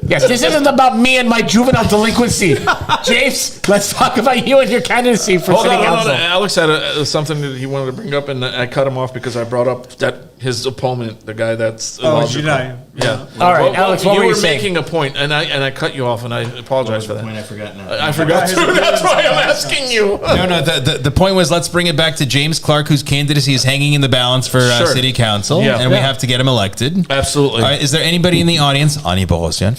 [SPEAKER 6] Yes, this isn't about me and my juvenile delinquency. James, let's talk about you and your candidacy for
[SPEAKER 1] Hold
[SPEAKER 6] city
[SPEAKER 1] on,
[SPEAKER 6] council.
[SPEAKER 1] Alex had something that he wanted to bring up, and I cut him off because I brought up that his opponent, the guy that's illogical.
[SPEAKER 3] Jedi.
[SPEAKER 1] Yeah.
[SPEAKER 6] All right, Alex, what
[SPEAKER 1] you
[SPEAKER 6] were you
[SPEAKER 1] were
[SPEAKER 6] saying?
[SPEAKER 1] making a point, and I cut you off, and I apologize for that.
[SPEAKER 5] I forgot now.
[SPEAKER 1] I forgot to. That's why I'm asking you.
[SPEAKER 5] No, the point was, let's bring it back to James Clarke, whose candidacy is hanging in the balance for
[SPEAKER 1] Sure.
[SPEAKER 5] city council,
[SPEAKER 1] Yeah.
[SPEAKER 5] and we
[SPEAKER 1] Yeah.
[SPEAKER 5] have to get him elected.
[SPEAKER 1] Absolutely.
[SPEAKER 5] All right, is there anybody in the audience, Ani Borosian,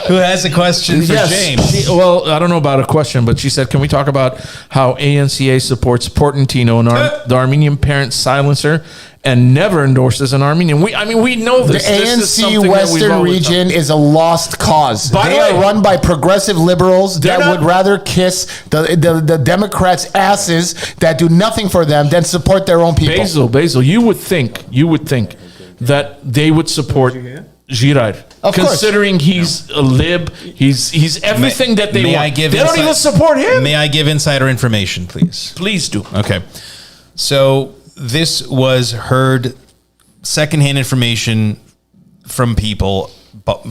[SPEAKER 5] who has a question for James?
[SPEAKER 1] Well, I don't know about a question, but she said, can we talk about how ANCA supports Portantino, the Armenian parent silencer, and never endorses an Armenian? We know
[SPEAKER 6] The
[SPEAKER 1] this. This is something
[SPEAKER 6] ANC
[SPEAKER 1] that we've
[SPEAKER 6] Western
[SPEAKER 1] always done.
[SPEAKER 6] region is a lost cause.
[SPEAKER 1] By the
[SPEAKER 6] They are
[SPEAKER 1] way-
[SPEAKER 6] run by progressive liberals
[SPEAKER 1] They're
[SPEAKER 6] that
[SPEAKER 1] not-
[SPEAKER 6] would rather kiss the Democrats' asses that do nothing for them than support their own people.
[SPEAKER 1] Basil, you would think that they would support Girard.
[SPEAKER 6] Of course.
[SPEAKER 1] Considering he's a lib, he's everything that they
[SPEAKER 5] May
[SPEAKER 1] want.
[SPEAKER 5] I give
[SPEAKER 1] They don't
[SPEAKER 5] insight-
[SPEAKER 1] even support him.
[SPEAKER 5] May I give insider information, please?
[SPEAKER 1] Please do.
[SPEAKER 5] Okay. So this was heard secondhand information from people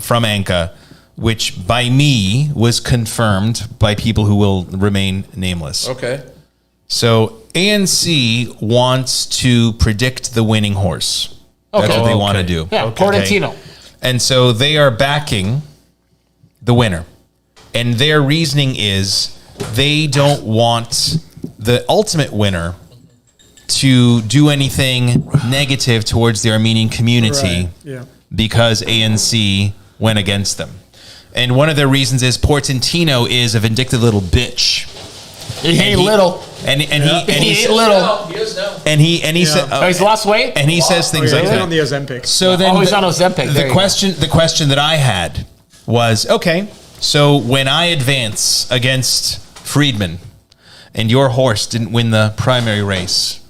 [SPEAKER 5] from ANCA, which by me was confirmed by people who will remain nameless.
[SPEAKER 1] Okay.
[SPEAKER 5] So ANC wants to predict the winning horse. That's
[SPEAKER 6] Okay.
[SPEAKER 5] what they want to
[SPEAKER 1] Okay.
[SPEAKER 5] do.
[SPEAKER 6] Yeah, Portantino.
[SPEAKER 5] And so they are backing the winner. And their reasoning is they don't want the ultimate winner to do anything negative towards the Armenian community
[SPEAKER 3] Right, yeah.
[SPEAKER 5] because ANC went against them. And one of their reasons is Portantino is a vindictive little bitch.
[SPEAKER 6] He ain't little.
[SPEAKER 5] And he
[SPEAKER 6] He ain't little.
[SPEAKER 5] and he said
[SPEAKER 6] Oh, he's lost weight?
[SPEAKER 5] and he says things like
[SPEAKER 3] He's
[SPEAKER 5] that.
[SPEAKER 3] on the Ozempic.
[SPEAKER 5] So then
[SPEAKER 6] Oh, he's on Ozempic. There you
[SPEAKER 5] the question that I had was, okay, so when I advance against Friedman and your horse didn't win the primary race,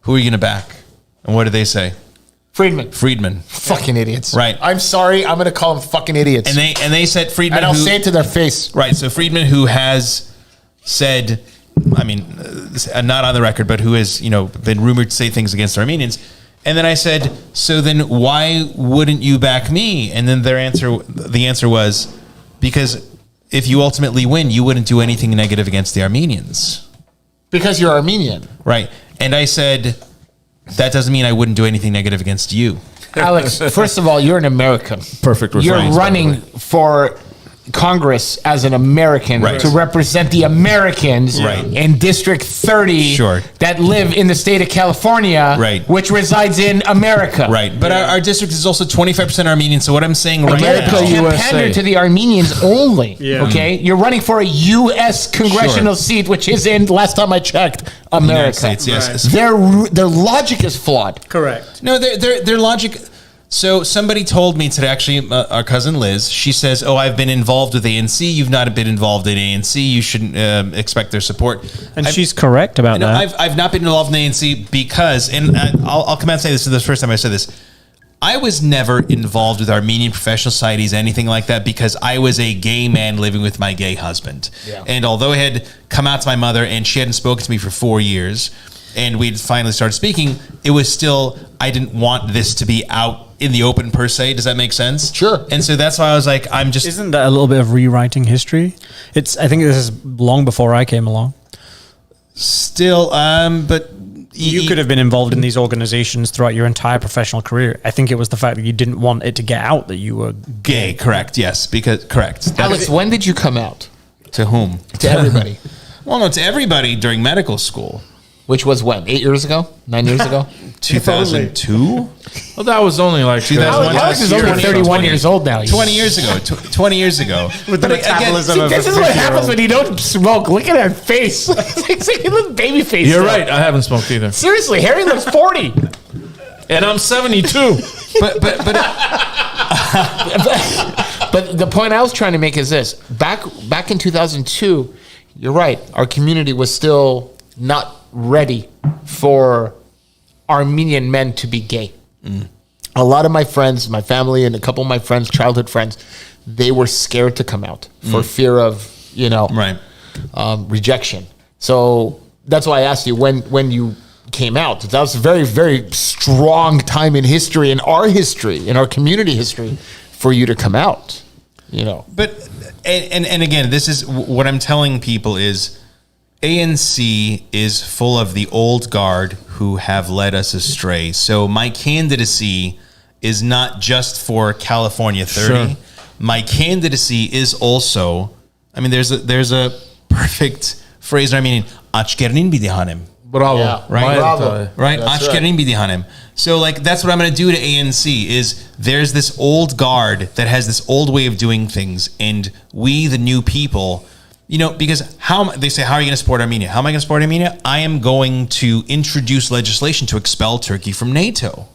[SPEAKER 5] who are you going to back? And what did they say?
[SPEAKER 6] Friedman.
[SPEAKER 5] Friedman.
[SPEAKER 6] Fucking idiots.
[SPEAKER 5] Right.
[SPEAKER 6] I'm sorry. I'm going to call them fucking idiots.
[SPEAKER 5] And they said Friedman
[SPEAKER 6] And I'll
[SPEAKER 5] who,
[SPEAKER 6] say it to their face.
[SPEAKER 5] right, so Friedman who has said, I mean, not on the record, but who has, been rumored to say things against Armenians. And then I said, so then why wouldn't you back me? And then the answer was, because if you ultimately win, you wouldn't do anything negative against the Armenians.
[SPEAKER 6] Because you're Armenian.
[SPEAKER 5] Right. And I said, that doesn't mean I wouldn't do anything negative against you.
[SPEAKER 6] Alex, first of all, you're an American.
[SPEAKER 1] Perfect
[SPEAKER 6] You're
[SPEAKER 1] reference, by the
[SPEAKER 6] running
[SPEAKER 1] way.
[SPEAKER 6] for Congress as an American
[SPEAKER 5] Right.
[SPEAKER 6] to represent the Americans
[SPEAKER 5] Right.
[SPEAKER 6] in District 30
[SPEAKER 5] Sure.
[SPEAKER 6] that live in the state of California,
[SPEAKER 5] Right.
[SPEAKER 6] which resides in America.
[SPEAKER 5] Right. But our district is also 25% Armenian. So what I'm saying right
[SPEAKER 6] America,
[SPEAKER 5] now.
[SPEAKER 6] you can't
[SPEAKER 1] USA.
[SPEAKER 6] pander to the Armenians only.
[SPEAKER 3] Yeah.
[SPEAKER 6] Okay, you're running for a U.S. congressional
[SPEAKER 5] Sure.
[SPEAKER 6] seat, which is in last time I checked,
[SPEAKER 5] United
[SPEAKER 6] America.
[SPEAKER 5] States, yes.
[SPEAKER 3] Right.
[SPEAKER 6] Their logic is flawed.
[SPEAKER 3] Correct.
[SPEAKER 5] No, their logic. So somebody told me today, actually, our cousin Liz, she says, oh, I've been involved with ANC. You've not been involved in ANC. You shouldn't expect their support.
[SPEAKER 4] And
[SPEAKER 5] I've-
[SPEAKER 4] she's correct about
[SPEAKER 5] No,
[SPEAKER 4] that.
[SPEAKER 5] I've not been involved in the ANC because, and I'll come out and say this is the first time I said this, I was never involved with Armenian professional societies, anything like that, because I was a gay man living with my gay husband.
[SPEAKER 6] Yeah.
[SPEAKER 5] And although I had come out to my mother and she hadn't spoken to me for 4 years, and we'd finally started speaking, it was still, I didn't want this to be out in the open per se. Does that make sense?
[SPEAKER 6] Sure.
[SPEAKER 5] And so that's why I was like, I'm just
[SPEAKER 4] Isn't that a little bit of rewriting history? I think this is long before I came along.
[SPEAKER 5] still, but
[SPEAKER 3] You could have been involved in these organizations throughout your entire professional career. I think it was the fact that you didn't want it to get out that you were
[SPEAKER 5] gay. Correct. Yes. Correct.
[SPEAKER 6] Alex, when did you come out
[SPEAKER 5] To whom?
[SPEAKER 6] to everybody?
[SPEAKER 5] Well, no, to everybody during medical school.
[SPEAKER 6] Which was when? 8 years ago? 9 years ago?
[SPEAKER 5] 2002?
[SPEAKER 1] Well, that was only like
[SPEAKER 5] 2001.
[SPEAKER 6] Alex is only 31 years old now.
[SPEAKER 5] 20 years ago. 20 years ago.
[SPEAKER 3] with the metabolism
[SPEAKER 6] See,
[SPEAKER 3] of
[SPEAKER 6] this
[SPEAKER 3] a
[SPEAKER 6] is what
[SPEAKER 3] 50-year-old.
[SPEAKER 6] happens when you don't smoke. Look at her face. It's like a little baby face.
[SPEAKER 1] You're
[SPEAKER 6] still.
[SPEAKER 1] right. I haven't smoked either,
[SPEAKER 6] Seriously, Harry looks 40.
[SPEAKER 1] and I'm 72.
[SPEAKER 5] But
[SPEAKER 6] But the point I was trying to make is this: back in 2002, you're right. Our community was still not ready for Armenian men to be gay. A lot of my friends, my family, and a couple of my friends, childhood friends, they were scared to come out for fear of
[SPEAKER 5] right.
[SPEAKER 6] rejection. So that's why I asked you when you came out. That was a very, very strong time in history, in our community history, for you to come out.
[SPEAKER 5] But and again, this is what I'm telling people is ANC is full of the old guard who have led us astray. So my candidacy is not just for California 30.
[SPEAKER 1] Sure.
[SPEAKER 5] My candidacy is also, I mean, there's a perfect phrase in Armenian, Achkernin bidihanem.
[SPEAKER 1] Bravo.
[SPEAKER 6] Yeah,
[SPEAKER 5] right?
[SPEAKER 6] Bravo.
[SPEAKER 5] Right?
[SPEAKER 6] That's
[SPEAKER 5] Achkernin bidihanem. So like that's what I'm going to do to ANC is there's this old guard that has this old way of doing things, and we, the new people, because they say, how are you going to support Armenia? How am I going to support Armenia? I am going to introduce legislation to expel Turkey from NATO.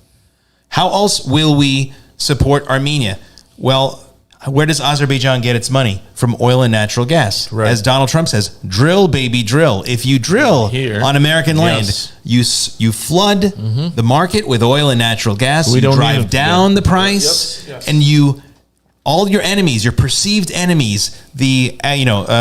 [SPEAKER 5] How else will we support Armenia? Well, where does Azerbaijan get its money? From oil and natural gas.
[SPEAKER 1] Right.
[SPEAKER 5] As Donald Trump says, drill, baby, drill. If you drill
[SPEAKER 1] Here.
[SPEAKER 5] on American land,
[SPEAKER 1] Yes.
[SPEAKER 5] you flood the market with oil and natural gas.
[SPEAKER 1] We
[SPEAKER 5] You
[SPEAKER 1] don't need
[SPEAKER 5] drive
[SPEAKER 1] it.
[SPEAKER 5] down
[SPEAKER 1] Yeah.
[SPEAKER 5] the price,
[SPEAKER 1] Yes.
[SPEAKER 5] and all your enemies, your perceived enemies, the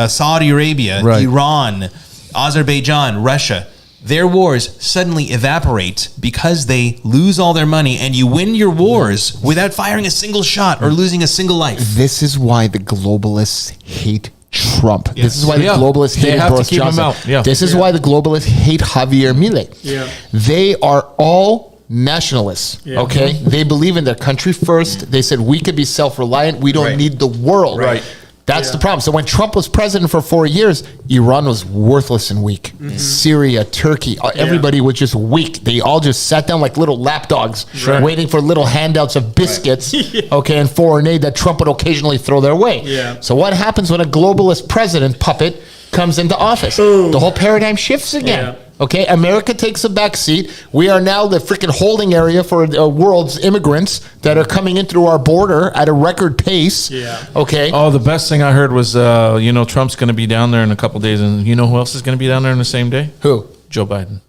[SPEAKER 5] Saudi Arabia,
[SPEAKER 1] Right.
[SPEAKER 5] Iran, Azerbaijan, Russia, their wars suddenly evaporate because they lose all their money, and you win your wars without firing a single shot or losing a single life.
[SPEAKER 6] This is why the globalists hate Trump.
[SPEAKER 5] Yes.
[SPEAKER 6] This is why the
[SPEAKER 1] Yeah.
[SPEAKER 6] globalists
[SPEAKER 1] They
[SPEAKER 6] hate
[SPEAKER 1] have to
[SPEAKER 6] Boris
[SPEAKER 1] keep him
[SPEAKER 6] Johnson.
[SPEAKER 1] out. Yeah.
[SPEAKER 6] This is why the globalists hate Javier Milei.
[SPEAKER 3] Yeah.
[SPEAKER 6] They are all nationalists.
[SPEAKER 3] Yeah.
[SPEAKER 6] Okay, they believe in their country first. They said we could be self-reliant. We don't
[SPEAKER 5] Right.
[SPEAKER 6] need the world.
[SPEAKER 1] Right.
[SPEAKER 6] That's the problem. So when Trump was president for 4 years, Iran was worthless and weak. Syria, Turkey, everybody was just weak. They all just sat down like little lapdogs, waiting for little handouts of biscuits, okay, and foreign aid that Trump would occasionally throw their way.
[SPEAKER 3] Yeah.
[SPEAKER 6] So what happens when a globalist president puppet comes into office? The whole paradigm shifts again.
[SPEAKER 3] Yeah.
[SPEAKER 6] Okay, America takes a back seat. We are now the freaking holding area for the world's immigrants that are coming in through our border at a record pace.
[SPEAKER 3] Yeah.
[SPEAKER 6] Okay.
[SPEAKER 1] Oh, the best thing I heard was, Trump's going to be down there in a couple days, and you know who else is going to be down there in the same day?
[SPEAKER 6] Who?
[SPEAKER 1] Joe Biden.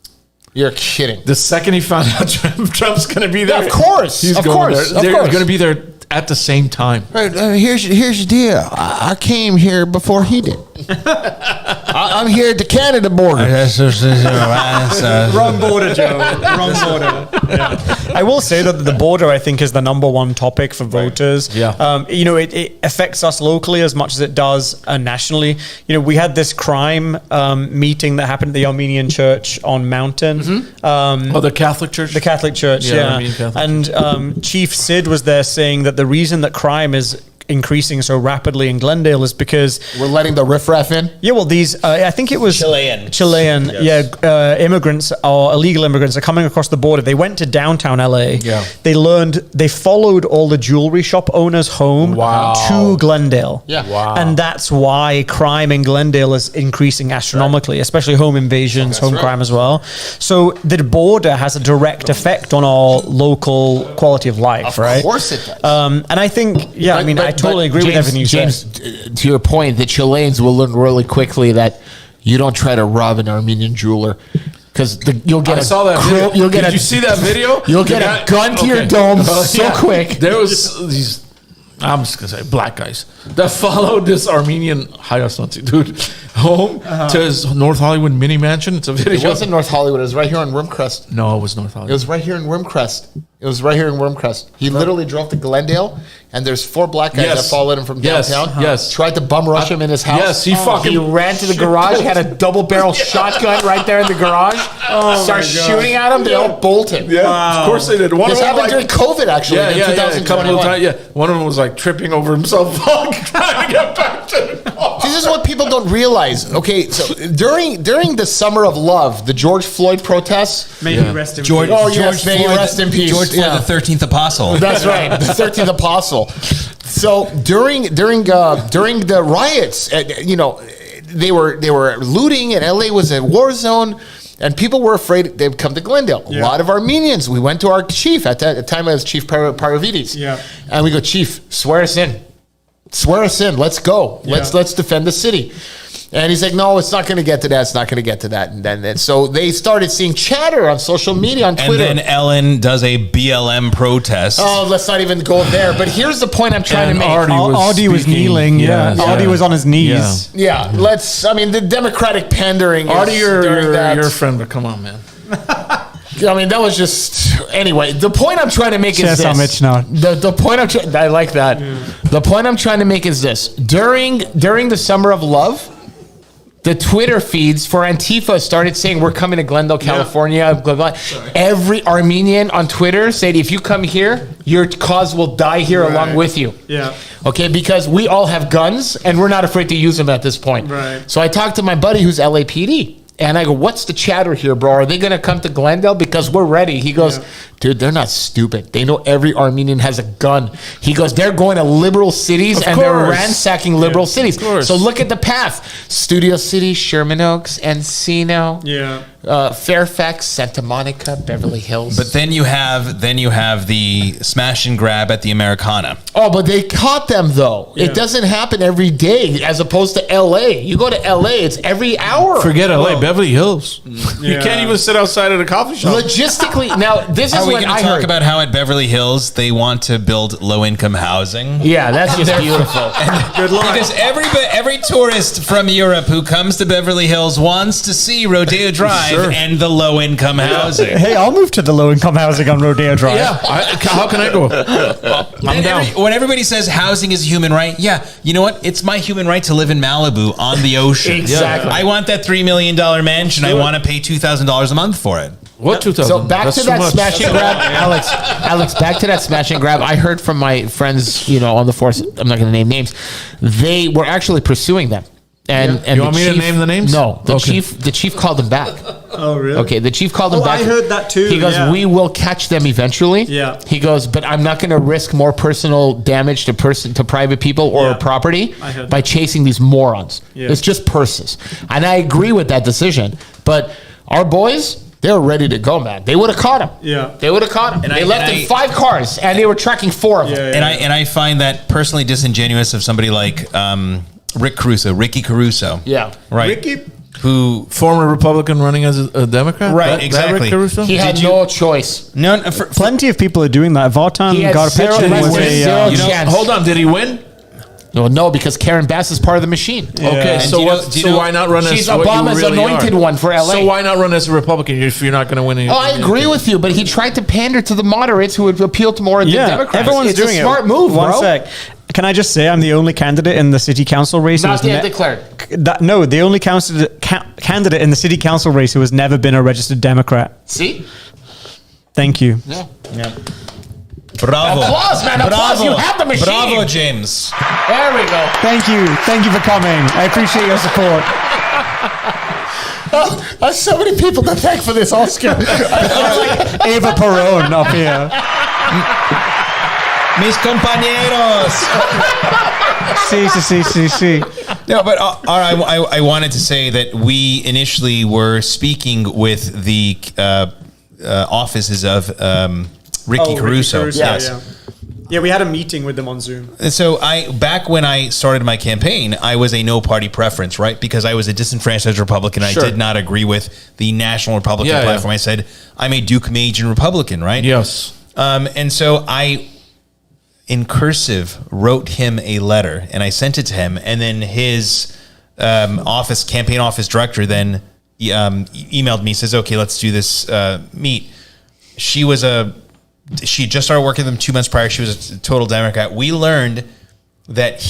[SPEAKER 6] You're kidding.
[SPEAKER 1] The second he found out Trump's going to be there,
[SPEAKER 6] Yeah, of course.
[SPEAKER 1] he's
[SPEAKER 6] Of
[SPEAKER 1] going
[SPEAKER 6] course.
[SPEAKER 1] there.
[SPEAKER 6] Of
[SPEAKER 1] They're
[SPEAKER 6] course.
[SPEAKER 1] going to be there at the same time.
[SPEAKER 6] Right, here's the deal. I came here before he did. I'm here at the Canada border.
[SPEAKER 3] Wrong border, Joe. Wrong border. Yeah. I will say that the border, I think, is the number one topic for voters.
[SPEAKER 1] Yeah.
[SPEAKER 3] It affects us locally as much as it does nationally. We had this crime meeting that happened at the Armenian church on Mountain.
[SPEAKER 1] The Catholic Church?
[SPEAKER 3] The Catholic Church,
[SPEAKER 1] Yeah,
[SPEAKER 3] yeah.
[SPEAKER 1] Armenian Catholic
[SPEAKER 3] And Chief Sid was there saying that the reason that crime is increasing so rapidly in Glendale is because
[SPEAKER 6] We're letting the riffraff in.
[SPEAKER 3] these I think it was Chilean immigrants or illegal immigrants are coming across the border. They went to downtown LA.
[SPEAKER 1] Yeah.
[SPEAKER 3] They followed all the jewelry shop owners home to Glendale.
[SPEAKER 6] Yeah.
[SPEAKER 1] Wow.
[SPEAKER 3] And that's why crime in Glendale is increasing astronomically, especially home invasions, home crime as well. So the border has a direct effect on our local quality of life, right?
[SPEAKER 6] Of course it does.
[SPEAKER 3] And I think, I totally agree with everything you
[SPEAKER 6] James,
[SPEAKER 3] said.
[SPEAKER 6] to your point, the Chileans will learn really quickly that you don't try to rob an Armenian jeweler because you'll get
[SPEAKER 1] I saw that video.
[SPEAKER 6] You'll get
[SPEAKER 1] Did you see that video?
[SPEAKER 6] You'll get a gun to your dome so quick.
[SPEAKER 1] There was these, I'm just going to say, black guys that followed this Armenian, dude. home to his North Hollywood mini mansion. It's a video.
[SPEAKER 6] It wasn't North Hollywood. It was right here on Wormcrest.
[SPEAKER 1] No, it was North
[SPEAKER 6] It
[SPEAKER 1] Hollywood.
[SPEAKER 6] was right here in Wormcrest. He literally drove to Glendale, and there's 4 black guys that followed him from
[SPEAKER 1] Yes.
[SPEAKER 6] downtown.
[SPEAKER 1] Yes.
[SPEAKER 6] Tried to bum rush him in his house.
[SPEAKER 1] Yes, he
[SPEAKER 6] ran to the garage, had a double barrel shotgun right there in the garage. Started shooting at him. They all bolted.
[SPEAKER 1] Yeah, of course they did. One
[SPEAKER 6] This
[SPEAKER 1] of them,
[SPEAKER 6] happened during COVID, actually. in
[SPEAKER 1] a couple of
[SPEAKER 6] 2021.
[SPEAKER 1] times. Yeah, one of them was like tripping over himself, trying to get back to the car.
[SPEAKER 6] This is what people don't realize. Okay, so during the summer of love, the George Floyd protests.
[SPEAKER 3] May he rest in
[SPEAKER 5] George,
[SPEAKER 3] peace.
[SPEAKER 6] Oh, yes, may he rest in peace.
[SPEAKER 5] George Floyd,
[SPEAKER 6] Yeah.
[SPEAKER 5] the 13th apostle.
[SPEAKER 6] That's right, the 13th apostle. So during the riots, they were looting, and LA was a war zone, and people were afraid they'd come to Glendale. A lot of Armenians. We went to our chief at that time. It was Chief Paravides.
[SPEAKER 3] Yeah.
[SPEAKER 6] And we go, Chief, swear us in. Swear us in. Let's go. Let's defend the city. And he's like, no, it's not going to get to that. It's not going to get to that. And then so they started seeing chatter on social media, on Twitter.
[SPEAKER 5] And then Ellen does a BLM protest.
[SPEAKER 6] Oh, let's not even go there. But here's the point I'm trying to make.
[SPEAKER 4] Audi was
[SPEAKER 1] speaking.
[SPEAKER 4] kneeling. Yeah. Audi was on his knees.
[SPEAKER 6] Yeah, the Democratic pandering.
[SPEAKER 1] Artie,
[SPEAKER 6] during that.
[SPEAKER 1] you're a friend, but come on, man.
[SPEAKER 6] I mean, that was just anyway. The point I'm trying to make is
[SPEAKER 4] Yes,
[SPEAKER 6] this.
[SPEAKER 4] I'm Mitch now.
[SPEAKER 6] The point I like that. The point I'm trying to make is this: during the summer of love, the Twitter feeds for Antifa started saying, "We're coming to Glendale, California." Blah, blah. Every Armenian on Twitter said, "If you come here, your cause will die here along with you."
[SPEAKER 3] Yeah.
[SPEAKER 6] Okay, because we all have guns and we're not afraid to use them at this point.
[SPEAKER 3] Right.
[SPEAKER 6] So I talked to my buddy who's LAPD. And I go, what's the chatter here, bro? Are they going to come to Glendale? Because we're ready. He goes, dude, they're not stupid. They know every Armenian has a gun. He goes, they're going to liberal cities and they're ransacking liberal cities. So look at the path. Studio City, Sherman Oaks, Encino, Fairfax, Santa Monica, Beverly Hills.
[SPEAKER 5] But then you have the smash and grab at the Americana.
[SPEAKER 6] Oh, but they caught them, though. It doesn't happen every day as opposed to L.A. You go to L.A., it's every hour.
[SPEAKER 1] Forget LA, Beverly Hills. You can't even sit outside at a coffee shop.
[SPEAKER 6] Logistically, now, this is
[SPEAKER 5] Are we
[SPEAKER 6] what
[SPEAKER 5] going
[SPEAKER 6] I
[SPEAKER 5] to talk
[SPEAKER 6] heard.
[SPEAKER 5] about how at Beverly Hills they want to build low-income housing?
[SPEAKER 6] Yeah, that's just beautiful.
[SPEAKER 3] Good luck.
[SPEAKER 5] Because every tourist from Europe who comes to Beverly Hills wants to see Rodeo Drive and the low-income housing.
[SPEAKER 4] Hey, I'll move to the low-income housing on Rodeo Drive.
[SPEAKER 1] How can I go? I'm down.
[SPEAKER 5] When everybody says housing is a human right, you know what? It's my human right to live in Malibu on the ocean.
[SPEAKER 6] Exactly.
[SPEAKER 5] I want that $3 million mansion. I want to pay $2,000 a month for it.
[SPEAKER 1] What 2000?
[SPEAKER 6] So back
[SPEAKER 1] That's
[SPEAKER 6] to
[SPEAKER 1] too
[SPEAKER 6] that
[SPEAKER 1] much.
[SPEAKER 6] smash and grab, Alex. Back to that smash and grab. I heard from my friends, on the force. I'm not going to name names. They were actually pursuing them. And
[SPEAKER 1] You
[SPEAKER 6] the
[SPEAKER 1] want me to name the names?
[SPEAKER 6] No,
[SPEAKER 1] Okay.
[SPEAKER 6] the chief called them back.
[SPEAKER 3] Oh, really?
[SPEAKER 6] Okay, the chief called them back.
[SPEAKER 3] I heard that too.
[SPEAKER 6] He goes, we will catch them eventually.
[SPEAKER 3] Yeah.
[SPEAKER 6] He goes, but I'm not going to risk more personal damage to private people or property
[SPEAKER 3] I heard
[SPEAKER 6] by
[SPEAKER 3] that.
[SPEAKER 6] chasing these morons.
[SPEAKER 3] Yeah.
[SPEAKER 6] It's just purses. And I agree with that decision. But our boys, they're ready to go, man. They would have caught him.
[SPEAKER 3] Yeah.
[SPEAKER 6] They would have caught him.
[SPEAKER 5] And
[SPEAKER 6] They
[SPEAKER 5] I-
[SPEAKER 6] left
[SPEAKER 5] and
[SPEAKER 6] in
[SPEAKER 5] I-
[SPEAKER 6] 5 cars, and they were tracking 4 of them.
[SPEAKER 5] And I find that personally disingenuous of somebody like Ricky Caruso.
[SPEAKER 6] Yeah.
[SPEAKER 5] Right.
[SPEAKER 3] Ricky?
[SPEAKER 5] Who
[SPEAKER 1] Former Republican running as a Democrat?
[SPEAKER 5] Right,
[SPEAKER 1] That
[SPEAKER 5] exactly.
[SPEAKER 1] Rick Caruso?
[SPEAKER 6] He had no choice.
[SPEAKER 5] no,
[SPEAKER 4] Plenty of people are doing that. Vartan
[SPEAKER 6] He had
[SPEAKER 4] got a
[SPEAKER 6] zero
[SPEAKER 4] picture
[SPEAKER 6] less
[SPEAKER 4] with
[SPEAKER 6] than
[SPEAKER 4] a.
[SPEAKER 6] zero
[SPEAKER 5] you know,
[SPEAKER 6] chance.
[SPEAKER 1] Hold on, did he win?
[SPEAKER 6] No, because Karen Bass is part of the machine.
[SPEAKER 1] Okay,
[SPEAKER 5] And
[SPEAKER 1] so
[SPEAKER 5] do you know-
[SPEAKER 1] what?
[SPEAKER 5] do you
[SPEAKER 1] So
[SPEAKER 5] know-
[SPEAKER 1] why not run
[SPEAKER 6] She's
[SPEAKER 1] as what you
[SPEAKER 6] Obama's
[SPEAKER 1] really
[SPEAKER 6] anointed
[SPEAKER 1] are?
[SPEAKER 6] one for LA.
[SPEAKER 1] So why not run as a Republican if you're not going to win any?
[SPEAKER 6] Oh, I agree with you, but he tried to pander to the moderates who would appeal to more of the
[SPEAKER 4] Yeah,
[SPEAKER 6] Democrats.
[SPEAKER 4] everyone's
[SPEAKER 6] it's
[SPEAKER 4] doing
[SPEAKER 6] a smart
[SPEAKER 4] it.
[SPEAKER 6] move,
[SPEAKER 4] One
[SPEAKER 6] bro.
[SPEAKER 4] sec. Can I just say I'm the only candidate in the city council race who
[SPEAKER 6] Not
[SPEAKER 4] was
[SPEAKER 6] yet declared.
[SPEAKER 4] the only candidate in the city council race who has never been a registered Democrat.
[SPEAKER 6] See?
[SPEAKER 4] Thank you.
[SPEAKER 5] Bravo.
[SPEAKER 6] Applause, man. Applause. You have the machine.
[SPEAKER 5] Bravo, James.
[SPEAKER 6] There we go.
[SPEAKER 4] Thank you. Thank you for coming. I appreciate your support.
[SPEAKER 6] There's so many people to thank for this Oscar.
[SPEAKER 4] Ava Perón up here.
[SPEAKER 5] Mis compañeros.
[SPEAKER 4] See.
[SPEAKER 5] No, but I wanted to say that we initially were speaking with the offices of Ricky Caruso.
[SPEAKER 3] Yeah, we had a meeting with them on Zoom.
[SPEAKER 5] And so back when I started my campaign, I was a no party preference, right? Because I was a disenfranchised Republican.
[SPEAKER 6] Sure.
[SPEAKER 5] I did not agree with the National Republican
[SPEAKER 1] Yeah, yeah.
[SPEAKER 5] platform. I said, I'm a Duke Majan Republican, right?
[SPEAKER 1] Yes.
[SPEAKER 5] And so I, in cursive, wrote him a letter and I sent it to him. And then his campaign office director then emailed me, says, okay, let's do this meet. She just started working with him 2 months prior. She was a total Democrat. We learned that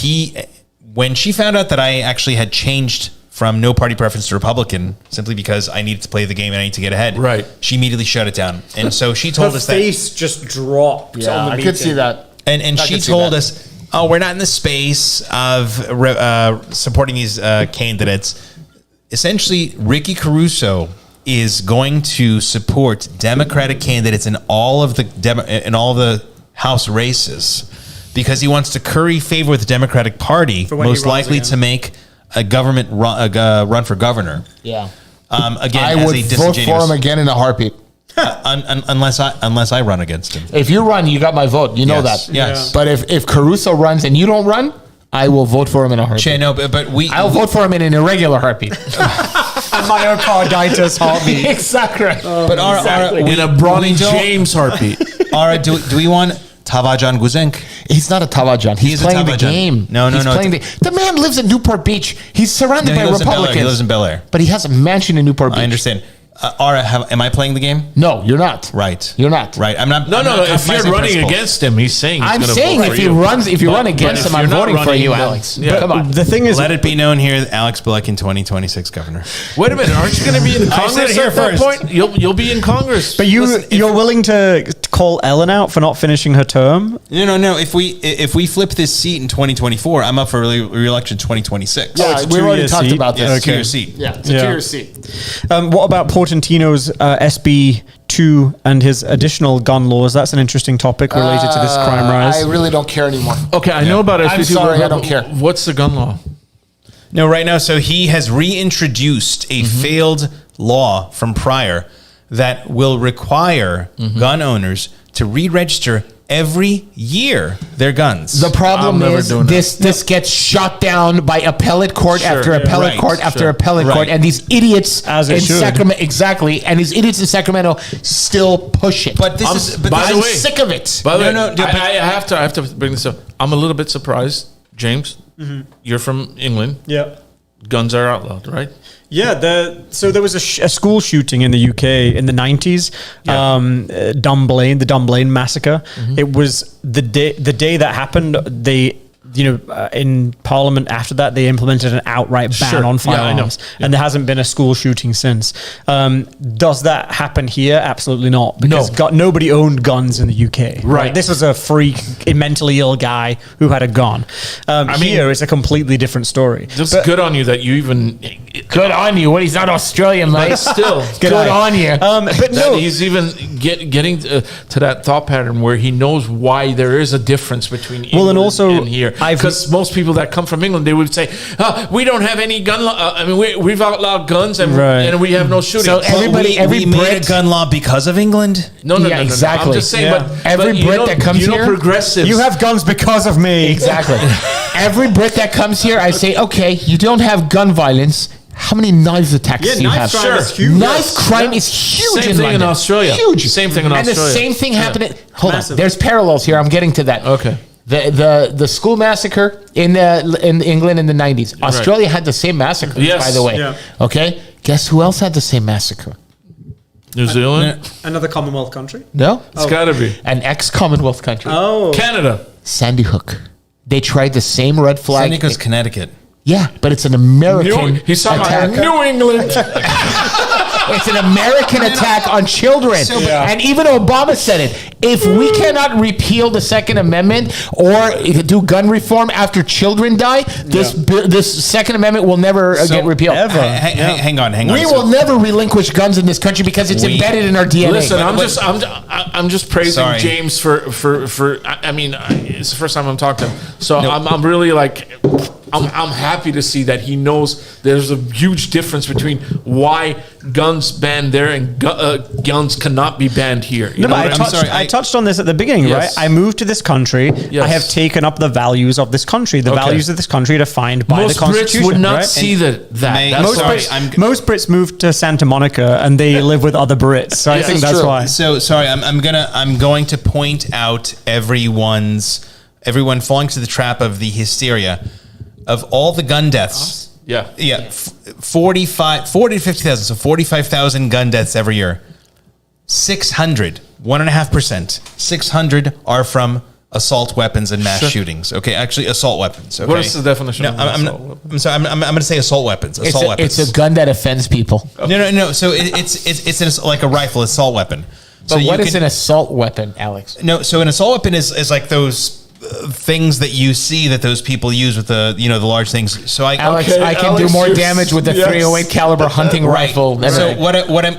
[SPEAKER 5] when she found out that I actually had changed from no party preference to Republican simply because I needed to play the game and I need to get ahead.
[SPEAKER 1] Right.
[SPEAKER 5] She immediately shut it down. And so she told us
[SPEAKER 3] Her face just dropped.
[SPEAKER 6] Yeah,
[SPEAKER 3] on the
[SPEAKER 6] I
[SPEAKER 3] meeting.
[SPEAKER 6] could see that.
[SPEAKER 5] and she
[SPEAKER 6] could see
[SPEAKER 5] told
[SPEAKER 6] that.
[SPEAKER 5] us, oh, we're not in the space of supporting these candidates. Essentially, Ricky Caruso is going to support Democratic candidates in all of the House races because he wants to curry favor with the Democratic Party,
[SPEAKER 3] when he
[SPEAKER 5] most
[SPEAKER 3] runs
[SPEAKER 5] likely
[SPEAKER 3] again.
[SPEAKER 5] to make a government run for governor.
[SPEAKER 6] Yeah.
[SPEAKER 5] Again,
[SPEAKER 6] I
[SPEAKER 5] as
[SPEAKER 6] would
[SPEAKER 5] a
[SPEAKER 6] vote for
[SPEAKER 5] disingenuous,
[SPEAKER 6] him again in a heartbeat.
[SPEAKER 5] unless I run against him.
[SPEAKER 6] If you run, you got my vote. You know
[SPEAKER 5] Yes,
[SPEAKER 6] that.
[SPEAKER 5] yes.
[SPEAKER 6] But if Caruso runs and you don't run, I will vote for him in a heartbeat.
[SPEAKER 5] Che, no, but we.
[SPEAKER 6] I'll vote for him in an irregular heartbeat.
[SPEAKER 3] Myocarditis heartbeat.
[SPEAKER 6] Exactly.
[SPEAKER 5] But
[SPEAKER 1] In a Bronny James heartbeat.
[SPEAKER 5] Ara, do we want Tavajan Guzenk?
[SPEAKER 6] He's not a Tavajan. He's
[SPEAKER 5] is a
[SPEAKER 6] playing the
[SPEAKER 5] Tavajan.
[SPEAKER 6] game.
[SPEAKER 5] No.
[SPEAKER 6] He's playing the man lives in Newport Beach. He's surrounded
[SPEAKER 5] No,
[SPEAKER 6] by
[SPEAKER 5] he lives in Bel Air.
[SPEAKER 6] Republicans.
[SPEAKER 5] He lives in Bel Air.
[SPEAKER 6] But he has a mansion in Newport Beach.
[SPEAKER 5] I understand. Ara, am I playing the game?
[SPEAKER 6] No, you're not.
[SPEAKER 5] Right.
[SPEAKER 6] You're not.
[SPEAKER 5] Right. I'm not.
[SPEAKER 1] No,
[SPEAKER 5] I'm
[SPEAKER 1] no.
[SPEAKER 5] not
[SPEAKER 1] If you're
[SPEAKER 5] compromising
[SPEAKER 1] running
[SPEAKER 5] principles.
[SPEAKER 1] against him, he's saying he's
[SPEAKER 6] I'm
[SPEAKER 1] gonna
[SPEAKER 6] saying
[SPEAKER 1] vote for
[SPEAKER 6] if he
[SPEAKER 1] you.
[SPEAKER 6] runs, if you run
[SPEAKER 1] But
[SPEAKER 6] against
[SPEAKER 1] if
[SPEAKER 6] him, I'm
[SPEAKER 1] you're not
[SPEAKER 6] voting for
[SPEAKER 1] running,
[SPEAKER 6] you,
[SPEAKER 1] then-
[SPEAKER 6] Alex.
[SPEAKER 1] yeah.
[SPEAKER 6] Come on.
[SPEAKER 3] The thing is,
[SPEAKER 5] Let it be known here, Alex Bullock in 2026 governor.
[SPEAKER 1] Wait a minute, aren't you going to be in
[SPEAKER 5] I said
[SPEAKER 1] Congress
[SPEAKER 5] it here
[SPEAKER 1] at that
[SPEAKER 5] first.
[SPEAKER 1] point? You'll be in Congress.
[SPEAKER 3] but you're willing to call Ellen out for not finishing her term?
[SPEAKER 5] No. If we flip this seat in 2024, I'm up for re-election 2026.
[SPEAKER 6] Yeah,
[SPEAKER 3] it's a
[SPEAKER 6] we already
[SPEAKER 3] 2-year
[SPEAKER 6] talked
[SPEAKER 3] seat.
[SPEAKER 6] about
[SPEAKER 5] Yeah,
[SPEAKER 6] this.
[SPEAKER 5] it's a 2-year seat.
[SPEAKER 6] Yeah, it's a
[SPEAKER 3] Yeah.
[SPEAKER 6] 2-year seat.
[SPEAKER 3] What about Portantino's SB2 and his additional gun laws? That's an interesting topic related to this crime rise.
[SPEAKER 6] I really don't care anymore.
[SPEAKER 1] Okay, I know about
[SPEAKER 6] I'm
[SPEAKER 1] SB2.
[SPEAKER 6] sorry,
[SPEAKER 1] but
[SPEAKER 6] I don't care.
[SPEAKER 1] What's the gun law?
[SPEAKER 5] No, right now, so he has reintroduced a failed law from prior that will require gun owners to re-register every year their guns.
[SPEAKER 6] The problem
[SPEAKER 1] I'm never
[SPEAKER 6] is
[SPEAKER 1] doing that.
[SPEAKER 6] this gets shot down by appellate court
[SPEAKER 1] Sure.
[SPEAKER 6] after
[SPEAKER 1] Yeah.
[SPEAKER 6] appellate
[SPEAKER 5] Right.
[SPEAKER 6] court after
[SPEAKER 1] Sure.
[SPEAKER 6] appellate
[SPEAKER 5] Right.
[SPEAKER 6] court, and these idiots
[SPEAKER 3] As it
[SPEAKER 6] in
[SPEAKER 3] should.
[SPEAKER 6] Sacramento and these idiots in Sacramento still push it.
[SPEAKER 5] But this
[SPEAKER 1] I'm-
[SPEAKER 5] is but
[SPEAKER 1] by
[SPEAKER 5] this
[SPEAKER 1] the
[SPEAKER 5] is-
[SPEAKER 1] way-
[SPEAKER 6] sick of it.
[SPEAKER 1] By the way,
[SPEAKER 5] no, but-
[SPEAKER 1] I have to bring this up. I'm a little bit surprised, James. You're from England.
[SPEAKER 3] Yeah.
[SPEAKER 1] Guns are outlawed, right?
[SPEAKER 3] Yeah, so there was a school shooting in the UK in the 90s,
[SPEAKER 1] Yeah.
[SPEAKER 3] the Dunblane massacre. It was the day that happened. They, in Parliament after that, they implemented an outright ban
[SPEAKER 1] Sure.
[SPEAKER 3] on
[SPEAKER 1] Yeah, I know.
[SPEAKER 3] firearms, and there hasn't been a school shooting since. Does that happen here? Absolutely not, because nobody owned guns in the UK.
[SPEAKER 1] Right.
[SPEAKER 3] This was a freak, a mentally ill guy who had a gun. Here it's a completely different story.
[SPEAKER 1] Just good on you that you even.
[SPEAKER 6] Good on you. What? He's not Australian,
[SPEAKER 1] But
[SPEAKER 6] mate.
[SPEAKER 1] still,
[SPEAKER 6] Good on you.
[SPEAKER 3] But
[SPEAKER 1] that
[SPEAKER 3] no,
[SPEAKER 1] he's even getting to that thought pattern where he knows why there is a difference between England
[SPEAKER 3] Well, and also,
[SPEAKER 1] and here. Because most people that come from England, they would say, we don't have any gun law. We've outlawed guns and,
[SPEAKER 3] Right.
[SPEAKER 1] and we have no shooting.
[SPEAKER 6] So everybody, every
[SPEAKER 5] we made a
[SPEAKER 6] Brit,
[SPEAKER 5] gun law because of England.
[SPEAKER 1] no,
[SPEAKER 6] Yeah, exactly.
[SPEAKER 1] I'm just saying,
[SPEAKER 3] Yeah.
[SPEAKER 1] but
[SPEAKER 6] Every
[SPEAKER 1] but
[SPEAKER 6] Brit that comes here-
[SPEAKER 1] progressives.
[SPEAKER 3] you have guns because of me.
[SPEAKER 6] exactly. Every Brit that comes here, I say, okay, you don't have gun violence. How many knives attacks do you have? Knife crime is huge
[SPEAKER 1] Same
[SPEAKER 6] in
[SPEAKER 1] thing
[SPEAKER 6] London.
[SPEAKER 1] in Australia.
[SPEAKER 6] Huge.
[SPEAKER 1] Same thing in
[SPEAKER 6] and
[SPEAKER 1] Australia.
[SPEAKER 6] the same thing
[SPEAKER 1] Yeah.
[SPEAKER 6] happened. Hold
[SPEAKER 3] Massive.
[SPEAKER 6] on. There's parallels here. I'm getting to that.
[SPEAKER 1] Okay.
[SPEAKER 6] The school massacre in England in the 90s. Australia had the same massacre,
[SPEAKER 1] Yes.
[SPEAKER 6] by the way.
[SPEAKER 3] Yeah.
[SPEAKER 6] Okay? Guess who else had the same massacre?
[SPEAKER 1] New Zealand?
[SPEAKER 3] Another Commonwealth country.
[SPEAKER 6] No?
[SPEAKER 1] It's got to be.
[SPEAKER 6] An ex-Commonwealth country.
[SPEAKER 3] Oh,
[SPEAKER 1] Canada.
[SPEAKER 6] Sandy Hook. They tried the same red flag.
[SPEAKER 5] Sandy Hook's Connecticut.
[SPEAKER 6] Yeah, but it's an American
[SPEAKER 1] He's talking
[SPEAKER 6] attack.
[SPEAKER 1] about New England.
[SPEAKER 6] It's an American attack on children. And even Obama said it. If we cannot repeal the Second Amendment or do gun reform after children die, this Second Amendment will never get repealed.
[SPEAKER 5] Hang on.
[SPEAKER 6] We will never relinquish guns in this country because it's embedded in our DNA.
[SPEAKER 1] Listen, I'm just praising
[SPEAKER 5] Sorry.
[SPEAKER 1] James for. I mean, it's the first time I'm talking to him, so I'm really like. I'm happy to see that he knows there's a huge difference between why guns banned there and guns cannot be banned here. You
[SPEAKER 3] No,
[SPEAKER 1] know
[SPEAKER 3] but
[SPEAKER 1] what I mean?
[SPEAKER 3] I touched on this at the beginning,
[SPEAKER 1] Yes.
[SPEAKER 3] right? I moved to this country.
[SPEAKER 1] Yes.
[SPEAKER 3] I have taken up the values of this country. The
[SPEAKER 1] Okay.
[SPEAKER 3] values of this country are defined by
[SPEAKER 1] Most
[SPEAKER 3] the Constitution.
[SPEAKER 1] Brits would not
[SPEAKER 3] right?
[SPEAKER 1] see that.
[SPEAKER 5] May-
[SPEAKER 1] That's
[SPEAKER 3] Most,
[SPEAKER 5] Sorry,
[SPEAKER 3] Brits, most Brits move to Santa Monica and they live with other Brits. So I think
[SPEAKER 6] that's
[SPEAKER 3] that's
[SPEAKER 6] true.
[SPEAKER 3] why.
[SPEAKER 5] So sorry, I'm going to point out everyone falling to the trap of the hysteria of all the gun deaths
[SPEAKER 1] Yeah.
[SPEAKER 5] Yeah, 40 to 50,000, so 45,000 gun deaths every year. 600, 1.5%. 600 are from assault weapons and mass shootings. Okay, actually, assault weapons. Okay?
[SPEAKER 1] What is the definition
[SPEAKER 5] No,
[SPEAKER 1] of
[SPEAKER 5] I'm
[SPEAKER 1] assault weapon?
[SPEAKER 5] I'm sorry. I'm going to say assault weapons. Assault weapons.
[SPEAKER 6] It's a gun that offends people.
[SPEAKER 5] No. So it's like a rifle, assault weapon.
[SPEAKER 6] But
[SPEAKER 5] So
[SPEAKER 6] what
[SPEAKER 5] you
[SPEAKER 6] is
[SPEAKER 5] can-
[SPEAKER 6] an assault weapon, Alex?
[SPEAKER 5] No, so an assault weapon is like those things that you see that those people use with the the large things. So
[SPEAKER 6] Alex,
[SPEAKER 1] Okay,
[SPEAKER 6] I can
[SPEAKER 1] Alex,
[SPEAKER 6] do more
[SPEAKER 1] you're-
[SPEAKER 6] damage with a
[SPEAKER 1] yes.
[SPEAKER 6] 308 caliber hunting
[SPEAKER 5] right.
[SPEAKER 6] rifle. Than
[SPEAKER 5] So
[SPEAKER 6] a-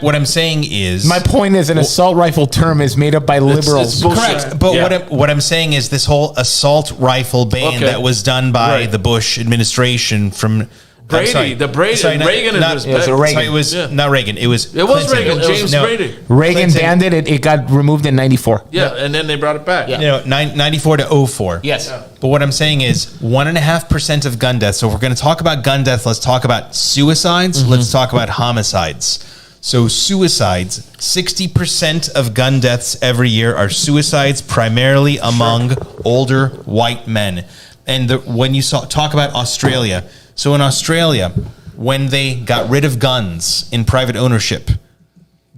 [SPEAKER 5] what I'm saying is
[SPEAKER 6] my point is, an assault rifle term is made up by liberals.
[SPEAKER 1] it's bullshit.
[SPEAKER 5] correct. But
[SPEAKER 1] Yeah.
[SPEAKER 5] what I'm saying is this whole assault rifle ban
[SPEAKER 1] Okay.
[SPEAKER 5] that was done by
[SPEAKER 1] Right.
[SPEAKER 5] the Bush administration from
[SPEAKER 1] Brady,
[SPEAKER 5] I'm sorry.
[SPEAKER 1] the Brady,
[SPEAKER 5] Sorry,
[SPEAKER 1] Reagan
[SPEAKER 5] not,
[SPEAKER 1] is
[SPEAKER 6] Yeah, it's a
[SPEAKER 1] respect.
[SPEAKER 6] Reagan.
[SPEAKER 5] Sorry, it was
[SPEAKER 1] Yeah.
[SPEAKER 5] not Reagan. It was
[SPEAKER 1] It was
[SPEAKER 5] Clinton.
[SPEAKER 1] Reagan.
[SPEAKER 5] It was-
[SPEAKER 1] James
[SPEAKER 5] no.
[SPEAKER 1] Brady.
[SPEAKER 6] Reagan
[SPEAKER 5] Clinton.
[SPEAKER 6] banned it. It got removed in 94.
[SPEAKER 1] Yeah, and then they brought it back.
[SPEAKER 6] Yeah.
[SPEAKER 5] 94 to 04.
[SPEAKER 6] Yes.
[SPEAKER 5] But what I'm saying is 1.5% of gun deaths. So if we're going to talk about gun death, let's talk about suicides. Let's talk about homicides. So suicides, 60% of gun deaths every year are suicides, primarily among older white men. And when you talk about Australia, so in Australia, when they got rid of guns in private ownership,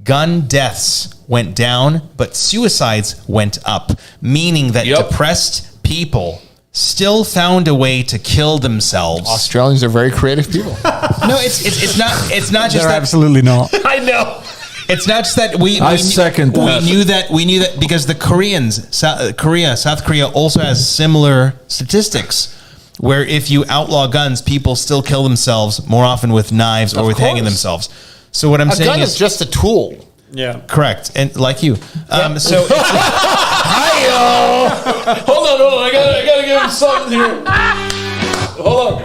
[SPEAKER 5] gun deaths went down, but suicides went up, meaning that
[SPEAKER 1] Yep.
[SPEAKER 5] depressed people still found a way to kill themselves.
[SPEAKER 6] Australians are very creative people.
[SPEAKER 5] No, it's not just
[SPEAKER 4] They're
[SPEAKER 5] that.
[SPEAKER 4] absolutely not.
[SPEAKER 1] I know.
[SPEAKER 5] It's not just that
[SPEAKER 1] I second that.
[SPEAKER 5] we knew that because the Koreans, South Korea also has similar statistics. Where if you outlaw guns, people still kill themselves more often with knives or with hanging
[SPEAKER 6] course.
[SPEAKER 5] themselves. So what I'm
[SPEAKER 6] A
[SPEAKER 5] saying
[SPEAKER 6] gun is just a tool.
[SPEAKER 3] Yeah.
[SPEAKER 5] correct, and like you. So
[SPEAKER 1] Hold on. I gotta give him something here. Hold on.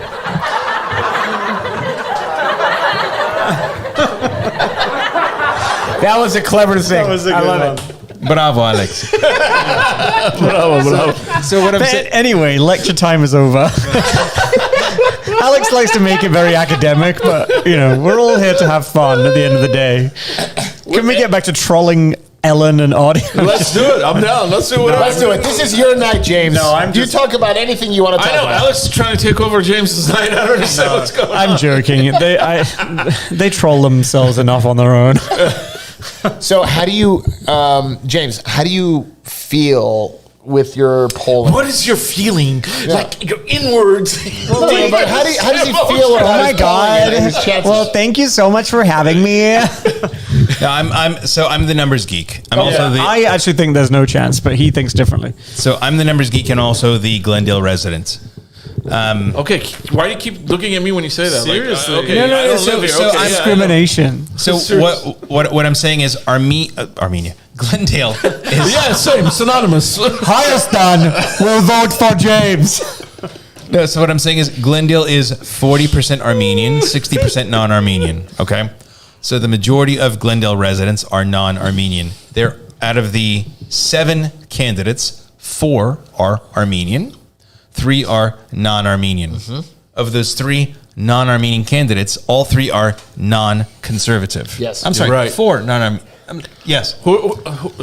[SPEAKER 6] That was a clever thing. I love it.
[SPEAKER 5] bravo, Alex.
[SPEAKER 1] Bravo.
[SPEAKER 5] So what I'm
[SPEAKER 4] But
[SPEAKER 5] saying.
[SPEAKER 4] anyway, lecture time is over. Alex likes to make it very academic, but we're all here to have fun at the end of the day. Can we get back to trolling Ellen and audience?
[SPEAKER 1] Let's do it. I'm down. Let's do it.
[SPEAKER 6] Let's do it. This is your night, James.
[SPEAKER 3] No, I'm
[SPEAKER 6] You
[SPEAKER 3] just-
[SPEAKER 6] talk about anything you want to talk
[SPEAKER 1] I know.
[SPEAKER 6] about.
[SPEAKER 1] Alex is trying to take over James's night. I don't understand what's going on.
[SPEAKER 4] I'm joking. They troll themselves enough on their own.
[SPEAKER 6] So how do you, James, how do you feel with your polling?
[SPEAKER 1] What is your feeling? Like your inwards.
[SPEAKER 6] No, but how does he feel about
[SPEAKER 4] Oh my
[SPEAKER 6] his polling and his
[SPEAKER 4] God.
[SPEAKER 6] chances?
[SPEAKER 4] Well, thank you so much for having me.
[SPEAKER 5] No, I'm the numbers geek. I'm also the
[SPEAKER 4] I actually think there's no chance, but he thinks differently.
[SPEAKER 5] so I'm the numbers geek and also the Glendale resident.
[SPEAKER 1] Okay, why do you keep looking at me when you say that?
[SPEAKER 3] Seriously.
[SPEAKER 1] Like, okay,
[SPEAKER 5] No, no,
[SPEAKER 1] I don't
[SPEAKER 5] so-
[SPEAKER 1] live here.
[SPEAKER 5] so
[SPEAKER 1] Okay,
[SPEAKER 5] I'm
[SPEAKER 1] yeah, I know.
[SPEAKER 4] Discrimination.
[SPEAKER 5] So
[SPEAKER 1] Serious.
[SPEAKER 5] what I'm saying is Armenia, Glendale is
[SPEAKER 1] Yeah, same, synonymous.
[SPEAKER 4] Higheston will vote for James.
[SPEAKER 5] no. So what I'm saying is Glendale is 40% Armenian, 60% non-Armenian. Okay, so the majority of Glendale residents are non-Armenian. They're out of the 7 candidates, 4 are Armenian, 3 are non-Armenian. Of those 3 non-Armenian candidates, all 3 are non-conservative.
[SPEAKER 6] Yes.
[SPEAKER 5] I'm sorry,
[SPEAKER 1] You're right.
[SPEAKER 5] 4 non-Armenian. Yes.
[SPEAKER 1] Who,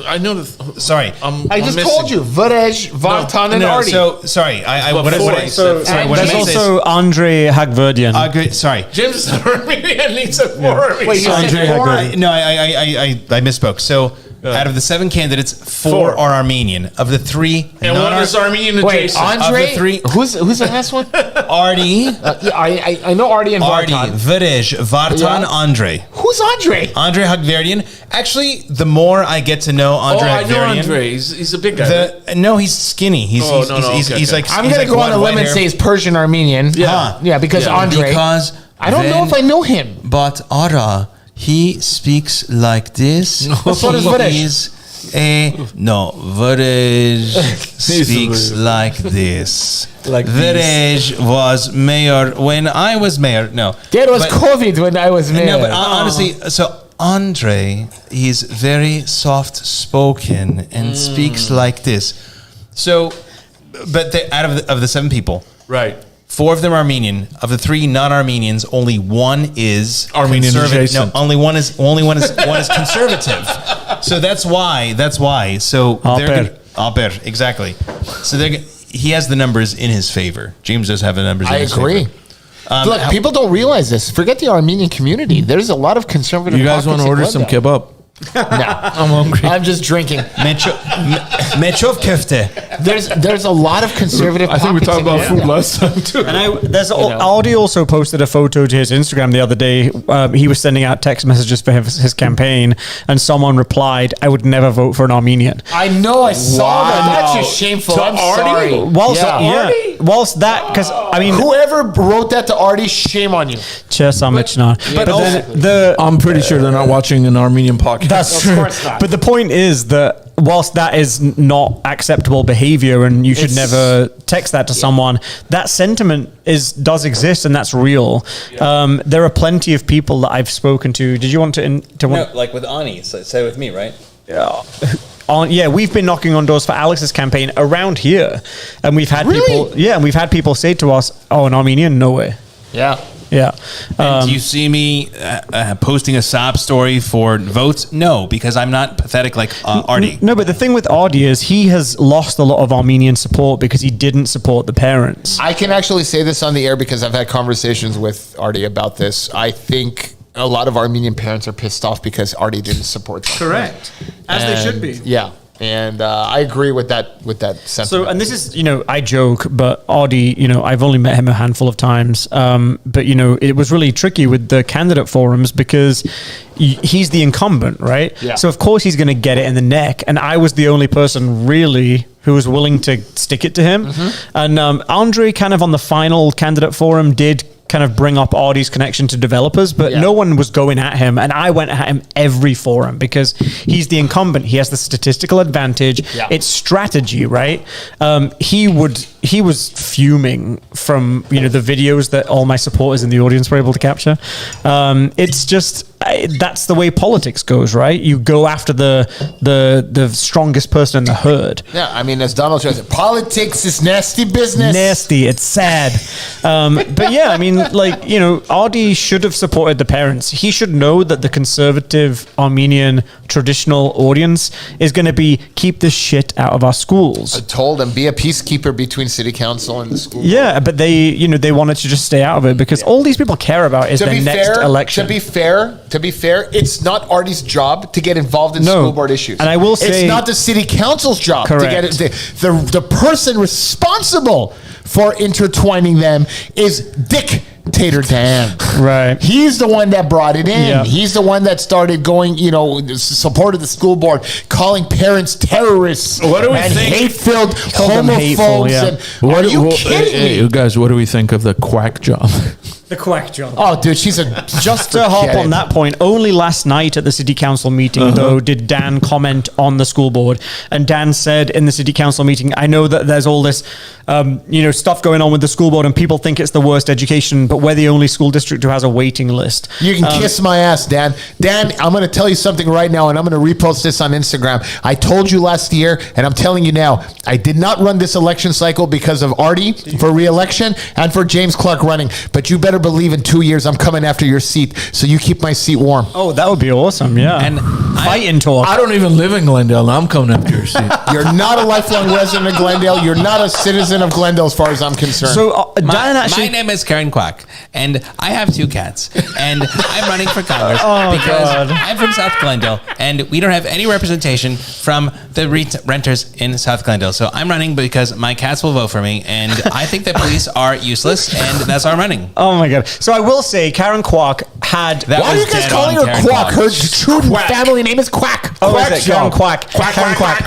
[SPEAKER 1] I know that.
[SPEAKER 5] Sorry.
[SPEAKER 6] I just told you, Varej, Vartan, and
[SPEAKER 5] No,
[SPEAKER 6] Artie.
[SPEAKER 5] so sorry. What
[SPEAKER 1] Before,
[SPEAKER 5] I
[SPEAKER 1] so-
[SPEAKER 5] sorry, what I
[SPEAKER 4] There's
[SPEAKER 5] meant is
[SPEAKER 4] also Andre Hagverdian.
[SPEAKER 5] sorry.
[SPEAKER 1] James is not Armenian. He said more Armenian.
[SPEAKER 6] Wait, you said
[SPEAKER 4] Andre
[SPEAKER 6] four?
[SPEAKER 4] Hagverdian.
[SPEAKER 5] No, I misspoke. So out of the 7 candidates, 4 are Armenian. Of the 3,
[SPEAKER 1] And one is Armenian
[SPEAKER 6] Wait,
[SPEAKER 1] adjacent.
[SPEAKER 6] Andre?
[SPEAKER 5] Of the 3
[SPEAKER 6] Who's the last one?
[SPEAKER 5] Artie,
[SPEAKER 6] Yeah, I know Artie and
[SPEAKER 5] Artie,
[SPEAKER 6] Vartan.
[SPEAKER 5] Varej, Vartan,
[SPEAKER 6] Yeah.
[SPEAKER 5] Andre.
[SPEAKER 6] Who's Andre?
[SPEAKER 5] Andre Hagverdian. Actually, the more I get to know Andre
[SPEAKER 1] I know
[SPEAKER 5] Hagverdian,
[SPEAKER 1] Andre. He's a big guy. right?
[SPEAKER 5] no, he's skinny. He's
[SPEAKER 1] Oh,
[SPEAKER 5] he's,
[SPEAKER 1] no,
[SPEAKER 5] he's,
[SPEAKER 1] no,
[SPEAKER 5] he's,
[SPEAKER 1] okay,
[SPEAKER 5] he's
[SPEAKER 1] okay.
[SPEAKER 5] like
[SPEAKER 6] I'm
[SPEAKER 5] he's
[SPEAKER 6] gonna
[SPEAKER 5] like
[SPEAKER 6] go on a limb
[SPEAKER 5] white
[SPEAKER 6] and
[SPEAKER 5] hair.
[SPEAKER 6] say he's Persian Armenian.
[SPEAKER 1] Yeah.
[SPEAKER 6] Yeah, because
[SPEAKER 1] Yeah.
[SPEAKER 6] Andre.
[SPEAKER 5] Because
[SPEAKER 6] I don't know if I know him.
[SPEAKER 5] But Ara, he speaks like this.
[SPEAKER 6] So does Varej.
[SPEAKER 5] He's Varej speaks like this.
[SPEAKER 1] Like
[SPEAKER 5] Varej was mayor when I was mayor. No,
[SPEAKER 6] There was
[SPEAKER 5] but,
[SPEAKER 6] COVID when I was mayor.
[SPEAKER 5] no, but honestly, so Andre, he's very soft spoken and speaks like this. So, but out of the 7 people,
[SPEAKER 1] Right.
[SPEAKER 5] 4 of them are Armenian. Of the 3 non-Armenians, only one is
[SPEAKER 1] Armenian
[SPEAKER 5] conservative.
[SPEAKER 1] adjacent.
[SPEAKER 5] No, one is conservative. So that's why. So Alper, exactly. So he has the numbers in his favor. James does have the numbers.
[SPEAKER 6] I
[SPEAKER 5] in his
[SPEAKER 6] agree.
[SPEAKER 5] favor.
[SPEAKER 6] Look, people don't realize this. Forget the Armenian community. There's a lot of conservative.
[SPEAKER 1] You guys want to order some kebab?
[SPEAKER 6] No, I'm hungry. I'm just drinking.
[SPEAKER 5] Mechov kefte.
[SPEAKER 6] There's a lot of conservative.
[SPEAKER 1] I think we talked about
[SPEAKER 6] pockets in
[SPEAKER 1] food last time too.
[SPEAKER 3] And Aldi also posted a photo to his Instagram the other day. He was sending out text messages for his campaign, and someone replied, "I would never vote for an Armenian."
[SPEAKER 6] I know. I saw that. That's just shameful. I'm sorry.
[SPEAKER 3] Whilst that, because I mean,
[SPEAKER 6] whoever wrote that to Artie, shame on you.
[SPEAKER 1] I'm pretty sure they're not watching an Armenian podcast.
[SPEAKER 3] That's true. But the point is that whilst that is not acceptable behavior and you should never text that to someone, that sentiment does exist and that's real. There are plenty of people that I've spoken to. Did you want to
[SPEAKER 7] No, like with Ani, say with me, right?
[SPEAKER 3] Yeah. We've been knocking on doors for Alex's campaign around here, and we've had people say to us, "Oh, an Armenian? No way."
[SPEAKER 6] Yeah.
[SPEAKER 3] Yeah.
[SPEAKER 5] Do you see me posting a sob story for votes? No, because I'm not pathetic like Artie.
[SPEAKER 3] No, but the thing with Artie is he has lost a lot of Armenian support because he didn't support the parents.
[SPEAKER 6] I can actually say this on the air because I've had conversations with Artie about this. I think a lot of Armenian parents are pissed off because Artie didn't support them.
[SPEAKER 3] Correct. As they should be.
[SPEAKER 6] Yeah. And I agree with that sentiment.
[SPEAKER 3] So, and this is, I joke, but Artie, I've only met him a handful of times. But, it was really tricky with the candidate forums because he's the incumbent, right?
[SPEAKER 6] Yeah.
[SPEAKER 3] So, of course, he's going to get it in the neck. And I was the only person really who was willing to stick it to him. Mm-hmm. And Andre kind of on the final candidate forum did kind of bring up Artie's connection to developers, but no one was going at him, and I went at him every forum because he's the incumbent. He has the statistical advantage. Yeah. It's strategy, right? He was fuming from the videos that all my supporters in the audience were able to capture. It's just that's the way politics goes, right? You go after the strongest person in the herd.
[SPEAKER 6] Yeah, I mean, as Donald Trump said, politics is nasty business.
[SPEAKER 3] Nasty, it's sad. But yeah, I mean, Artie should have supported the parents. He should know that the conservative Armenian traditional audience is going to be keep this shit out of our schools.
[SPEAKER 6] I told him be a peacekeeper between city council and the school.
[SPEAKER 3] Yeah, but they wanted to just stay out of it because all these people care about is the next election.
[SPEAKER 6] To be fair, it's not Artie's job to get involved in school board issues.
[SPEAKER 3] And I will say,
[SPEAKER 6] it's not the city council's job to get it. The person responsible for intertwining them is Dictator Dan.
[SPEAKER 3] Right.
[SPEAKER 6] He's the one that brought it in.
[SPEAKER 3] Yeah.
[SPEAKER 6] He's the one that started going, supported the school board, calling parents terrorists.
[SPEAKER 1] What do we think?
[SPEAKER 6] Hate-filled homophobes. Are you kidding me?
[SPEAKER 1] You guys, what do we think of the quack job?
[SPEAKER 3] The quack job.
[SPEAKER 6] Oh, dude, she's
[SPEAKER 3] Just to hop on that point, only last night at the city council meeting, though, did Dan comment on the school board. And Dan said in the city council meeting, I know that there's all this, stuff going on with the school board and people think it's the worst education, but we're the only school district who has a waiting list.
[SPEAKER 6] You can kiss my ass, Dan. Dan, I'm going to tell you something right now, and I'm going to repost this on Instagram. I told you last year, and I'm telling you now, I did not run this election cycle because of Artie for re-election and for James Clarke running, but you better believe in 2 years I'm coming after your seat, so you keep my seat warm.
[SPEAKER 3] Oh, that would be awesome, yeah.
[SPEAKER 5] And
[SPEAKER 3] fighting talk.
[SPEAKER 1] I don't even live in Glendale. I'm coming after your seat.
[SPEAKER 6] You're not a lifelong resident of Glendale. You're not a citizen of Glendale as far as I'm concerned.
[SPEAKER 3] So Dan actually...
[SPEAKER 5] My name is Karen Kwak, and I have 2 cats, and I'm running for Congress I'm from South Glendale, and we don't have any representation from the renters in South Glendale. So I'm running because my cats will vote for me, and I think that police are useless, and that's why I'm running.
[SPEAKER 3] Oh my God. So I will say Karen Kwak had...
[SPEAKER 6] Why are you guys calling her Quack? Her true family name is Quack.
[SPEAKER 3] Oh, is it? Karen Kwak. Karen Kwak.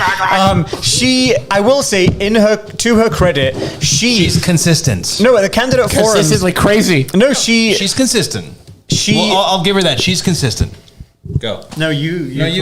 [SPEAKER 3] I will say, to her credit, she's
[SPEAKER 5] consistent.
[SPEAKER 3] No, the candidate forum...
[SPEAKER 6] Consistently crazy.
[SPEAKER 3] No,
[SPEAKER 5] she's consistent. I'll give her that. She's consistent. Go.
[SPEAKER 3] No, you
[SPEAKER 5] go.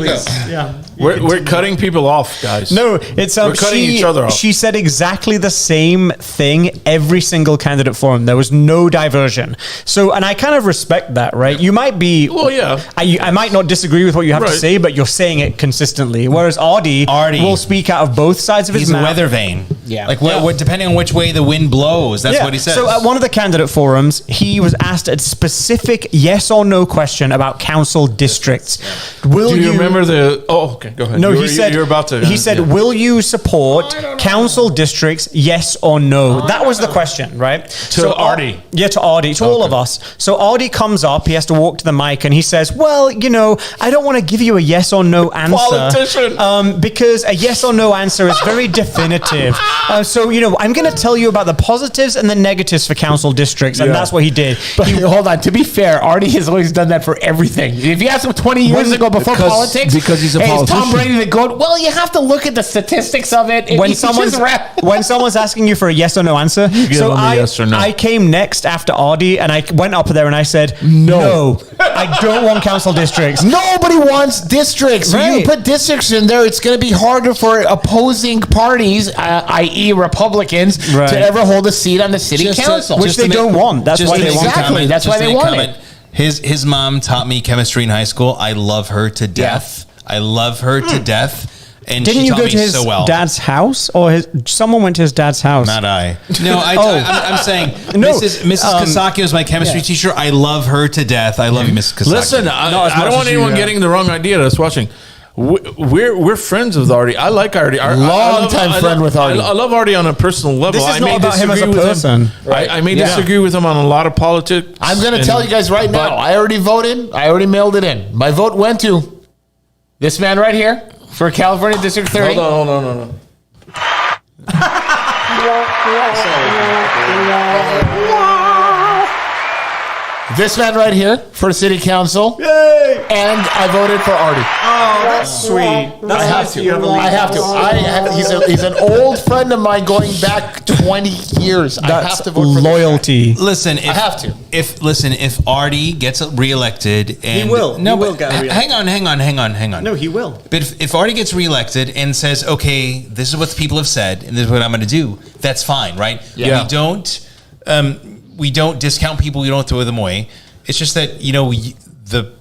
[SPEAKER 3] Yeah.
[SPEAKER 1] We're cutting people off, guys.
[SPEAKER 3] No, it's
[SPEAKER 1] we're cutting each other off.
[SPEAKER 3] She said exactly the same thing every single candidate forum. There was no diversion. So, and I kind of respect that, right? You might be.
[SPEAKER 1] Well, yeah.
[SPEAKER 3] I might not disagree with what you have to say, but you're saying it consistently. Whereas Artie will speak out of both sides of his mouth.
[SPEAKER 5] He's a weather vane.
[SPEAKER 6] Yeah.
[SPEAKER 5] Like what depending on which way the wind blows, that's what he says.
[SPEAKER 3] So at one of the candidate forums, he was asked a specific yes or no question about council districts. Will
[SPEAKER 1] Do you remember the? Oh, okay, go ahead.
[SPEAKER 3] No,
[SPEAKER 1] he said you're about to.
[SPEAKER 3] He said, "Will you support council districts? Yes or no?" That was the question, right?
[SPEAKER 1] To Artie.
[SPEAKER 3] Yeah, to Artie, to all of us. So Artie comes up. He has to walk to the mic, and he says, "Well, I don't want to give you a yes or no answer,
[SPEAKER 1] Politician.
[SPEAKER 3] because a yes or no answer is very definitive. So I'm going to tell you about the positives and the negatives for council districts, and that's what he did.
[SPEAKER 6] But hold on. To be fair, Artie has always done that for everything. If you ask him 20 years ago before politics,
[SPEAKER 2] because he's a
[SPEAKER 6] hey, is Tom
[SPEAKER 2] politician.
[SPEAKER 6] Brady the GOAT? Well, you have to look at the statistics of it.
[SPEAKER 3] When someone's asking you for a yes or no answer, so
[SPEAKER 1] them a yes or no.
[SPEAKER 3] I came next after Artie, and I went up there and I said, "No, I don't want council districts."
[SPEAKER 6] Nobody wants districts. When you
[SPEAKER 3] Right.
[SPEAKER 6] put districts in there, it's going to be harder for opposing parties, i.e., Republicans,
[SPEAKER 3] Right.
[SPEAKER 6] to ever hold a seat on the city council.
[SPEAKER 3] Which they don't want. That's why they want
[SPEAKER 6] Exactly. That's why they want it.
[SPEAKER 5] His mom taught me chemistry in high school. I love her to death. I love her to death. And
[SPEAKER 3] Didn't
[SPEAKER 5] she
[SPEAKER 3] you
[SPEAKER 5] taught
[SPEAKER 3] go
[SPEAKER 5] me
[SPEAKER 3] to his
[SPEAKER 5] so well.
[SPEAKER 3] dad's house, or someone went to his dad's house?
[SPEAKER 5] Not I. No, I'm saying
[SPEAKER 3] No,
[SPEAKER 5] Mrs. Kasakio is my chemistry teacher. I love her to death. I love you, Mrs. Kasakio.
[SPEAKER 1] Listen, I don't want anyone getting the wrong idea that's watching. We're friends with Artie. I like Artie.
[SPEAKER 6] Long-time friend with Artie.
[SPEAKER 1] I love Artie on a personal level.
[SPEAKER 3] This is
[SPEAKER 1] I
[SPEAKER 3] not
[SPEAKER 1] may
[SPEAKER 3] about him as a
[SPEAKER 1] disagree with
[SPEAKER 3] person.
[SPEAKER 1] I may disagree with him on a lot of politics.
[SPEAKER 6] I'm going to tell you guys right now. I already voted. I already mailed it in. My vote went to this man right here for California District 30.
[SPEAKER 1] Hold on.
[SPEAKER 6] This man right here for city council. Yay! And I voted for Artie.
[SPEAKER 3] Oh, that's sweet.
[SPEAKER 6] I have to. He's an old friend of mine going back 20 years. I
[SPEAKER 3] That's
[SPEAKER 6] have to vote for
[SPEAKER 3] loyalty.
[SPEAKER 5] Listen,
[SPEAKER 6] I have to.
[SPEAKER 5] If Artie gets reelected, and
[SPEAKER 3] He will.
[SPEAKER 5] No,
[SPEAKER 3] He will
[SPEAKER 5] but
[SPEAKER 3] get reelected.
[SPEAKER 5] hang on.
[SPEAKER 3] No, he will.
[SPEAKER 5] But if Artie gets reelected and says, "Okay, this is what the people have said, and this is what I'm going to do," that's fine, right?
[SPEAKER 6] Yeah.
[SPEAKER 5] We don't discount people. We don't throw them away. It's just that the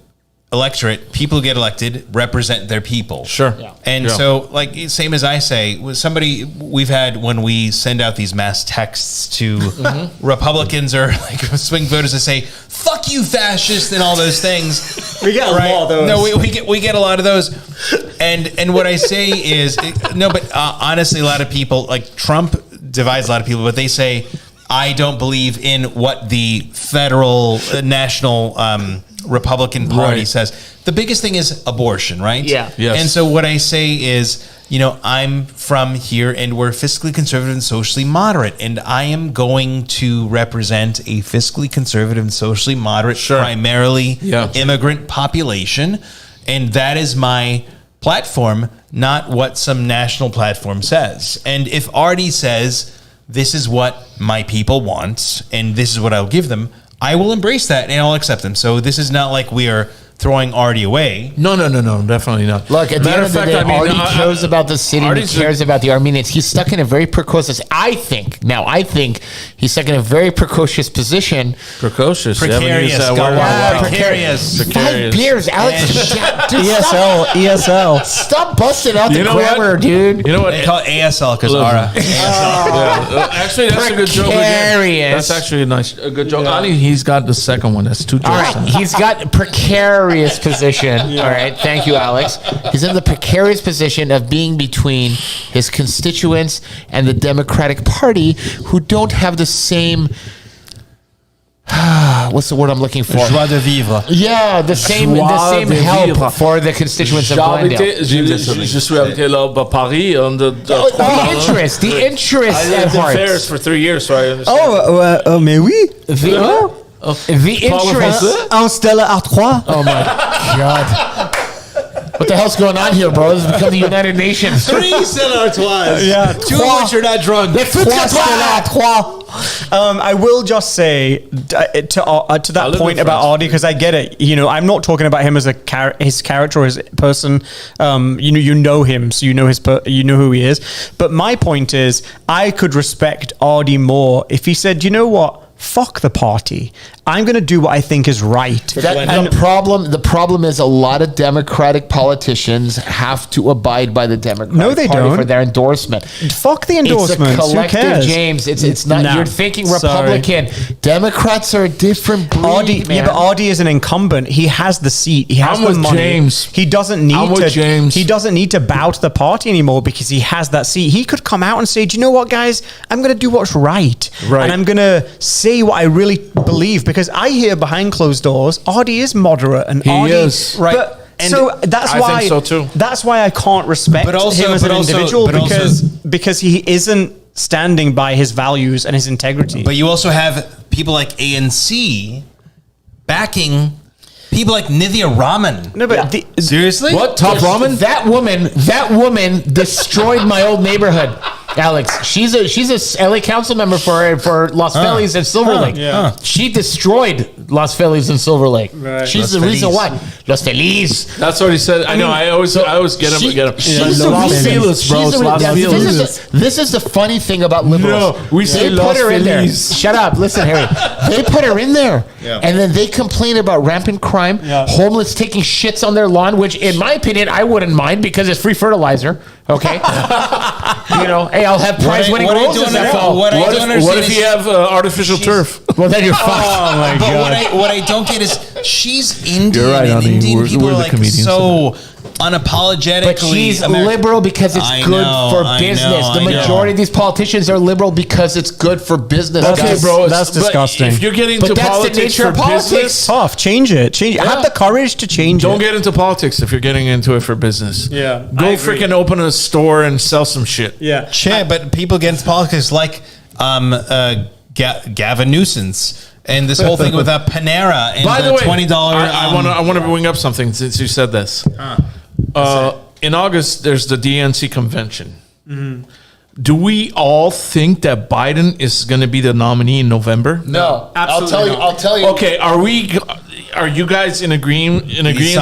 [SPEAKER 5] electorate, people who get elected, represent their people.
[SPEAKER 1] Sure.
[SPEAKER 6] Yeah.
[SPEAKER 5] And so, like, same as I say, we've had when we send out these mass texts to Republicans or like swing voters to say, "Fuck you, fascist," and all those things.
[SPEAKER 3] We get a lot of those.
[SPEAKER 5] No, we get a lot of those. And what I say is, honestly, a lot of people, like Trump divides a lot of people, but they say, I don't believe in what the federal national Republican Party
[SPEAKER 1] Right.
[SPEAKER 5] says. The biggest thing is abortion, right?
[SPEAKER 6] Yeah.
[SPEAKER 1] Yes.
[SPEAKER 5] And so what I say is, I'm from here and we're fiscally conservative and socially moderate. And I am going to represent a fiscally conservative and socially moderate, primarily immigrant population. And that is my platform, not what some national platform says. And if Artie says, this is what my people want, and this is what I'll give them, I will embrace that and I'll accept them. So this is not like we are throwing Artie away.
[SPEAKER 1] No, definitely not.
[SPEAKER 6] Look, at the end of the day, Artie cares about the city. He cares about the Armenians. He's stuck in a very precocious. I think he's stuck in a very precocious position.
[SPEAKER 1] Precocious.
[SPEAKER 5] Precarious. Precarious.
[SPEAKER 6] 5 beers, Alex. Dude,
[SPEAKER 3] ESL.
[SPEAKER 6] Stop busting out the
[SPEAKER 1] You know
[SPEAKER 6] grammar,
[SPEAKER 1] what?
[SPEAKER 6] dude.
[SPEAKER 1] You know what?
[SPEAKER 5] They call it ASL because Ara.
[SPEAKER 1] Yeah. Actually, that's a good joke. Again.
[SPEAKER 6] Precarious.
[SPEAKER 1] That's actually a good joke. Ali, he's got the second one. That's 2 jokes.
[SPEAKER 6] All right, he's got precarious position. All right, thank you, Alex. He's in the precarious position of being between his constituents and the Democratic Party, who don't have the same. What's the word I'm looking for?
[SPEAKER 5] Joie de vivre.
[SPEAKER 6] Yeah, the same
[SPEAKER 1] Joie de
[SPEAKER 6] help
[SPEAKER 1] vivre.
[SPEAKER 6] for the constituents of Glendale.
[SPEAKER 1] Je suis habité là à Paris on the
[SPEAKER 6] The interest
[SPEAKER 1] I
[SPEAKER 6] at
[SPEAKER 1] lived in
[SPEAKER 6] heart.
[SPEAKER 1] Paris for 3 years, so I understand.
[SPEAKER 3] Mais oui.
[SPEAKER 6] The interest.
[SPEAKER 3] Un Stella Artois.
[SPEAKER 6] Oh my God. What the hell's going on here, bro? This has become the United Nations.
[SPEAKER 5] 3 Stella Artois.
[SPEAKER 3] Yeah,
[SPEAKER 5] 2 of which are not drunk.
[SPEAKER 3] I will just say to that point about Artie, because I get it. I'm not talking about him as his character or his person. You know him, so you know you know who he is. But my point is, I could respect Artie more if he said, "You know what? fuck the party. I'm going to do what I think is right.
[SPEAKER 6] The problem is a lot of Democratic politicians have to abide by the Democratic
[SPEAKER 3] they
[SPEAKER 6] Party
[SPEAKER 3] don't.
[SPEAKER 6] for their endorsement.
[SPEAKER 3] Fuck the endorsements.
[SPEAKER 6] It's a collective,
[SPEAKER 3] Who cares?
[SPEAKER 6] James. It's not.
[SPEAKER 3] Nah.
[SPEAKER 6] You're thinking
[SPEAKER 3] Sorry.
[SPEAKER 6] Republican. Democrats are a different breed,
[SPEAKER 3] Ardy,
[SPEAKER 6] man.
[SPEAKER 3] yeah, but Ardy is an incumbent. He has the seat. He has
[SPEAKER 1] I'm
[SPEAKER 3] the
[SPEAKER 1] with
[SPEAKER 3] money.
[SPEAKER 1] James.
[SPEAKER 3] He doesn't need
[SPEAKER 1] I'm with
[SPEAKER 3] to.
[SPEAKER 1] James.
[SPEAKER 3] He doesn't need to bow to the party anymore because he has that seat. He could come out and say, "Do you know what, guys? I'm going to do what's right,
[SPEAKER 1] Right.
[SPEAKER 3] and I'm going to say what I really believe." Because I hear behind closed doors, Ardy is moderate, and
[SPEAKER 1] He
[SPEAKER 3] Ardy,
[SPEAKER 1] is.
[SPEAKER 3] right.
[SPEAKER 5] But-
[SPEAKER 3] So that's
[SPEAKER 1] I
[SPEAKER 3] why.
[SPEAKER 1] think so too.
[SPEAKER 3] That's why I can't respect
[SPEAKER 5] But also-
[SPEAKER 3] him as
[SPEAKER 5] but
[SPEAKER 3] an
[SPEAKER 5] also-
[SPEAKER 3] individual
[SPEAKER 5] but also-
[SPEAKER 3] because he isn't standing by his values and his integrity.
[SPEAKER 5] But you also have people like ANC backing people like Nithya Raman.
[SPEAKER 3] no, but the,
[SPEAKER 5] Seriously?
[SPEAKER 1] What? Top ramen?
[SPEAKER 6] That woman destroyed my old neighborhood. Alex, she's a LA council member for Los Feliz and Silver Lake.
[SPEAKER 3] yeah.
[SPEAKER 6] She destroyed Los Feliz and Silver Lake.
[SPEAKER 3] Right.
[SPEAKER 6] She's
[SPEAKER 5] Los
[SPEAKER 6] the reason
[SPEAKER 5] Feliz.
[SPEAKER 6] why. Los Feliz.
[SPEAKER 1] That's what he said. I know. I always get him.
[SPEAKER 6] She's
[SPEAKER 1] Yeah,
[SPEAKER 6] the
[SPEAKER 1] Los
[SPEAKER 6] reason.
[SPEAKER 1] Feliz, bro.
[SPEAKER 6] She's the
[SPEAKER 1] Los
[SPEAKER 6] reason.
[SPEAKER 1] Feliz.
[SPEAKER 6] This is the funny thing about liberals.
[SPEAKER 1] No, we say
[SPEAKER 6] They
[SPEAKER 1] Los
[SPEAKER 6] put her in there.
[SPEAKER 1] Feliz.
[SPEAKER 6] Shut up. Listen, Harry. They put her in there,
[SPEAKER 7] Yeah.
[SPEAKER 6] and then they complain about rampant crime, homeless taking shits on their lawn, which, in my opinion, I wouldn't mind because it's free fertilizer. Okay, hey, I'll have prize-winning
[SPEAKER 5] what I
[SPEAKER 6] roses
[SPEAKER 5] don't
[SPEAKER 6] that
[SPEAKER 5] know-
[SPEAKER 6] fall.
[SPEAKER 5] what I
[SPEAKER 1] What
[SPEAKER 5] don't
[SPEAKER 1] if
[SPEAKER 5] understand
[SPEAKER 1] you
[SPEAKER 5] is-
[SPEAKER 1] have artificial turf?
[SPEAKER 6] Well, then you're fucked.
[SPEAKER 3] oh my
[SPEAKER 5] But
[SPEAKER 3] god.
[SPEAKER 5] what I don't get is she's Indian,
[SPEAKER 1] You're right,
[SPEAKER 5] and
[SPEAKER 1] honey.
[SPEAKER 5] Indian
[SPEAKER 1] We're
[SPEAKER 5] people
[SPEAKER 1] the
[SPEAKER 5] are like
[SPEAKER 1] comedians
[SPEAKER 5] so unapologetically.
[SPEAKER 6] But she's
[SPEAKER 5] Ameri-
[SPEAKER 6] liberal because it's
[SPEAKER 5] I
[SPEAKER 6] good
[SPEAKER 5] know,
[SPEAKER 6] for
[SPEAKER 5] I
[SPEAKER 6] business.
[SPEAKER 5] know,
[SPEAKER 6] The
[SPEAKER 5] I know.
[SPEAKER 6] majority of these politicians are liberal because it's good for business.
[SPEAKER 3] Okay,
[SPEAKER 6] guys.
[SPEAKER 3] bro.
[SPEAKER 1] It's-
[SPEAKER 3] That's
[SPEAKER 1] but
[SPEAKER 3] disgusting.
[SPEAKER 1] If you're getting
[SPEAKER 6] But
[SPEAKER 1] into
[SPEAKER 6] that's the
[SPEAKER 1] politics
[SPEAKER 6] nature
[SPEAKER 1] for
[SPEAKER 6] of politics.
[SPEAKER 1] business,
[SPEAKER 3] Tough. Change it. Have the courage to change
[SPEAKER 1] don't
[SPEAKER 3] it.
[SPEAKER 1] get into politics if you're getting into it for business.
[SPEAKER 3] Yeah,
[SPEAKER 1] Go
[SPEAKER 3] I agree.
[SPEAKER 1] freaking open a store and sell some shit.
[SPEAKER 3] Yeah.
[SPEAKER 5] Yeah, but people get into politics like Gavin Newsom and this whole thing with Panera and
[SPEAKER 1] By the
[SPEAKER 5] the
[SPEAKER 1] way,
[SPEAKER 5] $20.
[SPEAKER 1] I want to bring up something since you said this. In August, there's the DNC convention. Do we all think that Biden is going to be the nominee in November?
[SPEAKER 6] No,
[SPEAKER 3] Absolutely
[SPEAKER 6] I'll tell you.
[SPEAKER 1] Okay, are you guys in agreement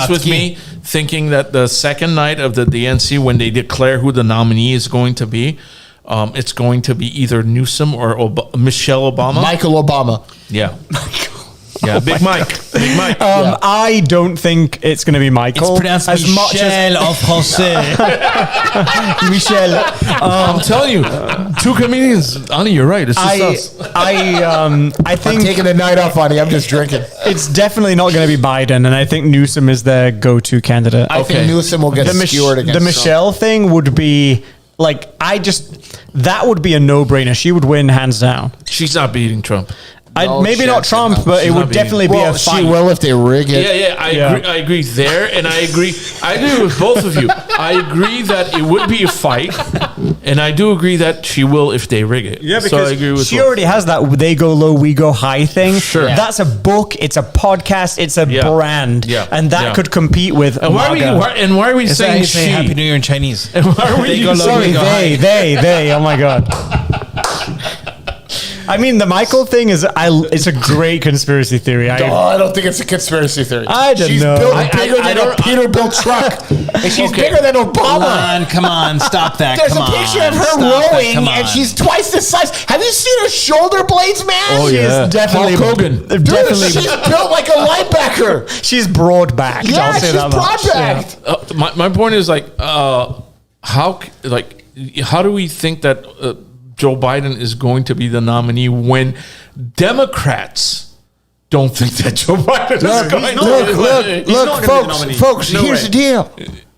[SPEAKER 1] with me, thinking that the second night of the DNC, when they declare who the nominee is going to be, it's going to be either Newsom or Michelle Obama?
[SPEAKER 6] Michael Obama.
[SPEAKER 1] Yeah. Yeah, Big Mike. Big Mike.
[SPEAKER 3] I don't think it's going to be Michael.
[SPEAKER 5] It's pronounced Michel en français.
[SPEAKER 3] Michel.
[SPEAKER 1] I'm telling you, two comedians. Ani, you're right. It's just us.
[SPEAKER 3] I
[SPEAKER 6] I'm
[SPEAKER 3] think
[SPEAKER 6] taking a night off, honey. I'm just drinking.
[SPEAKER 3] it's definitely not going to be Biden, and I think Newsom is their go-to candidate.
[SPEAKER 6] I think Newsom will get skewered against
[SPEAKER 3] the Michelle thing would be like that would be a no-brainer. She would win hands down.
[SPEAKER 1] She's not beating Trump.
[SPEAKER 6] No
[SPEAKER 3] Maybe not
[SPEAKER 6] chance,
[SPEAKER 3] Trump,
[SPEAKER 6] no.
[SPEAKER 3] but it
[SPEAKER 1] She's
[SPEAKER 3] would
[SPEAKER 1] not beating-
[SPEAKER 3] definitely be
[SPEAKER 6] Well,
[SPEAKER 3] a
[SPEAKER 6] she
[SPEAKER 3] fight.
[SPEAKER 6] will if they rig it.
[SPEAKER 1] Yeah, I agree there, and I agree with both of you. I agree that it would be a fight, and I do agree that she will if they rig it.
[SPEAKER 3] Yeah, because
[SPEAKER 1] so I agree with
[SPEAKER 3] she
[SPEAKER 1] both.
[SPEAKER 3] already has that "they go low, we go high" thing.
[SPEAKER 1] Sure. Yeah.
[SPEAKER 3] That's a book. It's a podcast. It's a
[SPEAKER 1] Yeah.
[SPEAKER 3] brand.
[SPEAKER 1] Yeah.
[SPEAKER 3] And that
[SPEAKER 1] Yeah.
[SPEAKER 3] could compete with.
[SPEAKER 1] And why are we
[SPEAKER 5] Is that how
[SPEAKER 1] saying
[SPEAKER 5] you say
[SPEAKER 1] she?
[SPEAKER 5] Happy New Year in Chinese?
[SPEAKER 1] And why are we
[SPEAKER 5] They go low,
[SPEAKER 3] Sorry,
[SPEAKER 5] we go high.
[SPEAKER 3] they. Oh my god. I mean, the Michael thing it's a great conspiracy theory.
[SPEAKER 6] I don't think it's a conspiracy theory.
[SPEAKER 3] I don't
[SPEAKER 6] She's
[SPEAKER 3] know.
[SPEAKER 6] built
[SPEAKER 3] I-
[SPEAKER 6] bigger than a Peterbilt truck. And she's
[SPEAKER 1] Okay.
[SPEAKER 6] bigger than Obama.
[SPEAKER 5] Come on, stop that.
[SPEAKER 6] There's
[SPEAKER 5] come
[SPEAKER 6] a picture
[SPEAKER 5] on,
[SPEAKER 6] of her
[SPEAKER 5] stop that,
[SPEAKER 6] rowing,
[SPEAKER 5] come
[SPEAKER 6] and
[SPEAKER 5] on.
[SPEAKER 6] she's twice the size. Have you seen her shoulder blades, man?
[SPEAKER 1] Oh, yeah.
[SPEAKER 3] definitely
[SPEAKER 1] Hulk Hogan.
[SPEAKER 6] Dude,
[SPEAKER 3] Definitely.
[SPEAKER 6] she's built like a linebacker.
[SPEAKER 3] She's broad backed.
[SPEAKER 6] Yeah,
[SPEAKER 3] I'll say
[SPEAKER 6] she's
[SPEAKER 3] that much.
[SPEAKER 6] broad-backed.
[SPEAKER 1] My point is how do we think that Joe Biden is going to be the nominee when Democrats don't think that Joe Biden is going to be the
[SPEAKER 6] Look, folks,
[SPEAKER 1] No
[SPEAKER 6] here's
[SPEAKER 1] way.
[SPEAKER 6] the deal.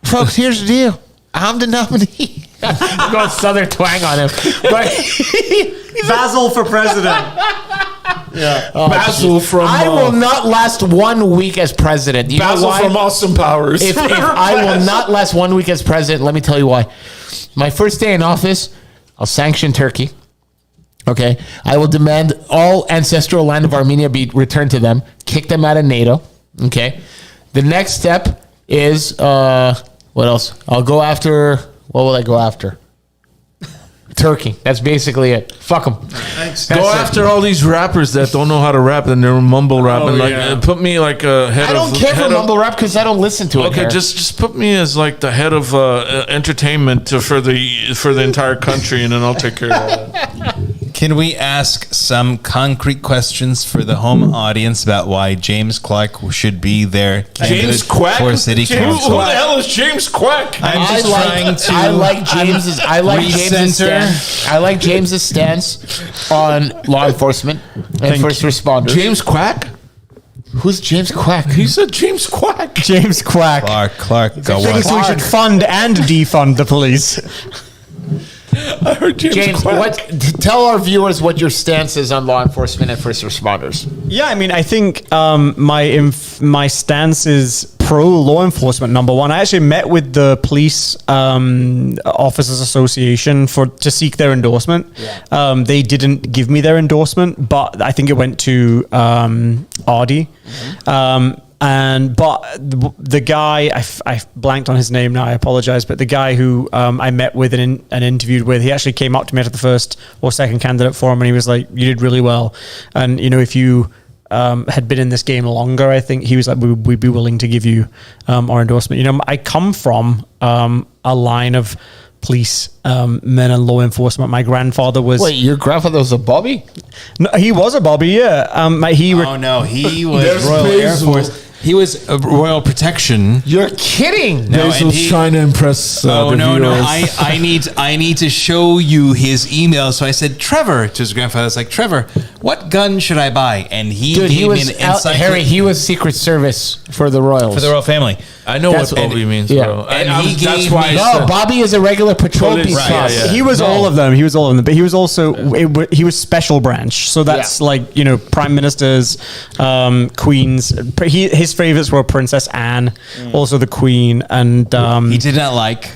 [SPEAKER 6] Folks, here's the deal. I'm the nominee. I'm going southern twang on him. But
[SPEAKER 3] Basil for president.
[SPEAKER 1] Basil from
[SPEAKER 6] I will not last 1 week as president. You know
[SPEAKER 1] Basil
[SPEAKER 6] why?
[SPEAKER 1] from Austin Powers.
[SPEAKER 6] If I will not last 1 week as president, let me tell you why. My first day in office, I'll sanction Turkey. Okay, I will demand all ancestral land of Armenia be returned to them. Kick them out of NATO. Okay, the next step is what else? I'll go after. What will I go after? Turkey. That's basically it. Fuck them.
[SPEAKER 1] Go after all these rappers that don't know how to rap and they're mumble rapping. Put me like a head of.
[SPEAKER 6] I don't care for mumble rap because I don't listen to it.
[SPEAKER 1] Okay,
[SPEAKER 6] here.
[SPEAKER 1] just put me as like the head of entertainment for the entire country, and then I'll take care of that.
[SPEAKER 5] Can we ask some concrete questions for the home audience about why James Clarke should be their candidate for city council?
[SPEAKER 1] Who the hell is James Quack?
[SPEAKER 5] I'm just trying to.
[SPEAKER 6] I like James's
[SPEAKER 5] recenter.
[SPEAKER 6] stance. I like James's stance on law enforcement and first responders.
[SPEAKER 1] James Quack?
[SPEAKER 6] Who's James Quack?
[SPEAKER 1] He said James Quack.
[SPEAKER 4] James Quack
[SPEAKER 5] Clarke, go on.
[SPEAKER 4] thinks we should fund and defund the police.
[SPEAKER 1] I heard
[SPEAKER 6] James,
[SPEAKER 1] Quack.
[SPEAKER 6] tell our viewers what your stance is on law enforcement and first responders.
[SPEAKER 3] Yeah, I mean, I think my stance is pro law enforcement. Number one, I actually met with the police officers association to seek their endorsement. Yeah. They didn't give me their endorsement, but I think it went to Ardy. Mm-hmm. But the guy, I blanked on his name now, I apologize, but the guy who I met with and interviewed with, he actually came up to me after the first or second candidate forum, and he was like, you did really well. And, you know, if you had been in this game longer, I think he was like, we'd be willing to give you our endorsement. You know, I come from a line of police men and law enforcement. My grandfather was...
[SPEAKER 6] Wait, your grandfather was a Bobby?
[SPEAKER 3] No, he was a Bobby, yeah. He
[SPEAKER 5] was Royal Air Force. He was a Royal Protection.
[SPEAKER 6] You're kidding.
[SPEAKER 5] No,
[SPEAKER 1] Basil's trying to impress the viewers.
[SPEAKER 5] I need to show you his email. So I said, Trevor, to his grandfather, I was like, Trevor, what gun should I buy? And he gave me an insight.
[SPEAKER 6] Harry, he was Secret Service for the Royals.
[SPEAKER 5] For the royal family.
[SPEAKER 1] I know what Bobby means, bro.
[SPEAKER 5] And he gave
[SPEAKER 1] why
[SPEAKER 5] me...
[SPEAKER 1] I
[SPEAKER 6] No, Bobby is a regular patrol piece.
[SPEAKER 1] Right, yeah.
[SPEAKER 3] He was all of them. But he was also he was special branch. So that's like, you know, prime ministers, queens. His favorites were Princess Anne, also the Queen, and
[SPEAKER 5] he did not like...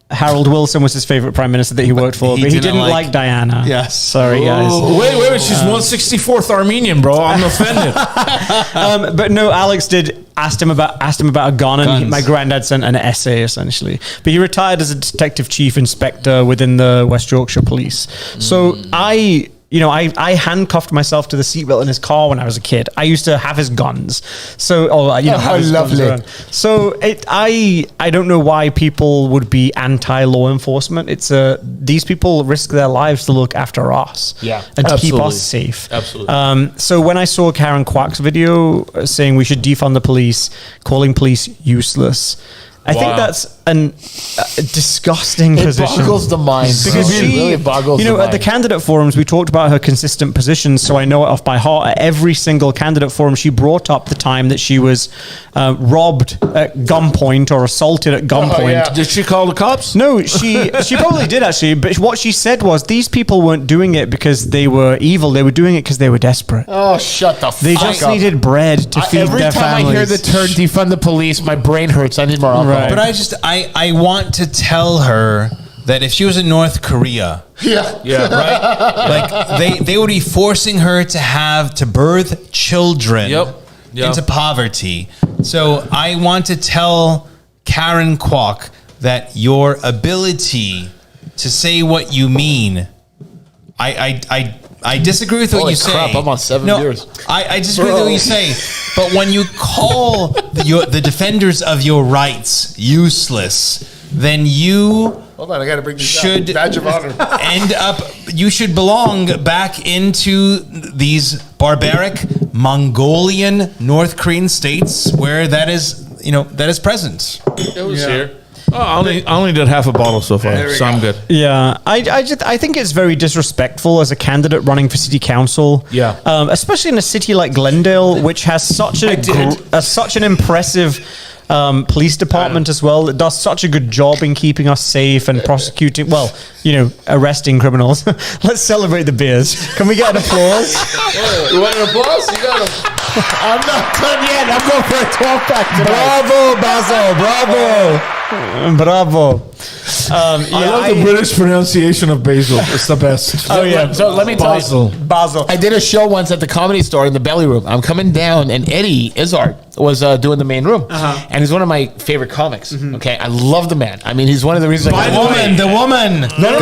[SPEAKER 3] Harold Wilson was his favorite prime minister that he worked for, but he didn't like Diana.
[SPEAKER 5] Yes.
[SPEAKER 3] Sorry, guys.
[SPEAKER 1] Wait. She's 164th Armenian, bro. I'm offended.
[SPEAKER 3] But no, Alex did asked him about a gun, and my granddad sent an essay essentially. But he retired as a detective chief inspector within the West Yorkshire Police. So I handcuffed myself to the seatbelt in his car when I was a kid. I used to have his guns. So,
[SPEAKER 6] how lovely.
[SPEAKER 3] So I don't know why people would be anti-law enforcement. It's these people risk their lives to look after us.
[SPEAKER 6] Yeah,
[SPEAKER 3] and to keep us safe.
[SPEAKER 1] Absolutely.
[SPEAKER 3] So when I saw Karen Quack's video saying we should defund the police, calling police useless, I think that's a disgusting position.
[SPEAKER 6] It boggles the mind.
[SPEAKER 3] Because
[SPEAKER 6] it really boggles the mind.
[SPEAKER 3] at the candidate forums, we talked about her consistent positions, so I know it off by heart. At every single candidate forum, she brought up the time that she was robbed at gunpoint or assaulted at gunpoint.
[SPEAKER 1] Did she call the cops?
[SPEAKER 3] No, she probably did actually. But what she said was these people weren't doing it because they were evil. They were doing it because they were desperate.
[SPEAKER 6] Oh, shut the fuck up.
[SPEAKER 3] They just needed bread to feed their families.
[SPEAKER 6] Every time I hear the term defund the police, my brain hurts. I need more alcohol.
[SPEAKER 5] But I want to tell her that if she was in North Korea, right, like they would be forcing her to birth children into poverty. So I want to tell Karen Kwok that your ability to say what you mean, I disagree with what you say.
[SPEAKER 6] Crap, I'm on 7 years.
[SPEAKER 5] I disagree with what you say. But when you call the defenders of your rights useless, then you
[SPEAKER 6] Hold on, I got to bring this
[SPEAKER 5] should
[SPEAKER 6] badge of honor.
[SPEAKER 5] You should belong back into these barbaric Mongolian North Korean states where that is present.
[SPEAKER 1] It was here. Oh, I only did half a bottle so far, so I'm good.
[SPEAKER 3] Yeah, I think it's very disrespectful as a candidate running for city council.
[SPEAKER 1] Yeah,
[SPEAKER 3] especially in a city like Glendale, which has such an impressive police department as well. It does such a good job in keeping us safe and prosecuting. Well, arresting criminals. Let's celebrate the beers. Can we get an applause?
[SPEAKER 6] You want an applause? You got them. I'm not done yet. I'm going for a 12-pack tonight.
[SPEAKER 3] Bravo, Basil. Bravo.
[SPEAKER 1] I love the British pronunciation of basil. It's the best.
[SPEAKER 6] Oh yeah. So let me tell you,
[SPEAKER 3] Basil.
[SPEAKER 6] I did a show once at the Comedy Store in the Belly Room. I'm coming down, and Eddie Izzard was doing the main room, and he's one of my favorite comics. Okay, I love the man. I mean, he's one of the reasons.
[SPEAKER 5] The woman.
[SPEAKER 6] No,